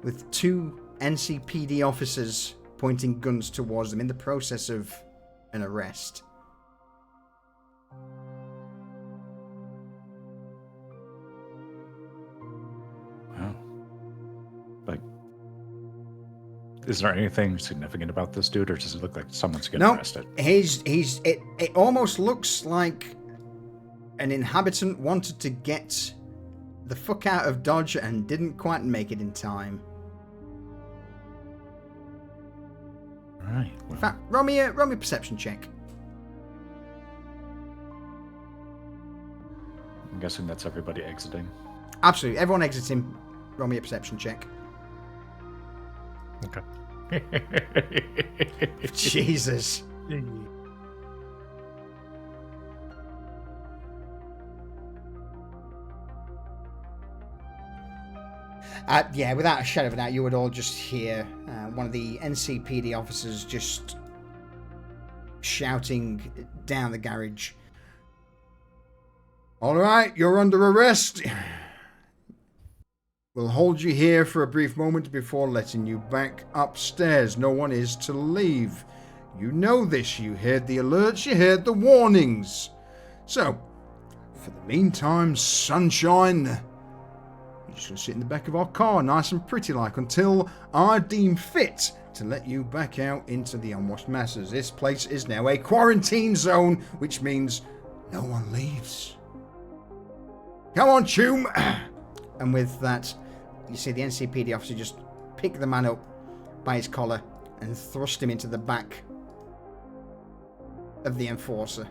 with two NCPD officers pointing guns towards them in the process of an arrest. Wow. Like, is there anything significant about this dude, or does it look like someone's getting arrested? It almost looks like an inhabitant wanted to get the fuck out of Dodge and didn't quite make it in time. Right. In fact, roll me a perception check. I'm guessing that's everybody exiting. Absolutely. Everyone exiting. Roll me a perception check. Okay. Jesus. Yeah, without a shadow of a doubt, you would all just hear one of the NCPD officers just shouting down the garage. All right, you're under arrest. We'll hold you here for a brief moment before letting you back upstairs. No one is to leave. You know this. You heard the alerts. You heard the warnings. So, for the meantime, sunshine, you're just going to sit in the back of our car, nice and pretty like, until I deem fit to let you back out into the unwashed masses. This place is now a quarantine zone, which means no one leaves. Come on, Choom. And with that, you see the NCPD officer just pick the man up by his collar and thrust him into the back of the enforcer.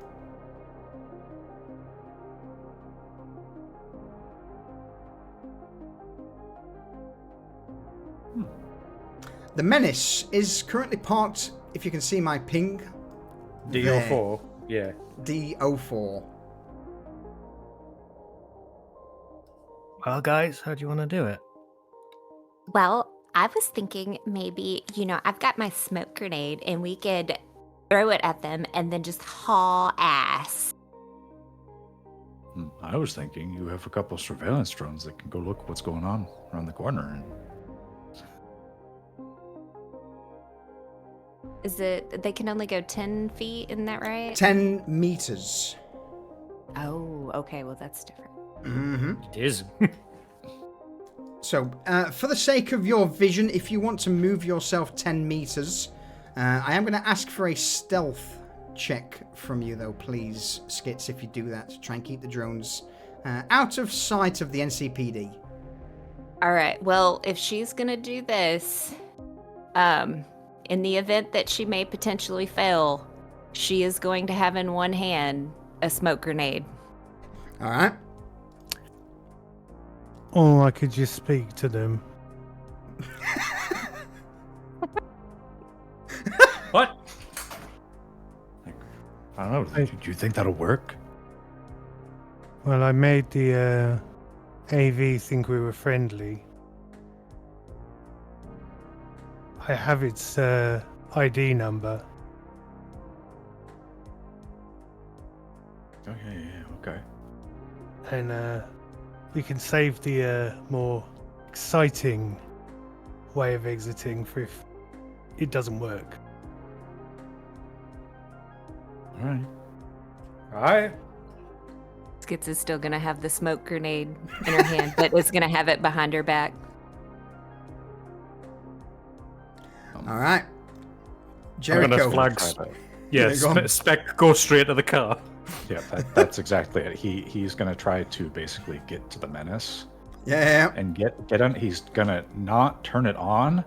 The Menace is currently parked, if you can see my ping. DO4, yeah. DO4. Well, guys, how do you want to do it? Well, I was thinking maybe, I've got my smoke grenade and we could throw it at them and then just haul ass. I was thinking you have a couple of surveillance drones that can go look what's going on around the corner. Is it, they can only go 10 feet, isn't that right? 10 meters. Oh, okay, well that's different. Mm-hmm. It is. So, for the sake of your vision, if you want to move yourself 10 meters, I am going to ask for a stealth check from you, though, please, Skits, if you do that, to try and keep the drones out of sight of the NCPD. All right, well, if she's going to do this, in the event that she may potentially fail, she is going to have in one hand a smoke grenade. All right. Or I could just speak to them. What? I don't know. Do you think that'll work? Well, I made the AV think we were friendly. I have its ID number. Oh, yeah, okay. And we can save the more exciting way of exiting for if it doesn't work. All right. Alright. Skits is still going to have the smoke grenade in her hand, but is going to have it behind her back. All right. I'm Jericho. gonna flag. Yeah, go on. Spec go straight to the car. Yeah, that's exactly it. He's gonna try to basically get to the Menace Yeah. and get on. He's gonna not turn it on.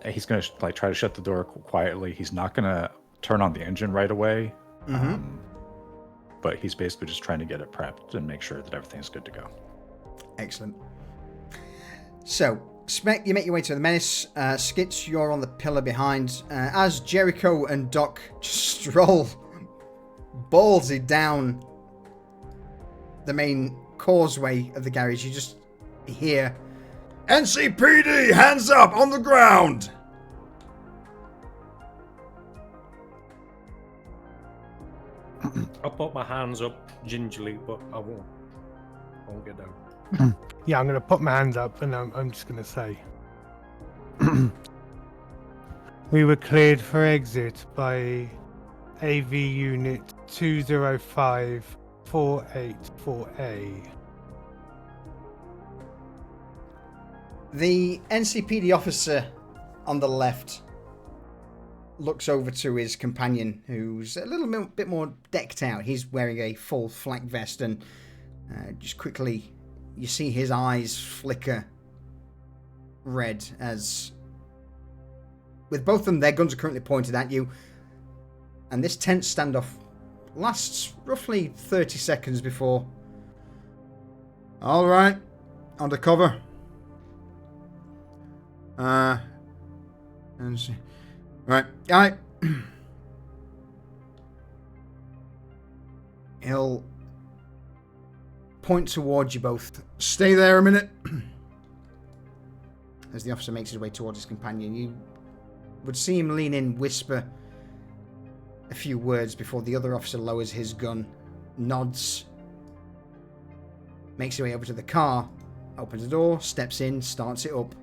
He's gonna try to shut the door quietly. He's not gonna turn on the engine right away. But he's basically just trying to get it prepped and make sure that everything's good to go. Excellent. So, Spec, you make your way to the Menace. Skits, you're on the pillar behind. As Jericho and Doc just stroll ballsy down the main causeway of the garage, you just hear, NCPD, hands up on the ground! I'll put my hands up gingerly, but I won't get down. Yeah, I'm going to put my hands up and I'm just going to say. We were cleared for exit by AV Unit 205-484A. the NCPD officer on the left looks over to his companion, who's a little bit more decked out. He's wearing a full flak vest, and just quickly you see his eyes flicker red as, with both of them, their guns are currently pointed at you, and this tense standoff lasts roughly 30 seconds before. All right, undercover. And see. Right, I. He'll point towards you both. Stay there a minute. As the officer makes his way towards his companion, you would see him lean in, whisper a few words before the other officer lowers his gun, nods, makes his way over to the car, opens the door, steps in, starts it up,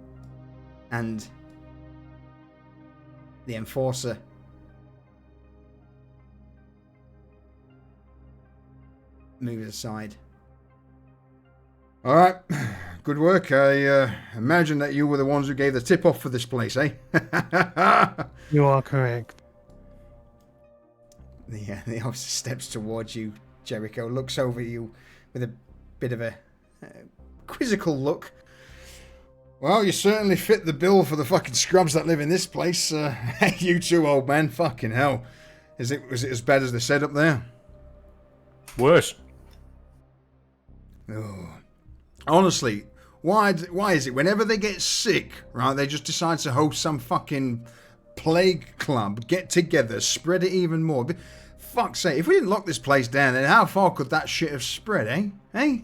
and the enforcer moves aside. All right, good work. I imagine that you were the ones who gave the tip-off for this place, eh? You are correct. The officer steps towards you, Jericho, looks over at you with a bit of a quizzical look. Well, you certainly fit the bill for the fucking scrubs that live in this place. You too, old man. Fucking hell. Was it as bad as they said up there? Worse. Oh. Honestly, why is it whenever they get sick, right, they just decide to host some fucking plague club, get together, spread it even more? Fuck's sake, if we didn't lock this place down, then how far could that shit have spread, eh? Eh?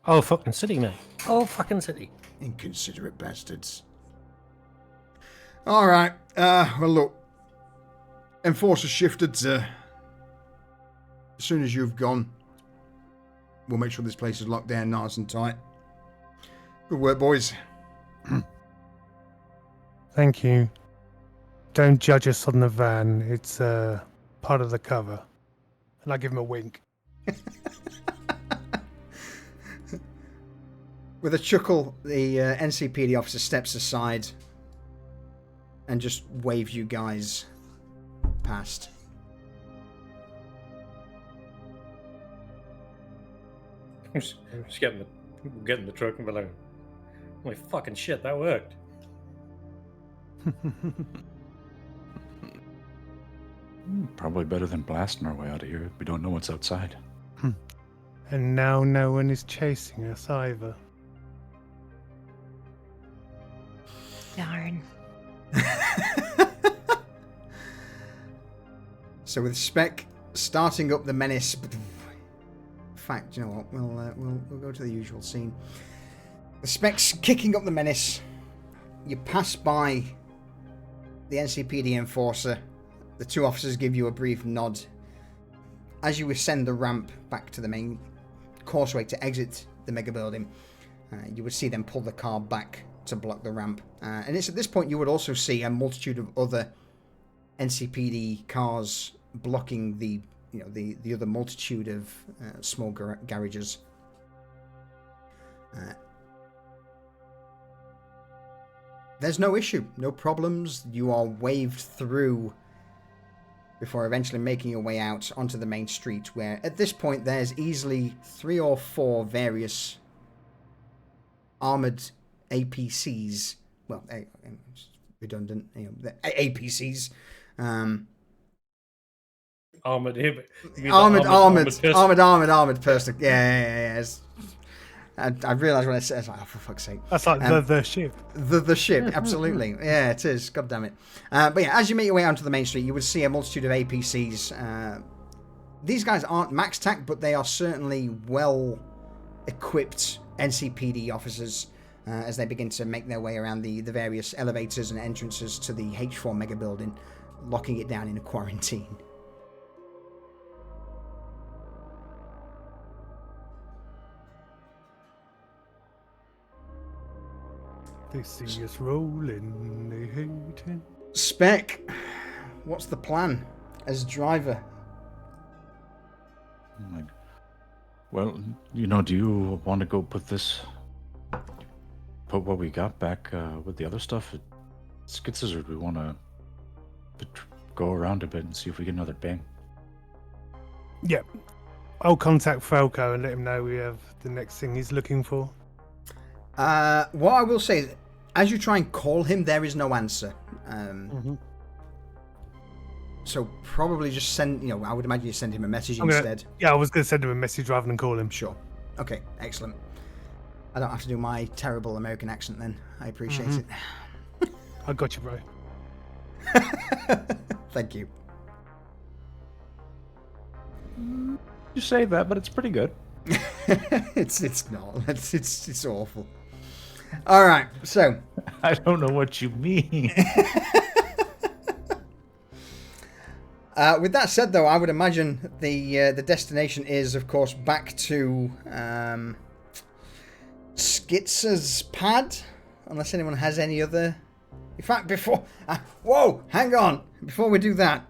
Oh, fucking city, mate. Oh, fucking city. Inconsiderate bastards. All right. Well, look. Enforcer shifted. As soon as you've gone, we'll make sure this place is locked down nice and tight. Good work, boys. Thank you. Don't judge us on the van. It's part of the cover. And I give him a wink. With a chuckle, the NCPD officer steps aside and just waves you guys past. Just getting the truck and be like, holy fucking shit, that worked. Probably better than blasting our way out of here. We don't know what's outside. And now no one is chasing us either. Darn. So with Spec starting up the Menace, in fact, you know what? We'll go to the usual scene. The Spec's kicking up the Menace. You pass by the NCPD enforcer. The two officers give you a brief nod. As you ascend the ramp back to the main causeway to exit the mega building, you would see them pull the car back to block the ramp. And it's at this point you would also see a multitude of other NCPD cars blocking the other multitude of small garages. There's no issue, no problems. You are waved through before eventually making your way out onto the main street, where at this point there's easily 3 or 4 various armored APCs. Well, redundant, the APCs armored. You mean the Armored person. Yeah. I realised when I said, like, oh, for fuck's sake. That's like the ship. The ship, absolutely. Yeah, it is. God damn it. But yeah, as you make your way onto the main street, you would see a multitude of APCs. These guys aren't max tac, but they are certainly well-equipped NCPD officers as they begin to make their way around the various elevators and entrances to the H4 mega building, locking it down in a quarantine. They see us rolling, they hate it. Spec, what's the plan as driver? Well, do you want to go put what we got back with the other stuff at Skitz's, or do we want to go around a bit and see if we get another bang? Yep. I'll contact Falco and let him know we have the next thing he's looking for. What I will say is, as you try and call him, there is no answer. So probably just send, I would imagine you send him a message instead. Yeah, I was going to send him a message rather than call him. Sure. Okay, excellent. I don't have to do my terrible American accent then. I appreciate it. I got you, bro. Thank you. You say that, but it's pretty good. It's not. It's awful. All right, so I don't know what you mean. With that said, though, I would imagine the destination is, of course, back to Skitz's pad, unless anyone has any other. In fact, whoa, hang on, before we do that,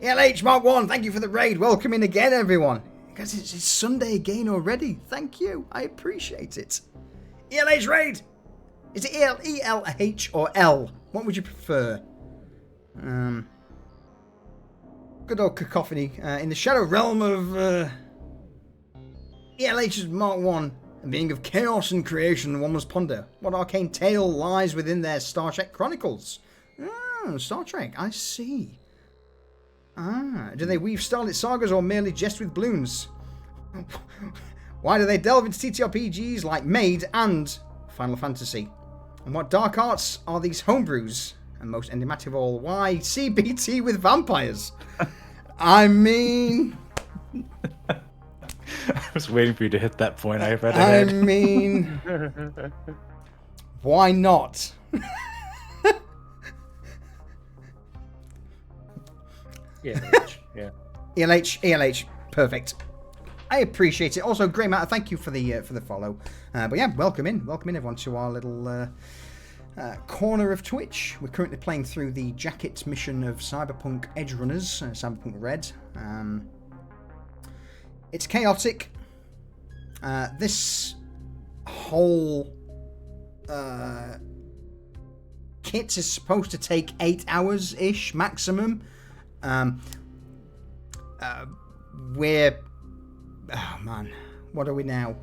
ELH Mark 1, thank you for the raid. Welcome in again, everyone. Because it's Sunday again already. Thank you, I appreciate it. ELH raid. Is it ELH or L? What would you prefer? Good old cacophony. In the shadow realm of ELH's Mark 1, a being of chaos and creation, one must ponder what arcane tale lies within their Star Trek chronicles. Star Trek, I see. Do they weave starlit sagas or merely jest with balloons? Why do they delve into TTRPGs like Maid and Final Fantasy? And what dark arts are these homebrews? And most enigmatic of all, why CBT with vampires? I mean... I was waiting for you to hit that point. I mean... why not? Yeah. ELH, perfect. I appreciate it. Also, Grey Matter, thank you for the follow. But yeah, welcome in everyone to our little corner of Twitch. We're currently playing through the jacket mission of Cyberpunk Edgerunners, Cyberpunk Red. It's chaotic. This whole kit is supposed to take 8 hours-ish maximum. We're... Oh, man. What are we now?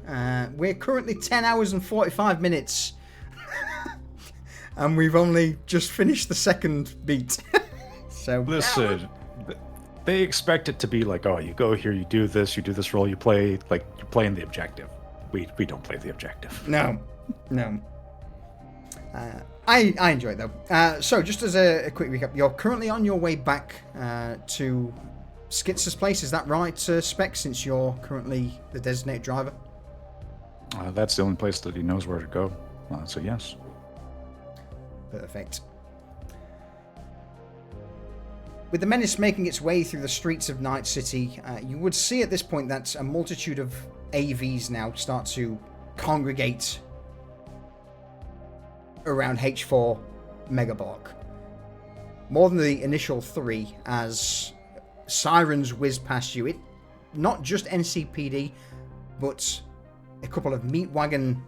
We're currently 10 hours and 45 minutes. And we've only just finished the second beat. So listen, they expect it to be like, oh, you go here, you do this role, you play, like, you're playing the objective. We don't play the objective. No. I enjoy it, though. So, just as a quick recap, you're currently on your way back to Skitz's place, is that right, Spec, since you're currently the designated driver? That's the only place that he knows where to go, so yes. Perfect. With the menace making its way through the streets of Night City, you would see at this point that a multitude of AVs now start to congregate around H4 Megablock. More than the initial 3, as sirens whiz past you. It not just NCPD, but a couple of meat wagon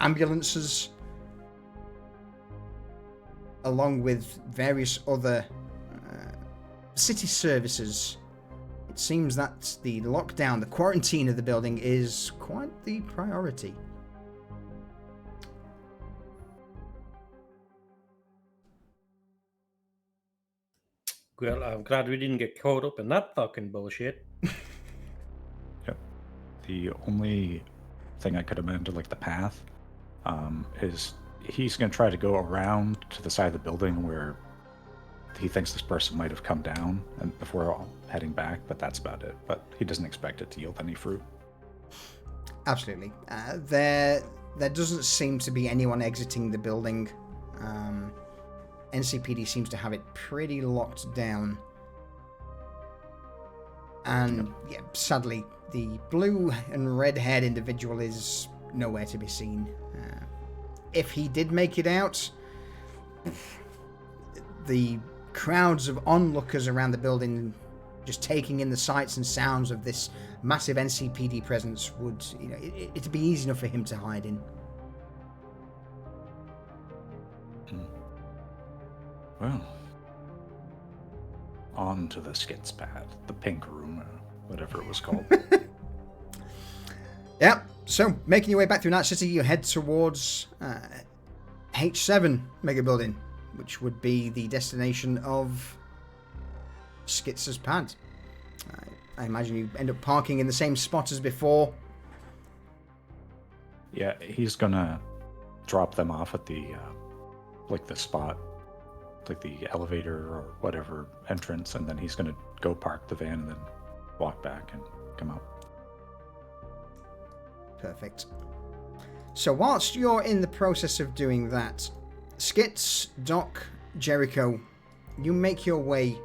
ambulances, along with various other city services. It seems that the lockdown, the quarantine of the building is quite the priority. Well, I'm glad we didn't get caught up in that fucking bullshit. Yep. The only thing I could imagine, like the path, is he's going to try to go around to the side of the building where he thinks this person might have come down and before heading back, but that's about it. But he doesn't expect it to yield any fruit. Absolutely. There doesn't seem to be anyone exiting the building. NCPD seems to have it pretty locked down. And yeah, sadly, the blue and red-haired individual is nowhere to be seen. If he did make it out, the crowds of onlookers around the building just taking in the sights and sounds of this massive NCPD presence would, it'd be easy enough for him to hide in. Well, on to the skits pad, the pink room, or whatever it was called. Yep, so making your way back through Night City, you head towards H7 Mega Building, which would be the destination of Skits' pad. I imagine you end up parking in the same spot as before. Yeah, he's gonna drop them off at the the spot, like the elevator or whatever entrance, and then he's gonna go park the van and then walk back and come out. Perfect. So whilst you're in the process of doing that, Skits, Doc, Jericho, you make your way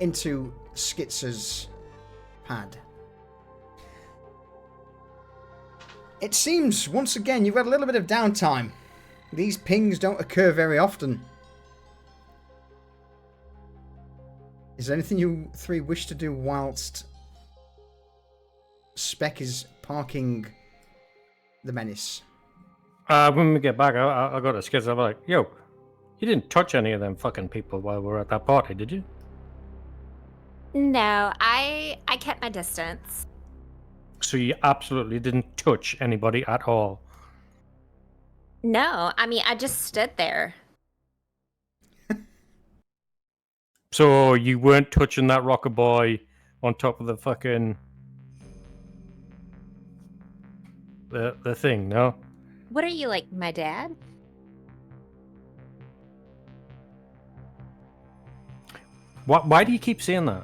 into Skits' pad. It seems, once again, you've got a little bit of downtime. These pings don't occur very often. Is there anything you three wish to do whilst Spec is parking the Menace? When we get back, I got a skits. I'm like, yo, you didn't touch any of them fucking people while we were at that party, did you? No, I kept my distance. So you absolutely didn't touch anybody at all? No, I mean, I just stood there. So you weren't touching that rocker boy on top of the fucking the thing, no? What are you, like, my dad? Why do you keep saying that?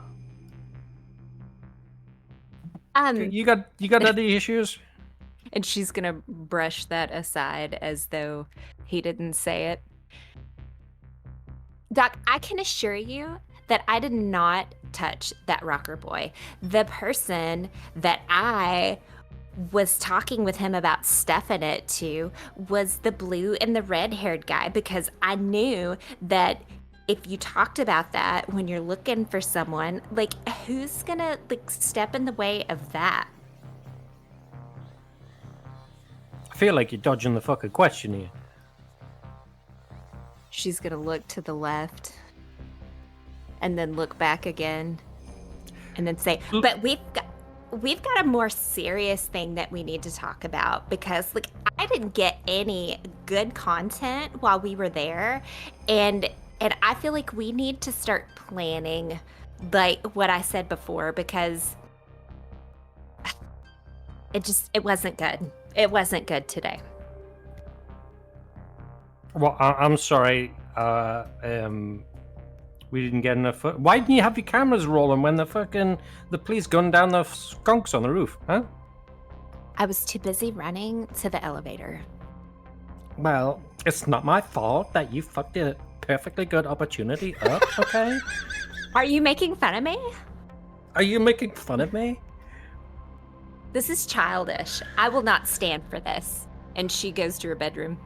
You got any issues? And she's gonna brush that aside as though he didn't say it. Doc, I can assure you that I did not touch that rocker boy. The person that I was talking with him about stuffing it to was the blue and the red-haired guy, because I knew that if you talked about that when you're looking for someone, like, who's gonna, like, step in the way of that? I feel like you're dodging the fucking question here. She's gonna look to the left and then look back again and then say, but we've got a more serious thing that we need to talk about, because, like, I didn't get any good content while we were there, and I feel like we need to start planning, like what I said before, because it wasn't good. It wasn't good today. Well, I'm sorry. We didn't get enough. Why didn't you have your cameras rolling when the police gunned down the skunks on the roof, huh? I was too busy running to the elevator. Well, it's not my fault that you fucked a perfectly good opportunity up, okay? Are you making fun of me? Are you making fun of me? This is childish. I will not stand for this. And she goes to her bedroom.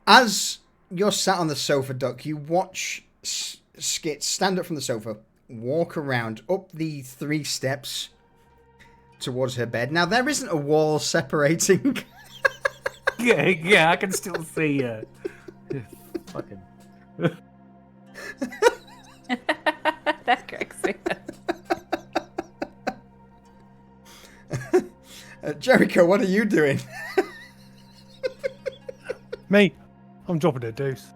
As you're sat on the sofa, Duck, you watch Skit stand up from the sofa, walk around up the 3 steps towards her bed. Now, there isn't a wall separating. Yeah, I can still see fucking. That cracks me up. Jericho, what are you doing? Me, I'm dropping a deuce.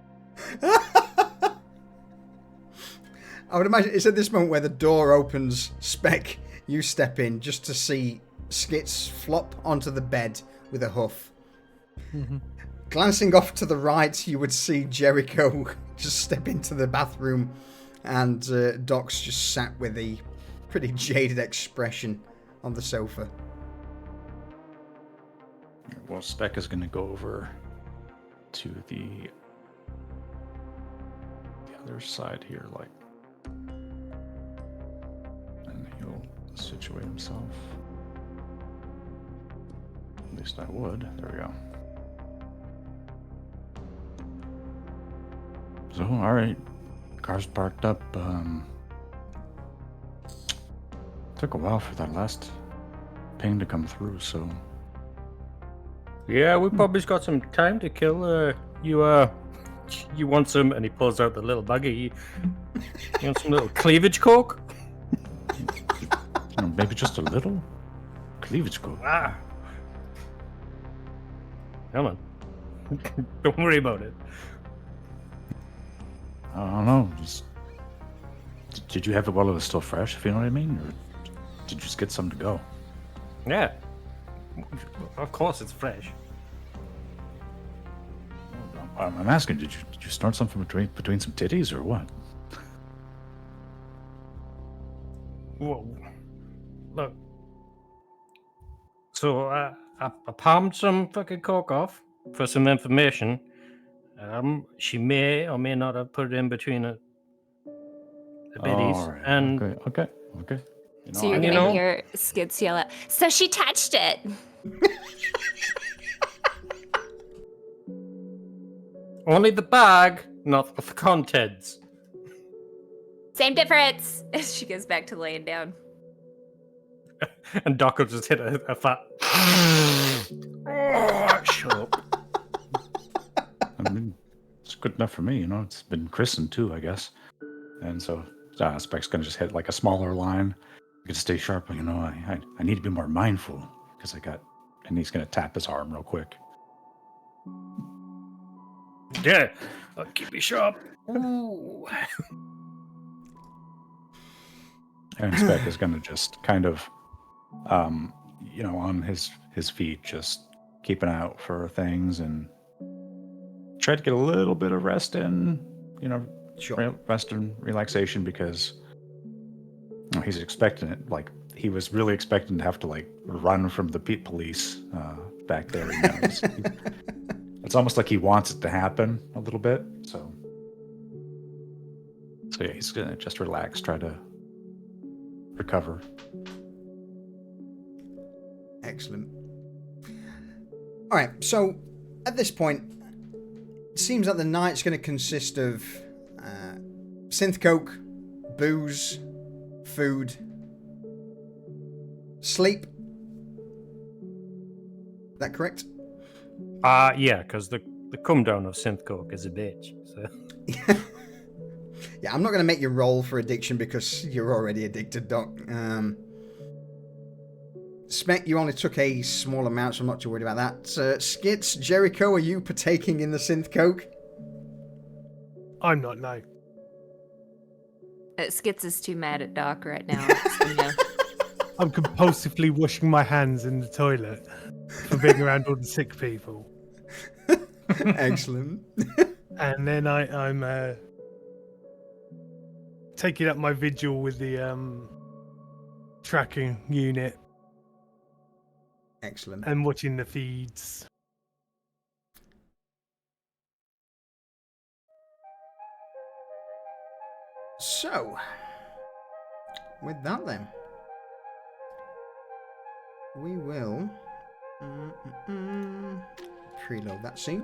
I would imagine it's at this moment where the door opens, Spec, you step in just to see Skits flop onto the bed with a huff. Mm-hmm. Glancing off to the right, you would see Jericho just step into the bathroom, and Doc's just sat with a pretty jaded expression on the sofa. Well, Spec is going to go over to the other side here, like, and he'll situate himself. At least I would. There we go. So, all right, car's parked up. Took a while for that last ping to come through, so. Yeah, we probably got some time to kill. You want some? And he pulls out the little baggie. You want some little cleavage coke? Maybe just a little cleavage coke. Ah, come on. Don't worry about it. I don't know. Did you have it while it was still fresh, if you know what I mean? Or did you just get some to go? Yeah, of course it's fresh. I'm asking, did you snort something between some titties or what? Whoa. Look. So I palmed some fucking coke off for some information. She may or may not have put it in between the biddies. All right. And Okay. You So you're you gonna know- hear Skids yell out, "So she touched it!" only the bag, not the contents. Same difference. As she goes back to laying down. And Doc will just hit a fat. Oh, shut up. I mean, it's good enough for me, you know. It's been christened too, I guess. And so Spec's gonna just hit like a smaller line. You can stay sharp, you know. I need to be more mindful because and he's gonna tap his arm real quick. Yeah, I'll keep you sharp. Ooh. And Spec is gonna just kind of, on his feet, just keep an eye out for things and try to get a little bit of rest in, Sure. rest and relaxation because he's expecting it. Like he was really expecting to have to like run from the police back there. It's almost like he wants it to happen a little bit. So yeah, he's gonna just relax, try to recover. Excellent. All right, so at this point, it seems like the night's going to consist of synth coke, booze, food, sleep. Is that correct? Yeah, because the come down of synth coke is a bitch. So. Yeah, I'm not going to make you roll for addiction because you're already addicted, Doc. Spec, you only took a small amount, so I'm not too worried about that. Skits, Jericho, are you partaking in the synth coke? I'm not, no. Skits is too mad at Doc right now. So no. I'm compulsively washing my hands in the toilet for being around all the sick people. Excellent. And then I'm taking up my vigil with the tracking unit Excellent. and watching the feeds. So, with that then, we will preload that scene.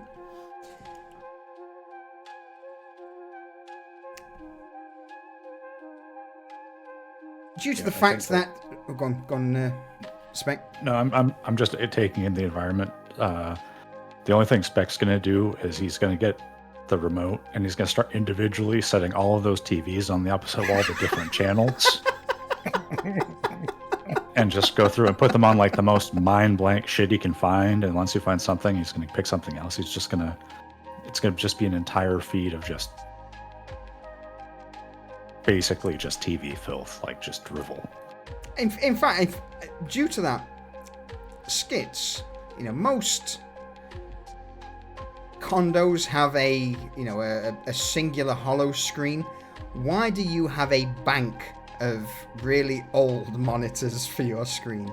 Due to the fact that... Oh, go on, Spec. No, I'm just taking in the environment. The only thing Spec's gonna do is he's gonna get the remote and he's gonna start individually setting all of those TVs on the opposite wall to different channels. and just go through and put them on like the most mind blank shit he can find. And once he finds something, he's gonna pick something else. It's gonna just be an entire feed of just basically just TV filth, like just drivel. In fact, due to that, skits, most condos have a singular hollow screen. Why do you have a bank of really old monitors for your screen?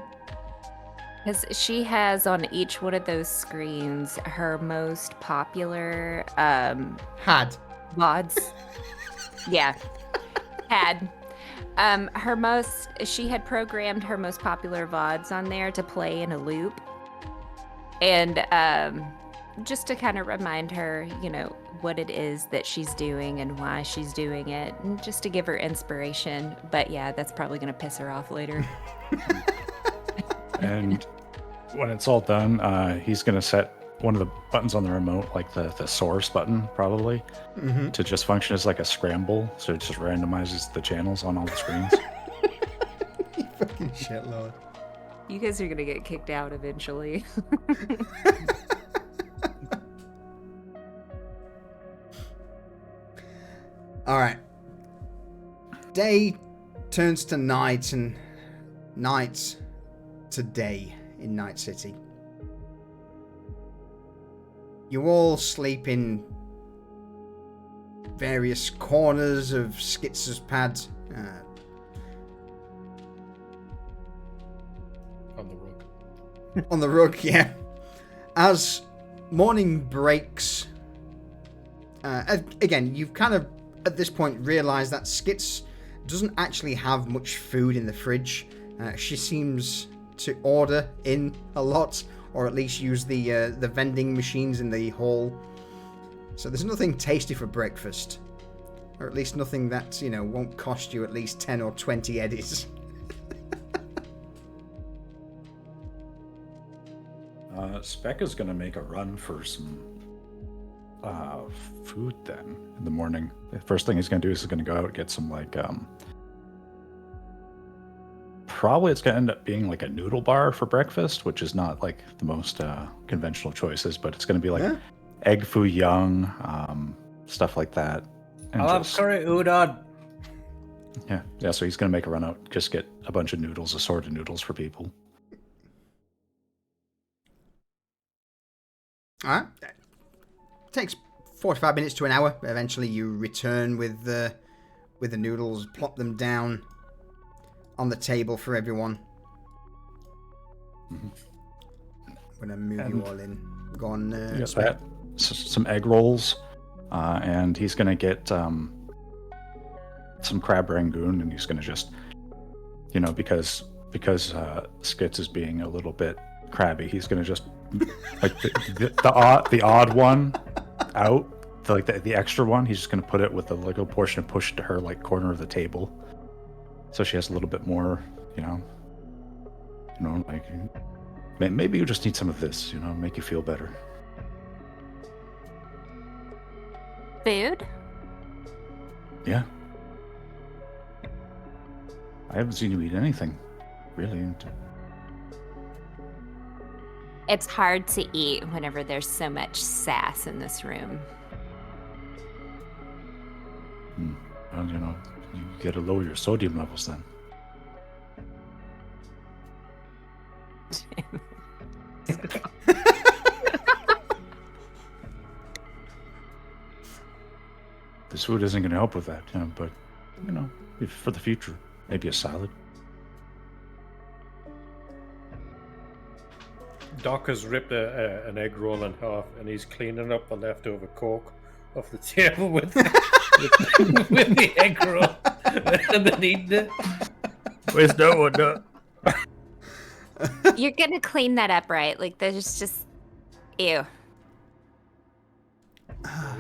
Because she has on each one of those screens her most popular Had. VODs. Yeah, had. She had programmed her most popular VODs on there to play in a loop. And just to kind of remind her, what it is that she's doing and why she's doing it, and just to give her inspiration. But yeah, that's probably going to piss her off later. And when it's all done, he's going to set one of the buttons on the remote, like the source button, probably, to just function as like a scramble. So it just randomizes the channels on all the screens. You fucking shitlord. You guys are going to get kicked out eventually. All right. Day turns to night and night to day in Night City. You all sleep in various corners of Skitz's pad. On the rug. On the rug, yeah. As morning breaks, again, you've kind of at this point realized that Skitz doesn't actually have much food in the fridge. She seems to order in a lot, or at least use the vending machines in the hall. So there's nothing tasty for breakfast, or at least nothing that won't cost you at least 10 or 20 eddies. Spec is going to make a run for some food then in the morning. The first thing he's going to do is he's going to go out and get some probably it's going to end up being like a noodle bar for breakfast, which is not like the most conventional choices, but it's going to be like egg foo young, stuff like that. And I'll have curry udon. Yeah, so he's going to make a run out, just get a bunch of noodles, assorted noodles for people. All right. Takes 45 minutes to an hour. Eventually you return with the noodles, plop them down on the table for everyone. I'm gonna move you all in. Go on. Yes, that. Some egg rolls, and he's gonna get some crab rangoon, and he's gonna just, because Skitz is being a little bit crabby, he's gonna just like the odd one out, the extra one. He's just gonna put it with the little portion and push to her like corner of the table, so she has a little bit more, like maybe you just need some of this, make you feel better. Food? Yeah. I haven't seen you eat anything, really. It's hard to eat whenever there's so much sass in this room. Well, you gotta lower your sodium levels then. This food isn't gonna help with that, but for the future, maybe a salad. Doc has ripped an egg roll in half, and he's cleaning up the leftover Coke off the table with the egg roll, and then eating it. Where's that one? You're gonna clean that up, right? Like there's just ew.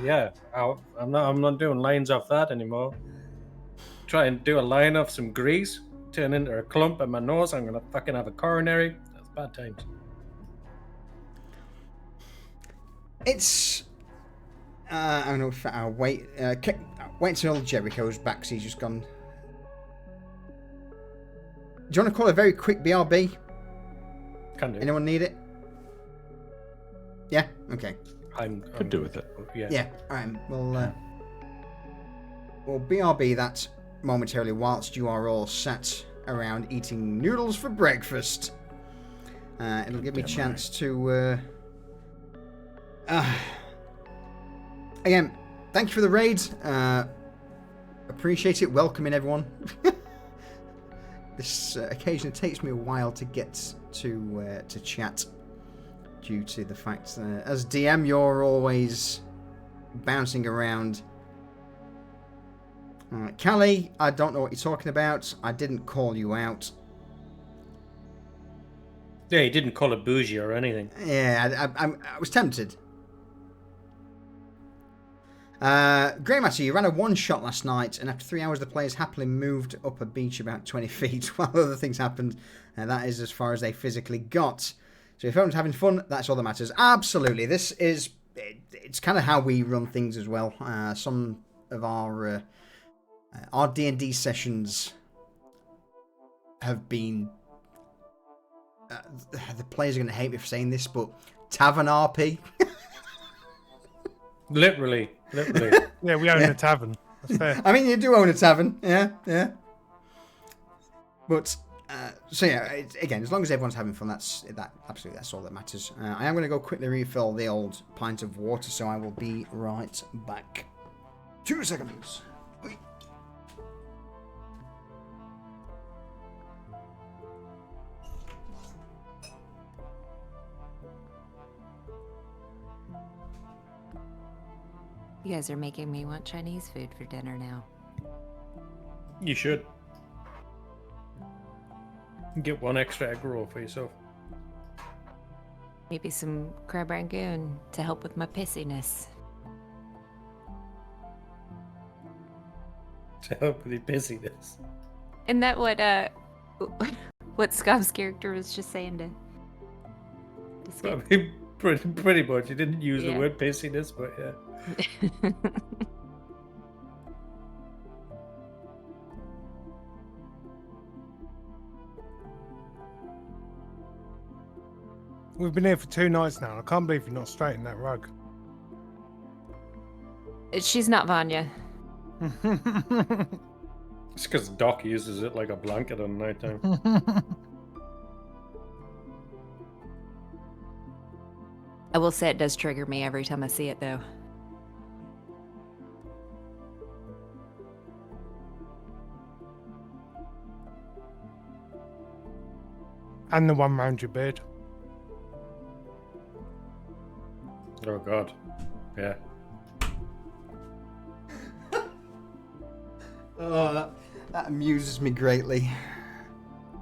Yeah, I'm not doing lines off that anymore. Try and do a line off some grease, turn into a clump in my nose. I'm gonna fucking have a coronary. That's bad times. It's I don't know if I'll wait until Jericho's back, so he's just gone. Do you want to call a very quick BRB? Can do. Anyone need it? Yeah? Okay. Could do with it. Yeah. Yeah. Alright, we'll BRB that momentarily whilst you are all sat around eating noodles for breakfast. It'll give me a chance to... again, thank you for the raid. Appreciate it. Welcoming everyone. This occasionally takes me a while to get to chat, due to the fact that as DM you're always bouncing around. Callie, I don't know what you're talking about. I didn't call you out. Yeah, he didn't call it bougie or anything. Yeah, I was tempted. Grey Matter, you ran a one-shot last night, and after 3 hours the players happily moved up a beach about 20 feet while other things happened, and that is as far as they physically got. So if everyone's having fun, that's all that matters. Absolutely. This is... It's kind of how we run things as well. Some of our D&D sessions have been... the players are going to hate me for saying this, but Tavern RP. Literally. Yeah, we own a tavern. That's fair. I mean, you do own a tavern, yeah. But so yeah, again, as long as everyone's having fun, that's all that matters. I am going to go quickly refill the old pint of water, so I will be right back. 2 seconds. You guys are making me want Chinese food for dinner now. You should. Get one extra egg roll for yourself. Maybe some crab rangoon to help with my pissiness. To help with your busyness. Isn't that what Scott's character was just saying to I Skip? mean, pretty much. You didn't use the Yeah. word busyness, but yeah. We've been here for 2 nights now, and I can't believe you're not straightened that rug. She's not Vanya. It's because Doc uses it like a blanket on nighttime. I will say it does trigger me every time I see it, though. And the one round your beard. Oh god. Yeah. Oh, that amuses me greatly.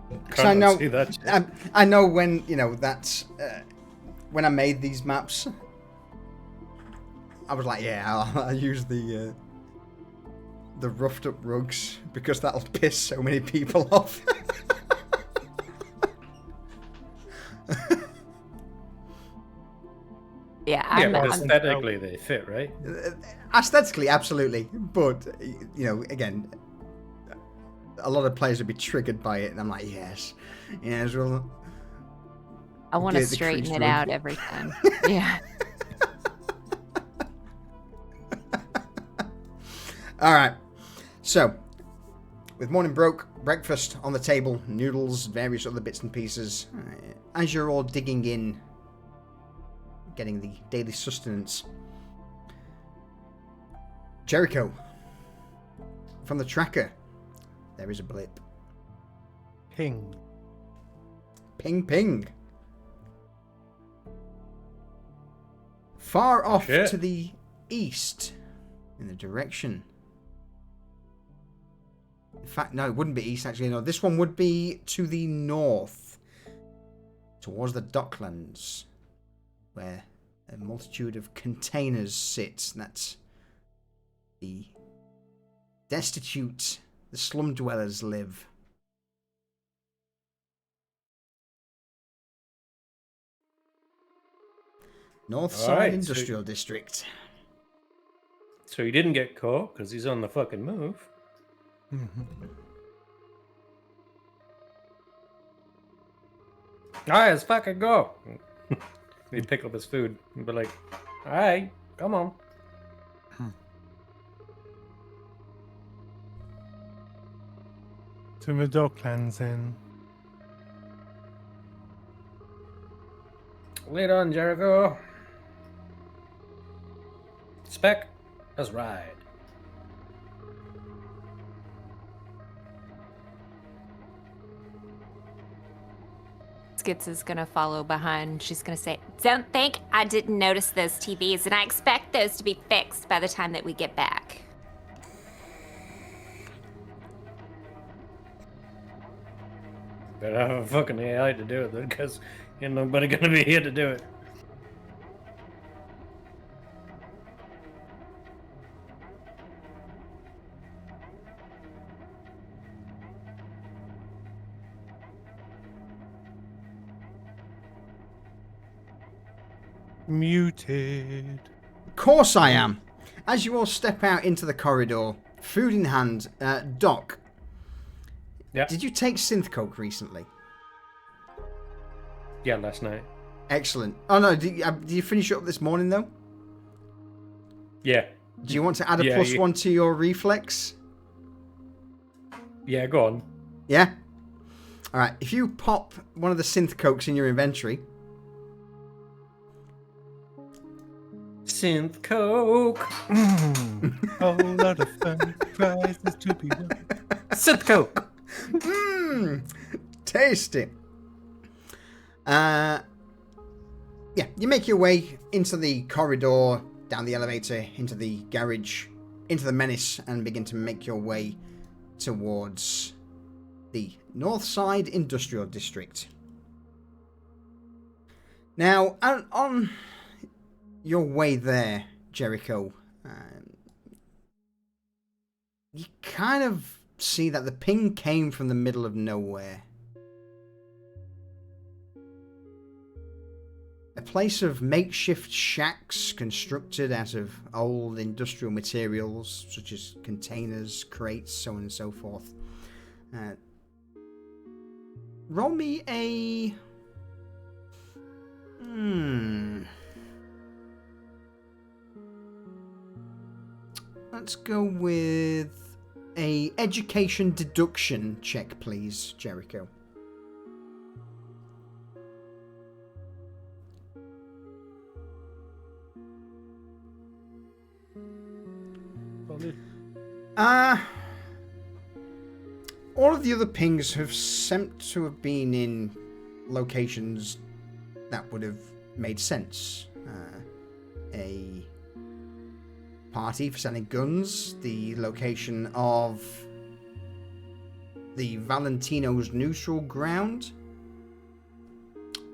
Because Can't I know, see that shit. I know when that's when I made these maps. I was like, yeah, I'll use the roughed up rugs because that'll piss so many people off. Yeah, But I'm aesthetically they fit, right? Aesthetically, absolutely, but again, a lot of players would be triggered by it, and I'm like, yes, well. I want to the straighten crease it rug. out every time. Yeah. All right. So, with morning breakfast on the table, noodles, various other bits and pieces, as you're all digging in, getting the daily sustenance, Jericho, from the tracker, there is a blip. Ping. Ping, ping. Far off Shit. to the east, in the direction. In fact, no, it wouldn't be east, actually. No, this one would be to the north, towards the docklands, where a multitude of containers sit. That's the destitute, the slum dwellers live. North Side Alright, so- Industrial District. So he didn't get caught because he's on the fucking move. Alright, let's fucking go. He'd pick up his food and be like, alright, come on. To the Docklands then. Lead on, Jericho. Spec, let's ride. Skits is gonna follow behind. She's gonna say, "Don't think I didn't notice those TVs, and I expect those to be fixed by the time that we get back." Better have a fucking AI to do it then, because ain't nobody gonna be here to do it. Muted. Of course I am. As you all step out into the corridor, food in hand, Doc, Yeah. did you take synth coke recently? Yeah, last night. Excellent. Oh no, did you finish it up this morning though? Yeah. Do you want to add a Yeah, plus you- one to your reflex? Yeah, go on. Yeah? Alright, if you pop one of the synth cokes in your inventory, Synth Coke. Whole lot of fun. Prizes to be won. Synth Coke. tasty. Yeah, you make your way into the corridor, down the elevator, into the garage, into the Menace, and begin to make your way towards the Northside Industrial District. Now, on your way there, Jericho, you kind of see that the ping came from the middle of nowhere. A place of makeshift shacks constructed out of old industrial materials, such as containers, crates, so on and so forth. Roll me a... Let's go with a education deduction check, please, Jericho. All of the other pings have seemed to have been in locations that would have made sense. A party for selling guns, the location of the Valentino's neutral ground.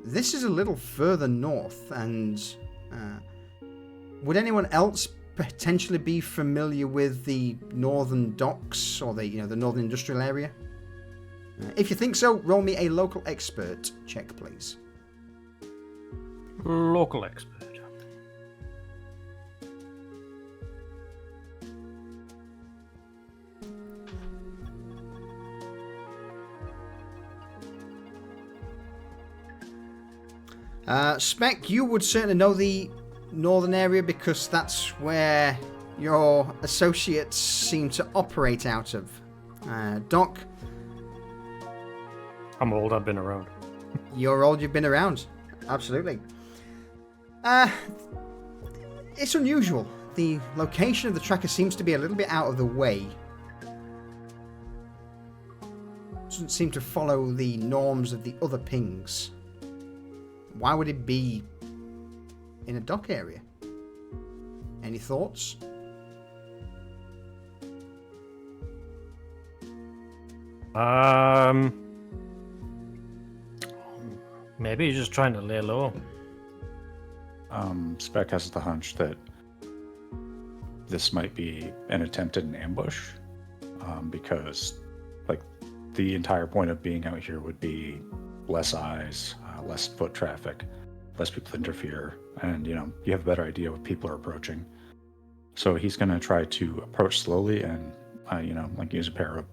This is a little further north, and would anyone else potentially be familiar with the northern docks or the the northern industrial area? If you think so, roll me a local expert check, please. Local expert. Spec, you would certainly know the northern area because that's where your associates seem to operate out of. Doc, I'm old, I've been around. you're old, you've been around. Absolutely. It's unusual. The location of the tracker seems to be a little bit out of the way. Doesn't seem to follow the norms of the other pings. Why would it be in a dock area? Any thoughts? Maybe he's just trying to lay low. Spec has the hunch that this might be an attempt at an ambush, because like the entire point of being out here would be less eyes, less foot traffic, less people interfere, and you have a better idea what people are approaching. So he's going to try to approach slowly and use a pair of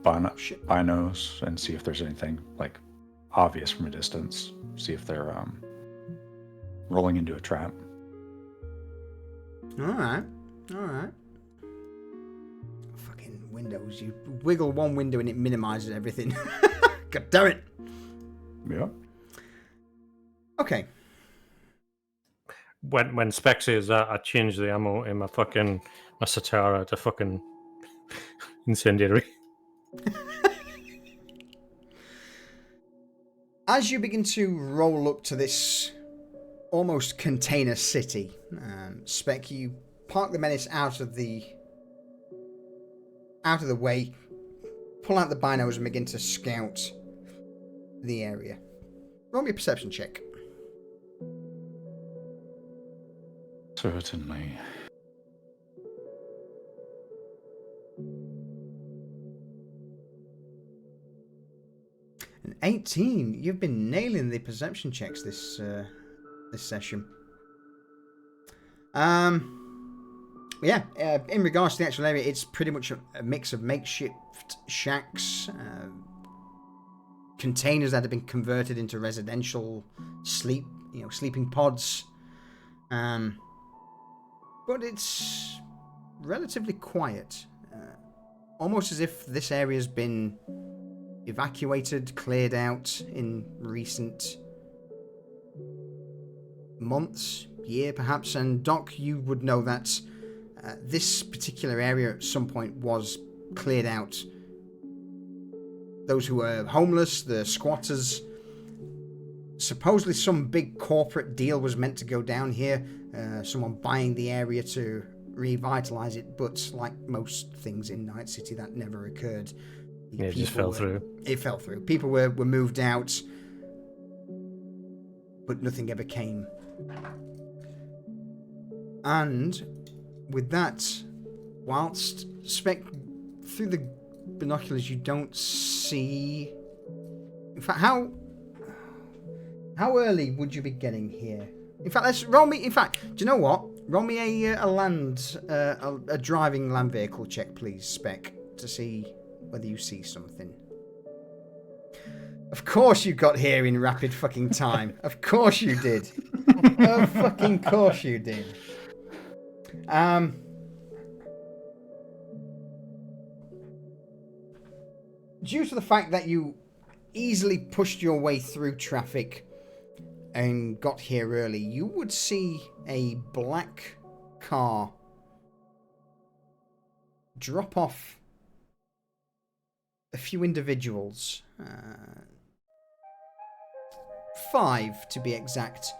binos and see if there's anything like obvious from a distance. See if they're rolling into a trap. All right. Fucking windows. You wiggle one window and it minimizes everything. God damn it. Yeah. Okay. When Spec says that, I change the ammo in my Satara to fucking incendiary. As you begin to roll up to this almost container city, Spec, you park the Menace out of the way, pull out the binos and begin to scout the area. Roll me a perception check. Certainly. An 18. You've been nailing the perception checks this session. Yeah. In regards to the actual area, it's pretty much a mix of makeshift shacks, containers that have been converted into residential sleeping pods. But it's relatively quiet. Almost as if this area has been evacuated, cleared out in recent months, year perhaps. And Doc, you would know that this particular area at some point was cleared out. Those who were homeless, the squatters. Supposedly some big corporate deal was meant to go down here. Someone buying the area to revitalize it, but like most things in Night City, that never occurred. It just fell through. It fell through. People were moved out, but nothing ever came. And with that, whilst Spec, through the binoculars, you don't see. In fact, how early would you be getting here? In fact, let's roll me. In fact, do you know what? Roll me a driving land vehicle check, please, Spec, to see whether you see something. Of course you got here in rapid fucking time. Of course you did. Of fucking course you did. Due to the fact that you easily pushed your way through traffic and got here early, you would see a black car drop off a few individuals, 5 to be exact,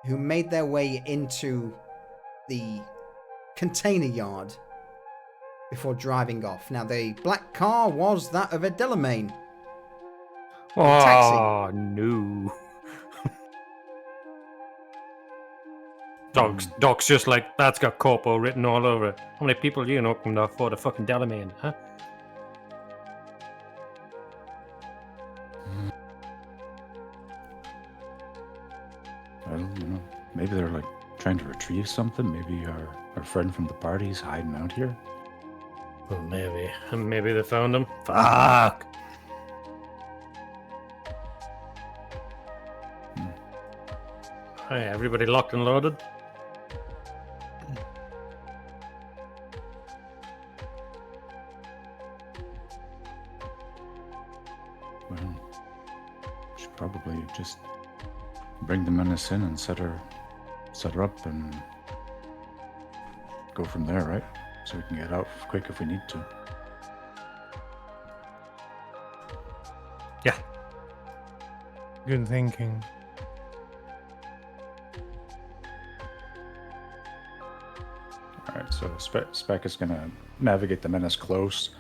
who made their way into the container yard before driving off. Now, the black car was that of a Delamain. Oh, no. Doc's just like, that's got corpo written all over it. How many people do you know can afford a fucking Delamain, huh? Well, maybe they're like trying to retrieve something. Maybe our friend from the party's hiding out here. Well, maybe. Maybe they found him. Fuck! Hey, everybody locked and loaded? Well, should probably just bring the Menace in and set her up and go from there, right? So we can get out quick if we need to. Yeah. Good thinking. Alright, so Spec is going to navigate the Menace close.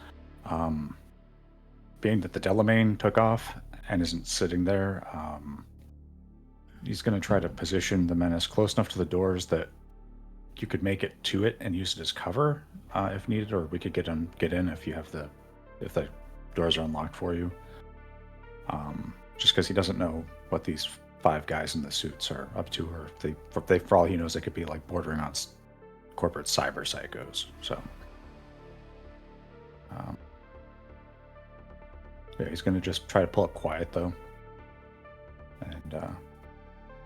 Being that the Delamain took off and isn't sitting there, he's going to try to position the Menace close enough to the doors that you could make it to it and use it as cover if needed, or we could get in if the doors are unlocked for you. Just because he doesn't know what these 5 guys in the suits are up to, or for all he knows, they could be like bordering on corporate cyber psychos. So, yeah, he's going to just try to pull up quiet though. and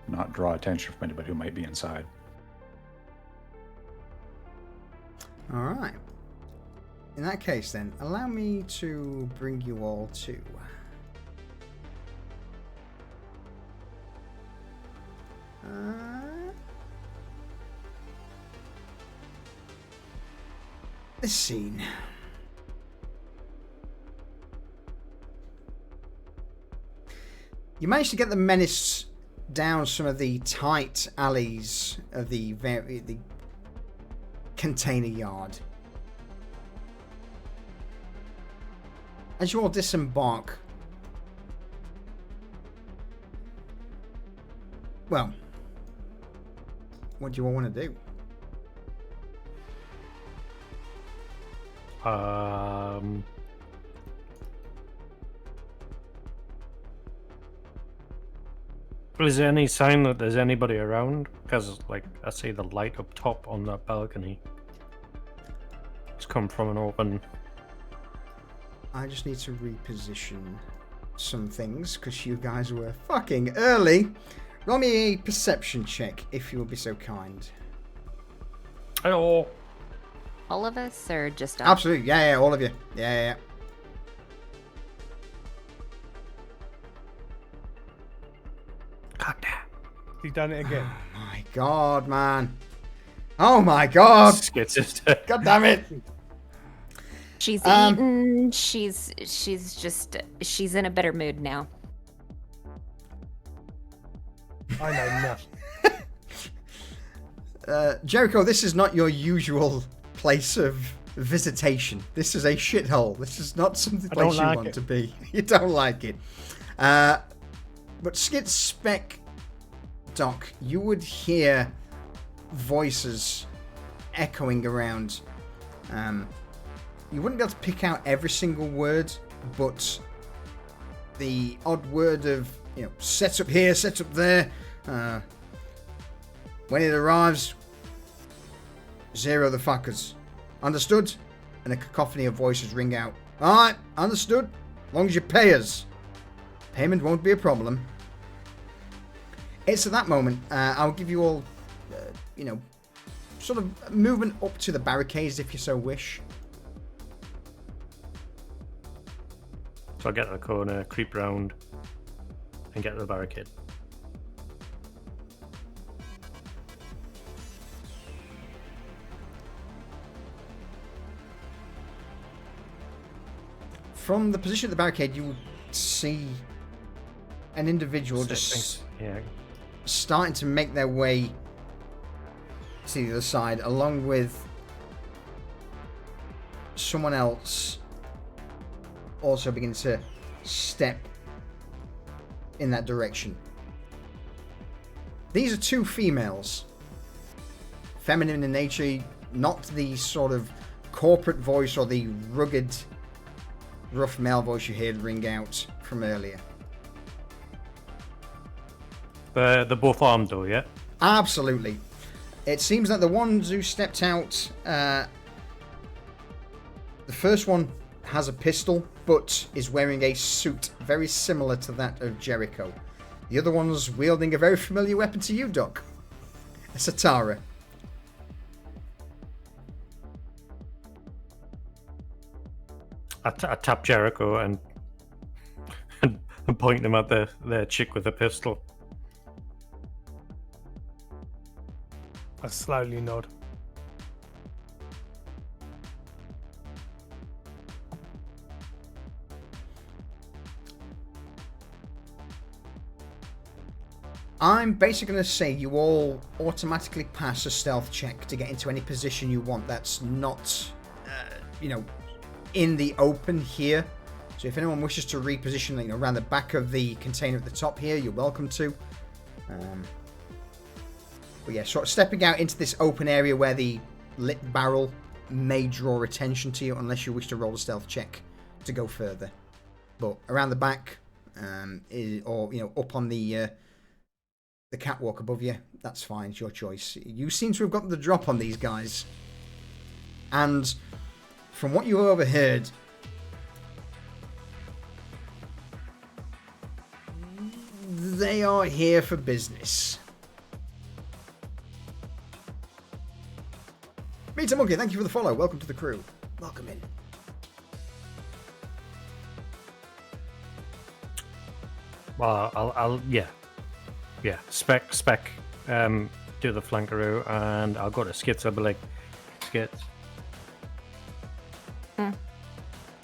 not draw attention from anybody who might be inside. All right. In that case, then, allow me to bring you all to this scene. You managed to get the menace down some of the tight alleys of the container yard. As you all disembark, well, what do you all want to do? Is there any sign that there's anybody around? Because, like, I see the light up top on that balcony. It's come from an open. I just need to reposition some things because you guys were fucking early. Roll me a perception check if you will be so kind. Hello. All of us, or just us? Absolutely, yeah, all of you. Yeah. God damn. You've done it again. Oh my god, man. Oh my god. Skits it. God damn it. She's eaten. She's in a better mood now. I know nothing. Jericho, this is not your usual place of visitation. This is a shithole. This is not something place you want to be. You don't like it. But Skid Spec Doc, you would hear voices echoing around. You wouldn't be able to pick out every single word, but the odd word of, set up here, set up there. When it arrives, zero the fuckers. Understood? And a cacophony of voices ring out. Alright, understood. As long as you pay us. Payment won't be a problem. It's at that moment, I'll give you all, sort of movement up to the barricades if you so wish. So I get to the corner, creep round, and get to the barricade. From the position of the barricade, you will see an individual starting to make their way to the other side, along with someone else also begins to step in that direction. These are two females, feminine in nature, not the sort of corporate voice or the rugged, rough male voice you heard ring out from earlier. They're both armed though, yeah? Absolutely. It seems that the ones who stepped out, the first one has a pistol, but is wearing a suit very similar to that of Jericho. The other one's wielding a very familiar weapon to you, Doc. A Satara. I tap Jericho and point him at the chick with the pistol. I slowly nod. I'm basically going to say you all automatically pass a stealth check to get into any position you want that's not, in the open here. So if anyone wishes to reposition, around the back of the container at the top here, you're welcome to. But yeah, sort of stepping out into this open area where the lit barrel may draw attention to you unless you wish to roll a stealth check to go further. But around the back, or up on the catwalk above you, that's fine. It's your choice. You seem to have gotten the drop on these guys, and from what you overheard, they are here for business. Meet Monkey, thank you for the follow. Welcome to the crew. Welcome in. Well, I'll yeah. Spec, do the flankeroo, and I'll go to Skits. I'll be like, Skits.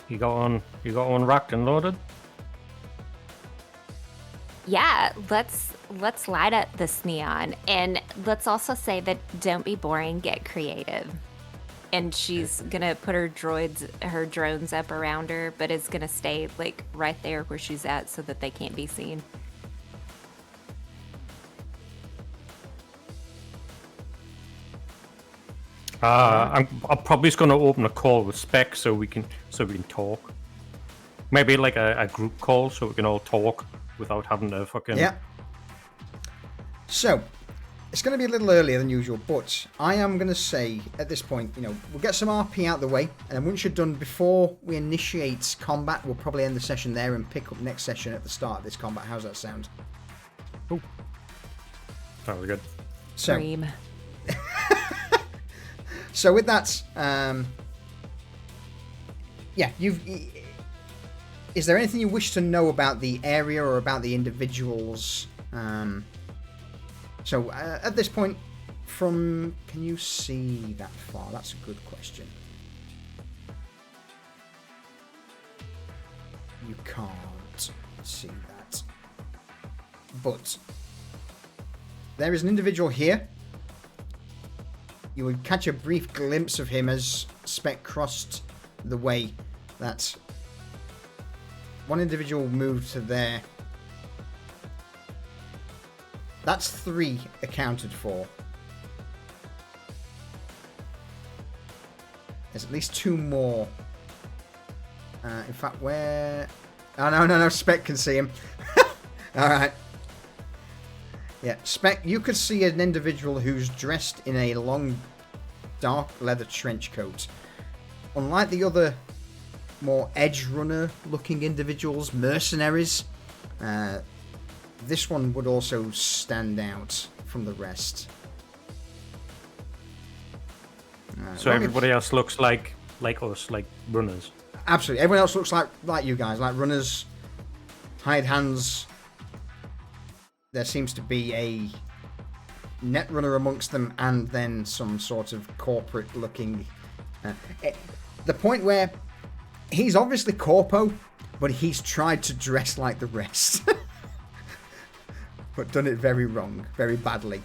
You got one racked and loaded. Yeah, let's light up this neon, and let's also say that don't be boring, get creative. And she's gonna put her drones up around her, but it's gonna stay like right there where she's at so that they can't be seen. I'm probably just gonna open a call with Spec so we can talk. Maybe like a group call so we can all talk without having to fucking. Yeah. So, it's going to be a little earlier than usual, but I am going to say at this point, we'll get some RP out of the way, and then once you're done, before we initiate combat, we'll probably end the session there and pick up next session at the start of this combat. How's that sound? Oh, sounds good. So, Dream. so with that, is there anything you wish to know about the area or about the individuals? So at this point, can you see that far? That's a good question. You can't see that. But there is an individual here. You would catch a brief glimpse of him as Spec crossed the way. That one individual moved to there. That's 3 accounted for. There's at least 2 more. In fact, where... Oh, no, Spec can see him. Alright. Yeah, Spec, you could see an individual who's dressed in a long, dark leather trench coat. Unlike the other more edge-runner looking individuals, mercenaries, this one would also stand out from the rest. So everybody else looks like us, like runners. Absolutely. Everyone else looks like you guys, like runners, hired hands. There seems to be a net runner amongst them, and then some sort of corporate-looking... the point where he's obviously corpo, but he's tried to dress like the rest. But done it very wrong, very badly.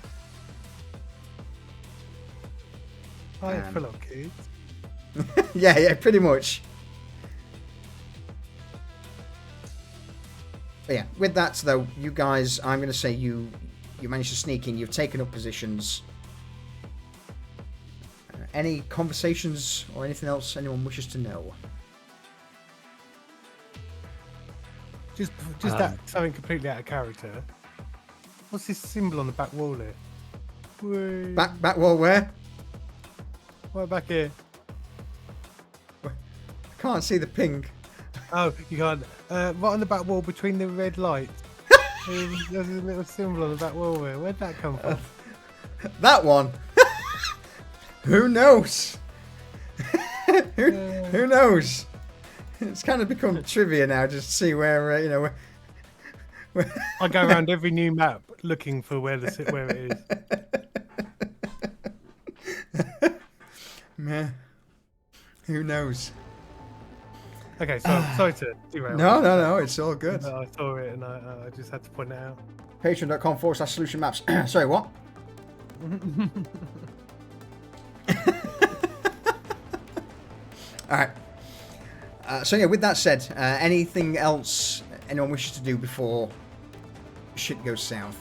Hi, fellow kids. yeah, pretty much. But yeah, with that though, you guys, I'm going to say you managed to sneak in. You've taken up positions. Any conversations or anything else anyone wishes to know? Just that something completely out of character. What's this symbol on the back wall here? Whee. Back wall where? Right back here. I can't see the ping. Oh, you can't. Right on the back wall between the red lights. There's a little symbol on the back wall there. Where'd that come from? That one? Who knows? Who knows? It's kind of become trivia now, just to see where, where... I go around every new map looking for where it is. Man, who knows? Okay, so sorry to derail. No, it's all good. No, I saw it and I just had to point it out. Patreon.com/SolutionMaps. Sorry, what? Alright. So yeah, with that said, anything else anyone wishes to do before shit goes south?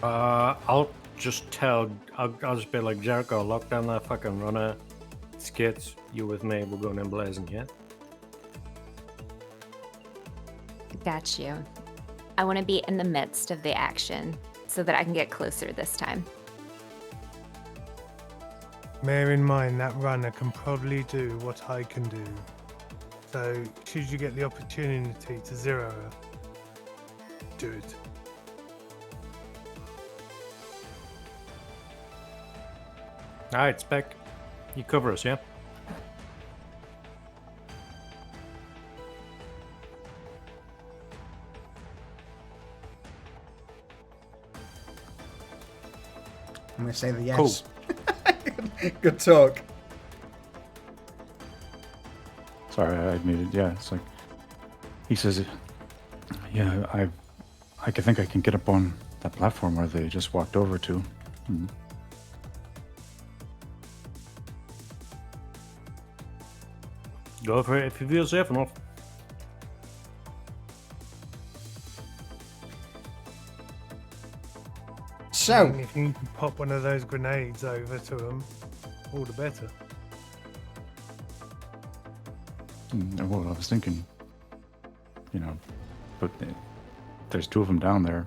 I'll just be like, Jericho, lock down that fucking runner. Skits, you with me, we're going in blazing, yeah? Got you. I want to be in the midst of the action so that I can get closer this time. Bear in mind that runner can probably do what I can do. So should you get the opportunity to zero her, Understood. Alright, Spec. You cover us, yeah? I'm going to say the yes. Cool. Good talk. Sorry, I muted. Yeah, it's like he says, "Yeah, I think I can get up on that platform where they just walked over to." Go for it if you feel safe enough. So, If you can pop one of those grenades over to them, all the better. Well, I was thinking, but there's two of them down there.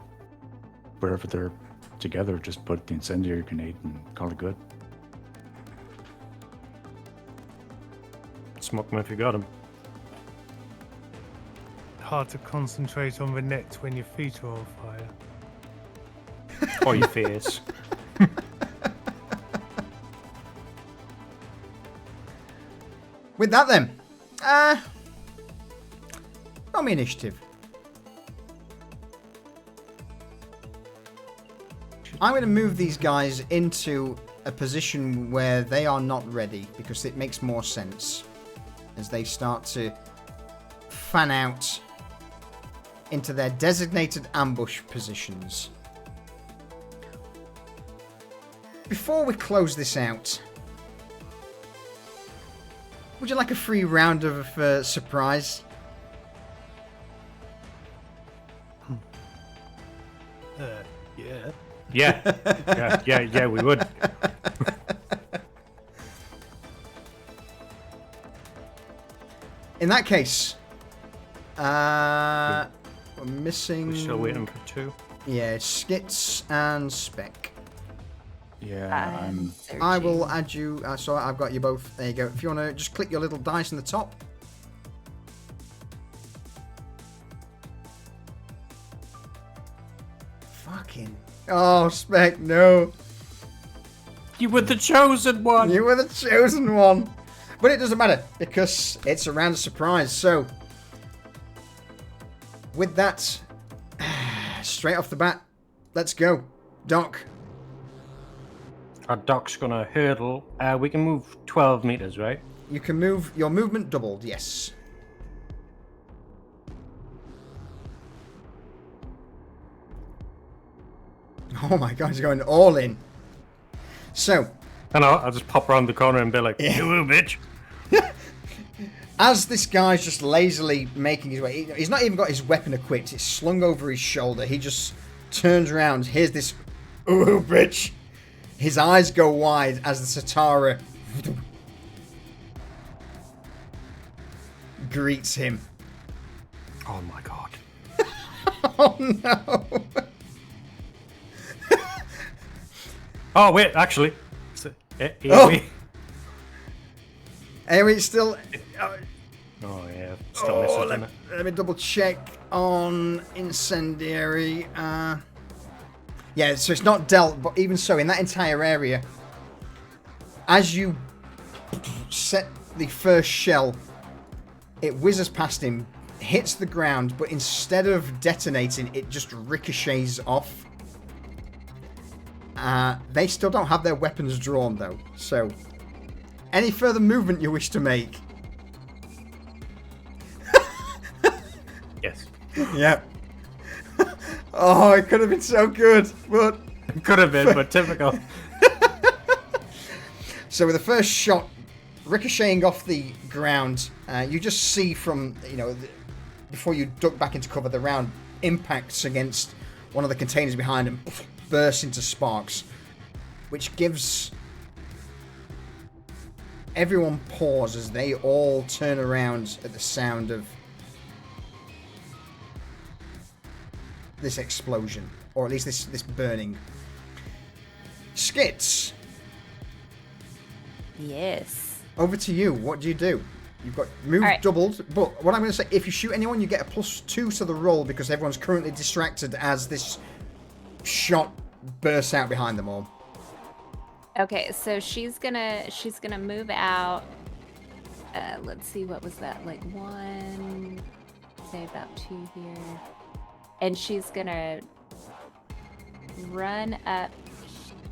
Wherever they're together, just put the incendiary grenade and call it good. Smoke them if you got them. Hard to concentrate on the net when your feet are on fire. Or your face. with that then, roll me initiative. I'm going to move these guys into a position where they are not ready because it makes more sense as they start to fan out into their designated ambush positions. Before we close this out, would you like a free round of surprise? Yeah. Yeah, we would. In that case, we're missing... We're still waiting for two. Yeah, Skits and Spec. Yeah, I will add you. So I've got you both. There you go. If you want to just click your little dice in the top. Fucking. Oh, Spec, no. You were the chosen one. You were the chosen one. But it doesn't matter because it's a round of surprise. So, with that, straight off the bat, let's go. Doc. Our Doc's gonna hurdle. We can move 12 meters, right? You can move. Your movement doubled, yes. Oh my god, he's going all in. So. And I'll just pop around the corner and be like, you will, bitch. As this guy's just lazily making his way, he's not even got his weapon equipped. It's slung over his shoulder. He just turns around. Here's this, ooh, bitch. His eyes go wide as the Satara greets him. Oh my god. Oh no. Oh wait, actually. AoE still. Oh yeah, still missing, isn't it? Let me double check on incendiary. Yeah, so it's not dealt, but even so, in that entire area, as you set the first shell, it whizzes past him, hits the ground, but instead of detonating, it just ricochets off. They still don't have their weapons drawn, though, so any further movement you wish to make? Yes. Yep. Oh, it could have been so good, but... It could have been, but typical. So with the first shot ricocheting off the ground, you just see from, before you duck back into cover, the round impacts against one of the containers behind and bursts into sparks, which gives everyone pause as they all turn around at the sound of this explosion, or at least this burning. Skits, Yes. over to you. What do you do? You've got move Alright. doubled, but what I'm going to say, if you shoot anyone, you get a +2 to the roll because everyone's currently distracted as this shot bursts out behind them all. Okay, so she's gonna move out. Let's see, what was that? Like 1, say about 2 here, and she's gonna run up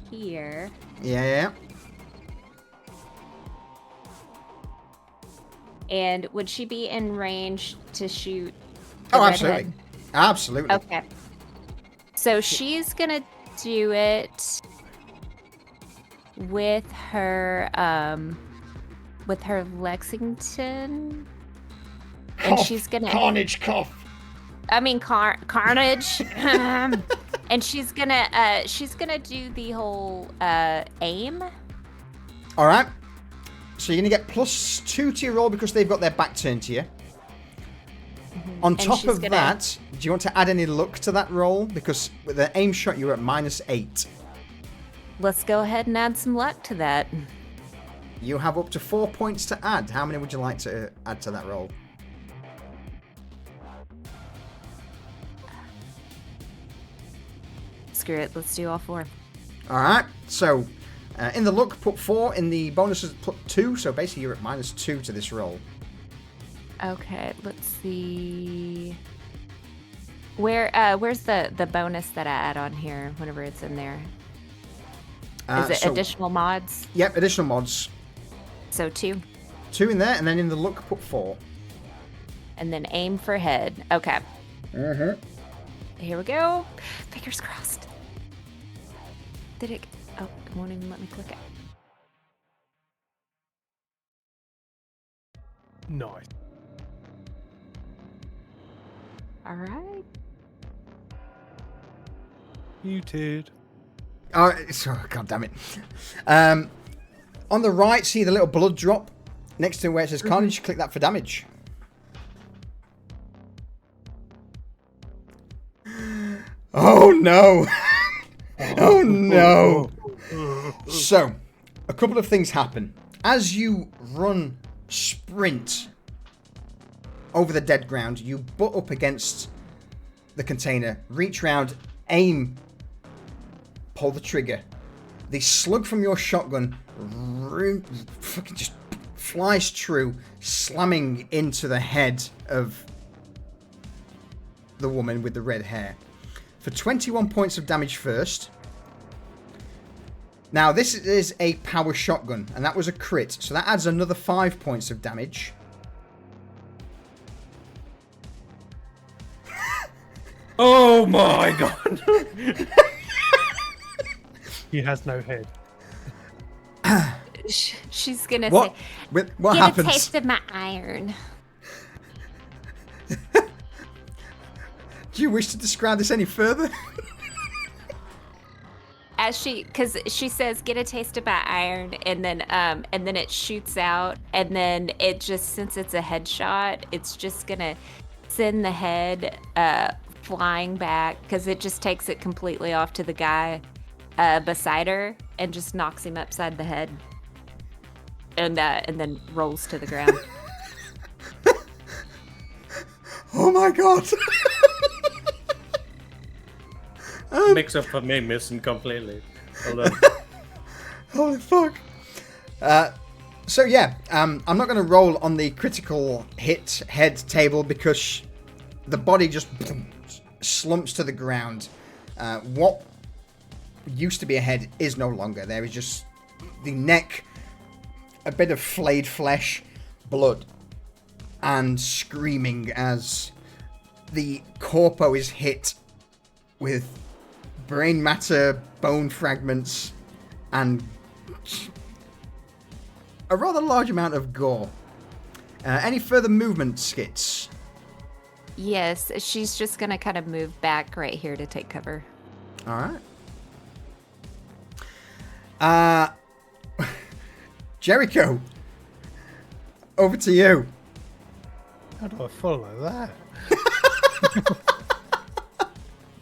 here. Yeah. And would she be in range to shoot? Oh, absolutely. Absolutely. Okay. So she's gonna do it with her Lexington, and Cough, she's gonna Carnage cough. I mean carnage. And she's gonna do the whole aim. All right. So you're going to get +2 to your roll because they've got their back turned to you. On And top she's of gonna- that, do you want to add any luck to that roll? Because with the aim shot, you're at -8. Let's go ahead and add some luck to that. You have up to 4 points to add. How many would you like to add to that roll? Screw it, let's do all 4. All right. So in the luck, put 4. In the bonuses, put 2. So basically, you're at -2 to this roll. Okay, let's see. Where's the bonus that I add on here whenever it's in there? Is it So- additional mods? Yep, additional mods. So 2. 2 in there, and then in the luck, put 4. And then aim for head. Okay. Mm-hmm. Here we go. Fingers crossed. Did it? Oh, it won't even let me click it. Nice. All right. Muted. Oh, God damn it. On the right, see the little blood drop next to where it says Carnage. Click that for damage. Oh no! Oh no! So, a couple of things happen. As you sprint over the dead ground, you butt up against the container, reach round, aim, pull the trigger. The slug from your shotgun fucking just flies true, slamming into the head of the woman with the red hair. For 21 points of damage first. Now, this is a power shotgun, and that was a crit, so that adds another 5 points of damage. Oh my god! He has no head. She's gonna What? say, What "Get happens? a taste of my iron." Do you wish to describe this any further? Because she says, "Get a taste of my iron," and then it shoots out, and then it just, since it's a headshot, it's just gonna send the head flying back, because it just takes it completely off to the guy beside her and just knocks him upside the head, and then rolls to the ground. Oh my god! Makes up for me missing completely. Hold on. Holy fuck. So yeah, I'm not going to roll on the critical hit head table because the body just slumps to the ground. What used to be a head is no longer. There is just the neck, a bit of flayed flesh, blood, and screaming as the corpo is hit with brain matter, bone fragments, and a rather large amount of gore. Any further movement, Skits? Yes, she's just gonna kind of move back right here to take cover. All right. Jericho, over to you. How do I follow that?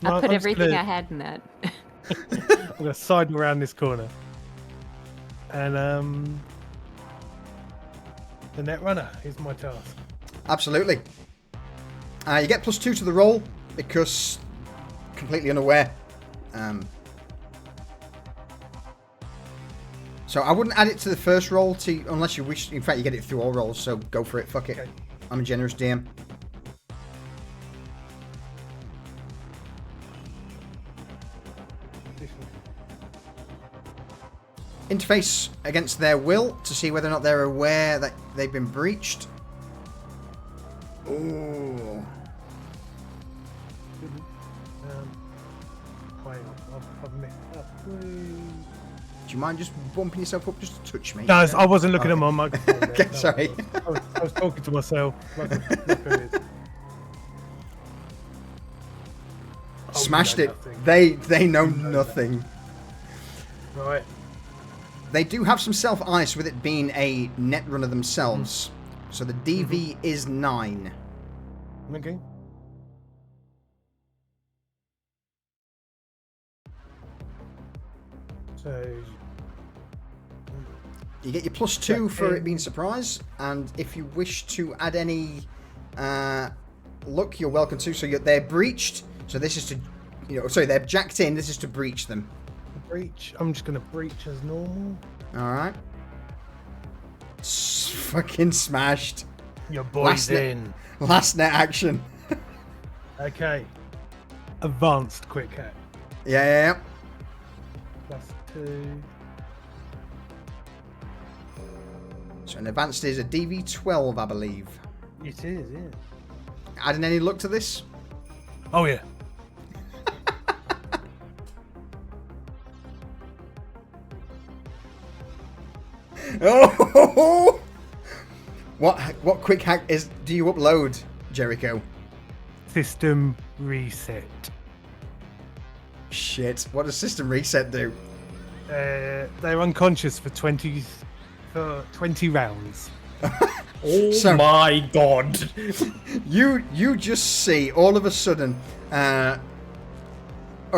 I Right, put I'm everything gonna- I had in that. I'm gonna side around this corner, and The Netrunner is my task. Absolutely. You get +2 to the roll because completely unaware. So I wouldn't add it to the first roll unless you wish. In fact, you get it through all rolls, so go for it. Fuck it. Okay. I'm a generous DM. This one. Interface against their will to see whether or not they're aware that they've been breached. Ooh. Wait, I've messed up. Do you mind just bumping yourself up just to touch me? No, I wasn't looking at my microphone. Okay, No, sorry. I was talking to myself. Like it is. Oh, Smashed you it. know nothing. They know nothing. Right. They do have some self-ice with it being a netrunner themselves. So the DV is 9. Okay. So You get your +2 for it in. being surprise, and if you wish to add any luck, you're welcome to. So they're breached. So this is to, sorry, they're jacked in. This is to breach them. breach. I'm just gonna breach as normal. All right. Fucking smashed. Your boy's Last net- in. Last net action. Okay. Advanced quick hack. Yeah. +2. So an advanced is a DV12, I believe. It is, yeah. Adding any luck to this? Oh yeah. Oh! What quick hack do you upload, Jericho? System reset. Shit. What does system reset do? They're unconscious for 20 rounds. Oh So- my god. You just see all of a sudden, or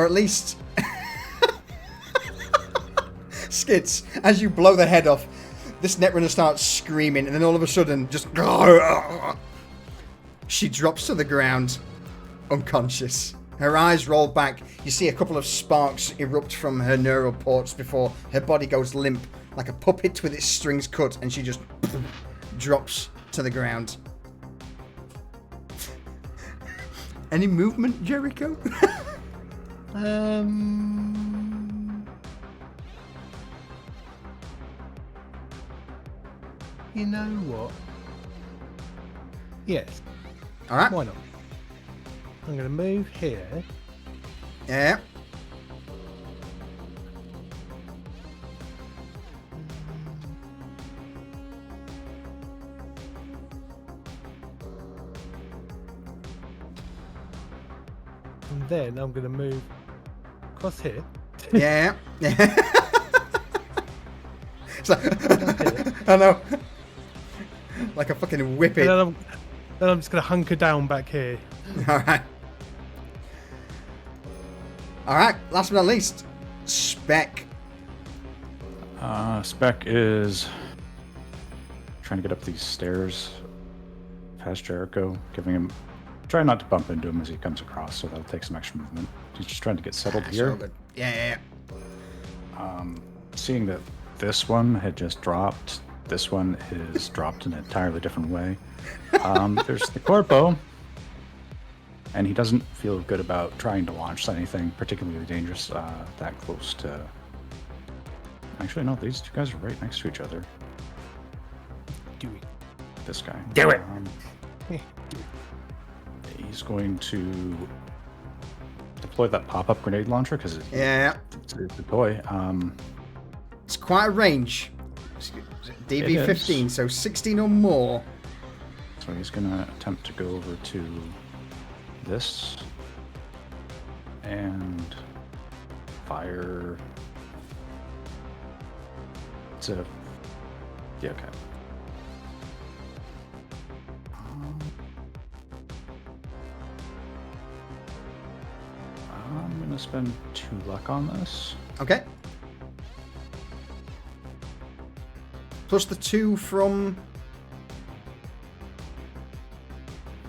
at least Skids, as you blow the head off, this netrunner starts screaming, and then all of a sudden, just she drops to the ground, unconscious. Her eyes roll back. You see a couple of sparks erupt from her neural ports before her body goes limp, like a puppet with its strings cut, and she just drops to the ground. Any movement, Jericho? You know what? Yes. All right. Why not? I'm gonna move here. Yeah. And then I'm gonna move across here. Yeah. So, I know. Like a fucking whip it. And then I'm just gonna hunker down back here. Alright. Alright, last but not least, Spec. Spec is trying to get up these stairs past Jericho, trying not to bump into him as he comes across, so that'll take some extra movement. He's just trying to get settled So here. good. Yeah. Seeing that this one had just dropped, this one is dropped in an entirely different way. There's the corpo, and he doesn't feel good about trying to launch anything particularly dangerous that close to... Actually, no, these two guys are right next to each other. Do it. This guy. Do it. He's going to deploy that pop-up grenade launcher because Yeah. it's a toy. It's quite a range. DV 15, so 16 or more. So he's going to attempt to go over to this and fire. It's a... Yeah, okay. I'm going to spend 2 luck on this. Okay. Plus the 2 from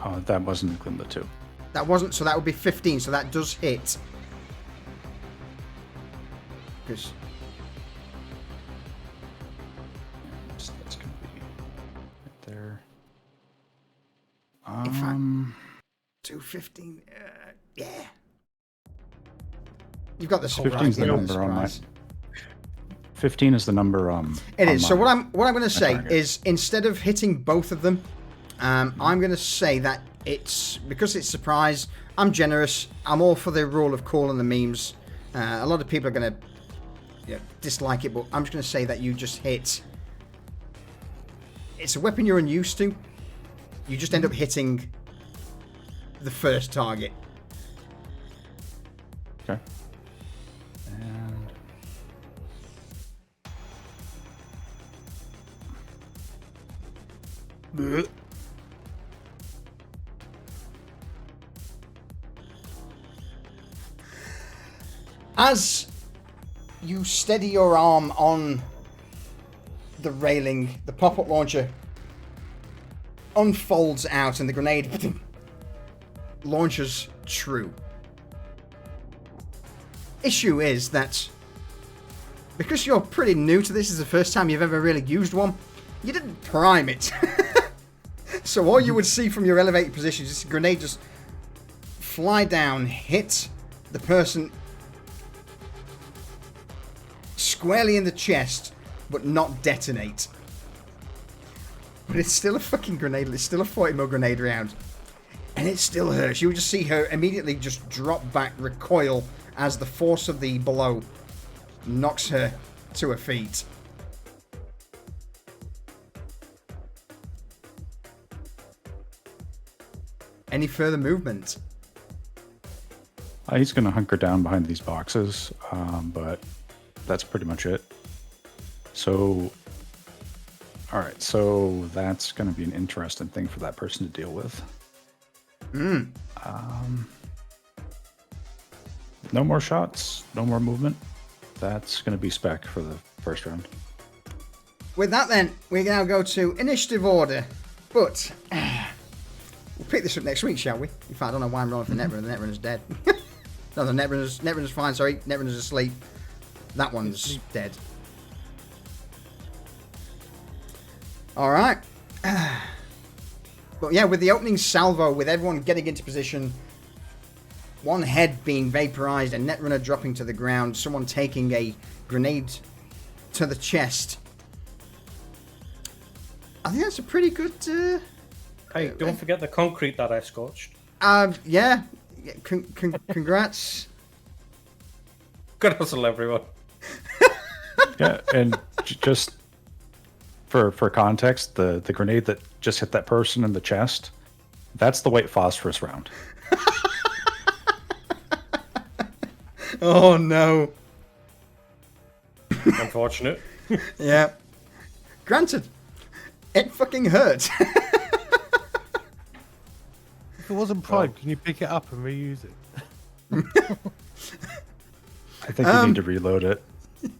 Oh, that wasn't including the 2. That wasn't, so that would be 15, so that does hit. 'Cause That's going to be right there. In fact, 215. Yeah. You've got the surprise. 15 is the you know number on my. surprise. 15 is the number. It is. So my- what I'm going to say target. is, instead of hitting both of them, I'm going to say that it's because it's surprise. I'm generous. I'm all for the rule of cool and the memes. A lot of people are going to dislike it, but I'm just going to say that you just hit. It's a weapon you're unused to. You just end up hitting the first target. Okay. And As you steady your arm on the railing, the pop-up launcher unfolds out and the grenade launches true. Issue is that because you're pretty new to this is the first time you've ever really used one, you didn't prime it. So all you would see from your elevated position is this grenade just fly down, hit the person squarely in the chest, but not detonate. But it's still a fucking grenade. It's still a 40mm grenade round. And it still hurts. You would just see her immediately just drop back, recoil, as the force of the blow knocks her to her feet. Any further movement? he's going to hunker down behind these boxes, but that's pretty much it. So, all right, so that's going to be an interesting thing for that person to deal with. No more shots, no more movement. That's going to be spec for the first round. With that then, we now go to initiative order. But we'll pick this up next week, shall we? In fact, I don't know why I'm rolling for the Netrunner. The Netrunner's dead. No, the Netrunner's fine, sorry. Netrunner's asleep. That one's dead. Alright. But yeah, with the opening salvo, with everyone getting into position, one head being vaporized, a Netrunner dropping to the ground, someone taking a grenade to the chest. I think that's a pretty good... Hey, don't forget the concrete that I scorched. Yeah. Congrats. Good hustle, everyone. Yeah, and just for context, the grenade that just hit that person in the chest, that's the white phosphorus round. Oh no. Unfortunate. Yeah. Granted, it fucking hurt. If it wasn't primed, can you pick it up and reuse it? I think you need to reload it.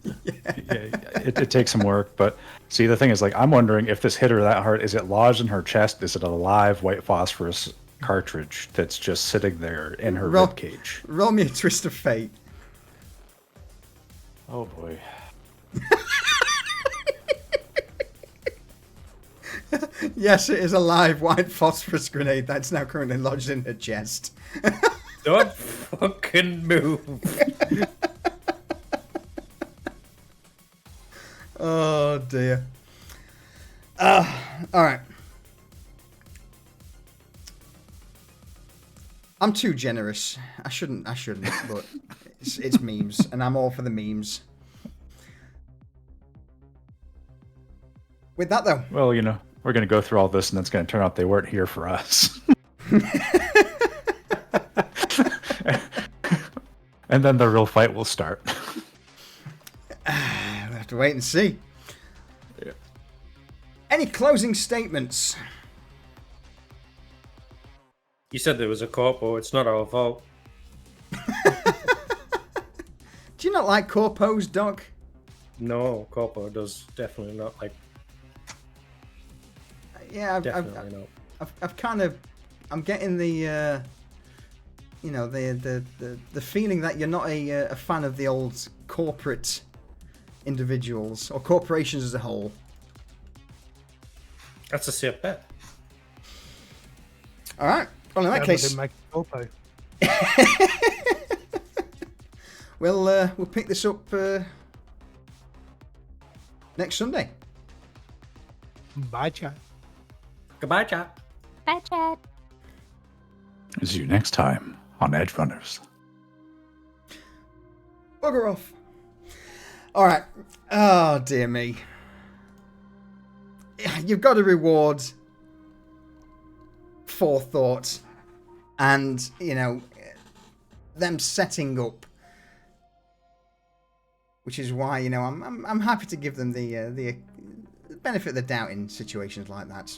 Yeah, it takes some work, but see, the thing is, like, I'm wondering if this hit her that hard, is it lodged in her chest? Is it a live white phosphorus cartridge that's just sitting there in her rib cage? Roll me a twist of fate. Oh boy. Yes, it is a live white phosphorus grenade that's now currently lodged in her chest. Don't fucking move. Oh dear. Alright. I'm too generous. I shouldn't, but it's memes, and I'm all for the memes. With that though. Well, you know, we're going to go through all this and it's going to turn out they weren't here for us. And then the real fight will start. We'll have to wait and see. Yeah. Any closing statements? You said there was a corpo. It's not our fault. Do you not like corpos, Doc? No, corpo does definitely not like. Yeah, Definitely not. I've kind of I'm getting the the feeling that you're not a fan of the old corporate individuals or corporations as a whole. That's a safe bet. All right. Well, in that case, we'll pick this up next Sunday. Bye, chat. Goodbye, chat. Bye, Chad. See you next time on Edgerunners. Bugger off. All right. Oh, dear me. You've got to reward forethought and, them setting up. Which is why, I'm happy to give them the benefit of the doubt in situations like that.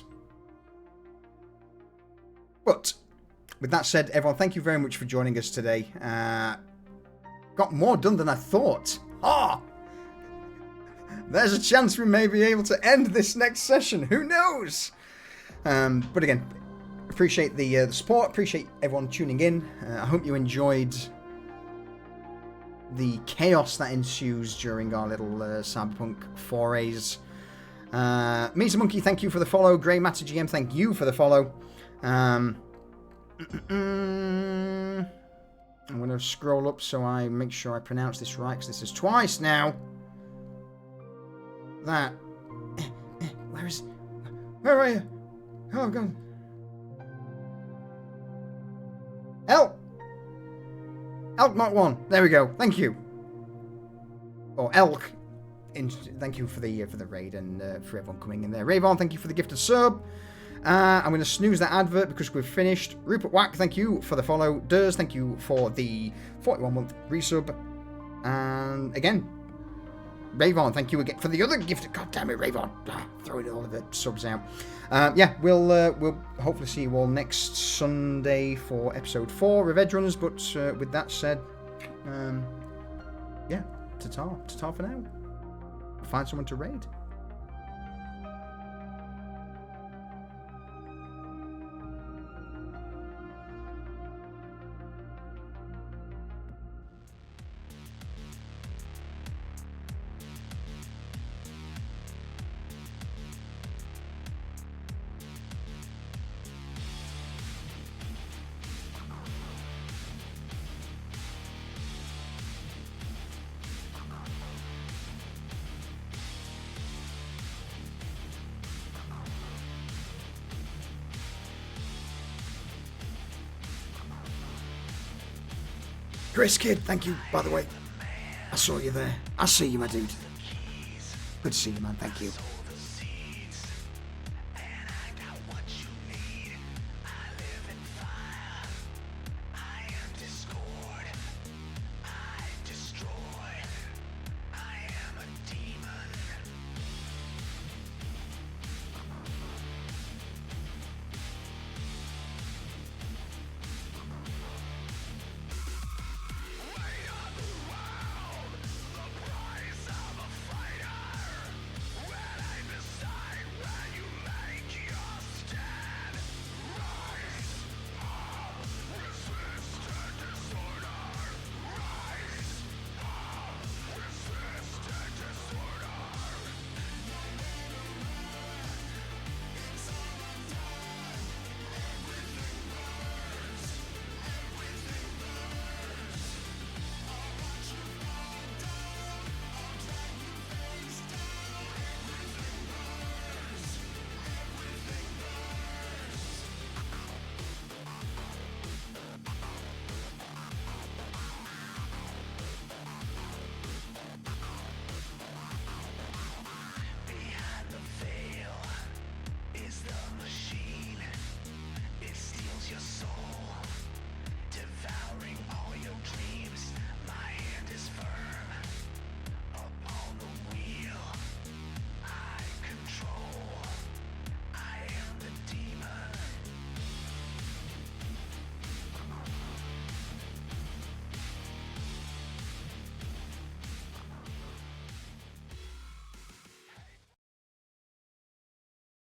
But with that said, everyone, thank you very much for joining us today. Got more done than I thought. There's a chance we may be able to end this next session. Who knows? But again, appreciate the support. Appreciate everyone tuning in. I hope you enjoyed the chaos that ensues during our little Cyberpunk forays. Mesa Monkey, thank you for the follow. Grey Matter GM, thank you for the follow. I'm going to scroll up so I make sure I pronounce this right, because this is twice now. That. Where are you? Oh, God. Elk Mark 1. There we go. Thank you. Or Elk. Thank you for the raid and for everyone coming in there. Rayvon, thank you for the gifted sub. I'm going to snooze that advert because we've finished. Rupert Wack, thank you for the follow. Durs, thank you for the 41-month resub. And again, Rayvon, thank you again for the other gifted. God damn it, Rayvon. Throwing all of the subs out. We'll hopefully see you all next Sunday for episode 4 of Edgerunners. But with that said, ta-ta for now. We'll find someone to raid. Chris Kid, thank you, by the way. I saw you there. I see you, my dude. Good to see you, man. Thank you.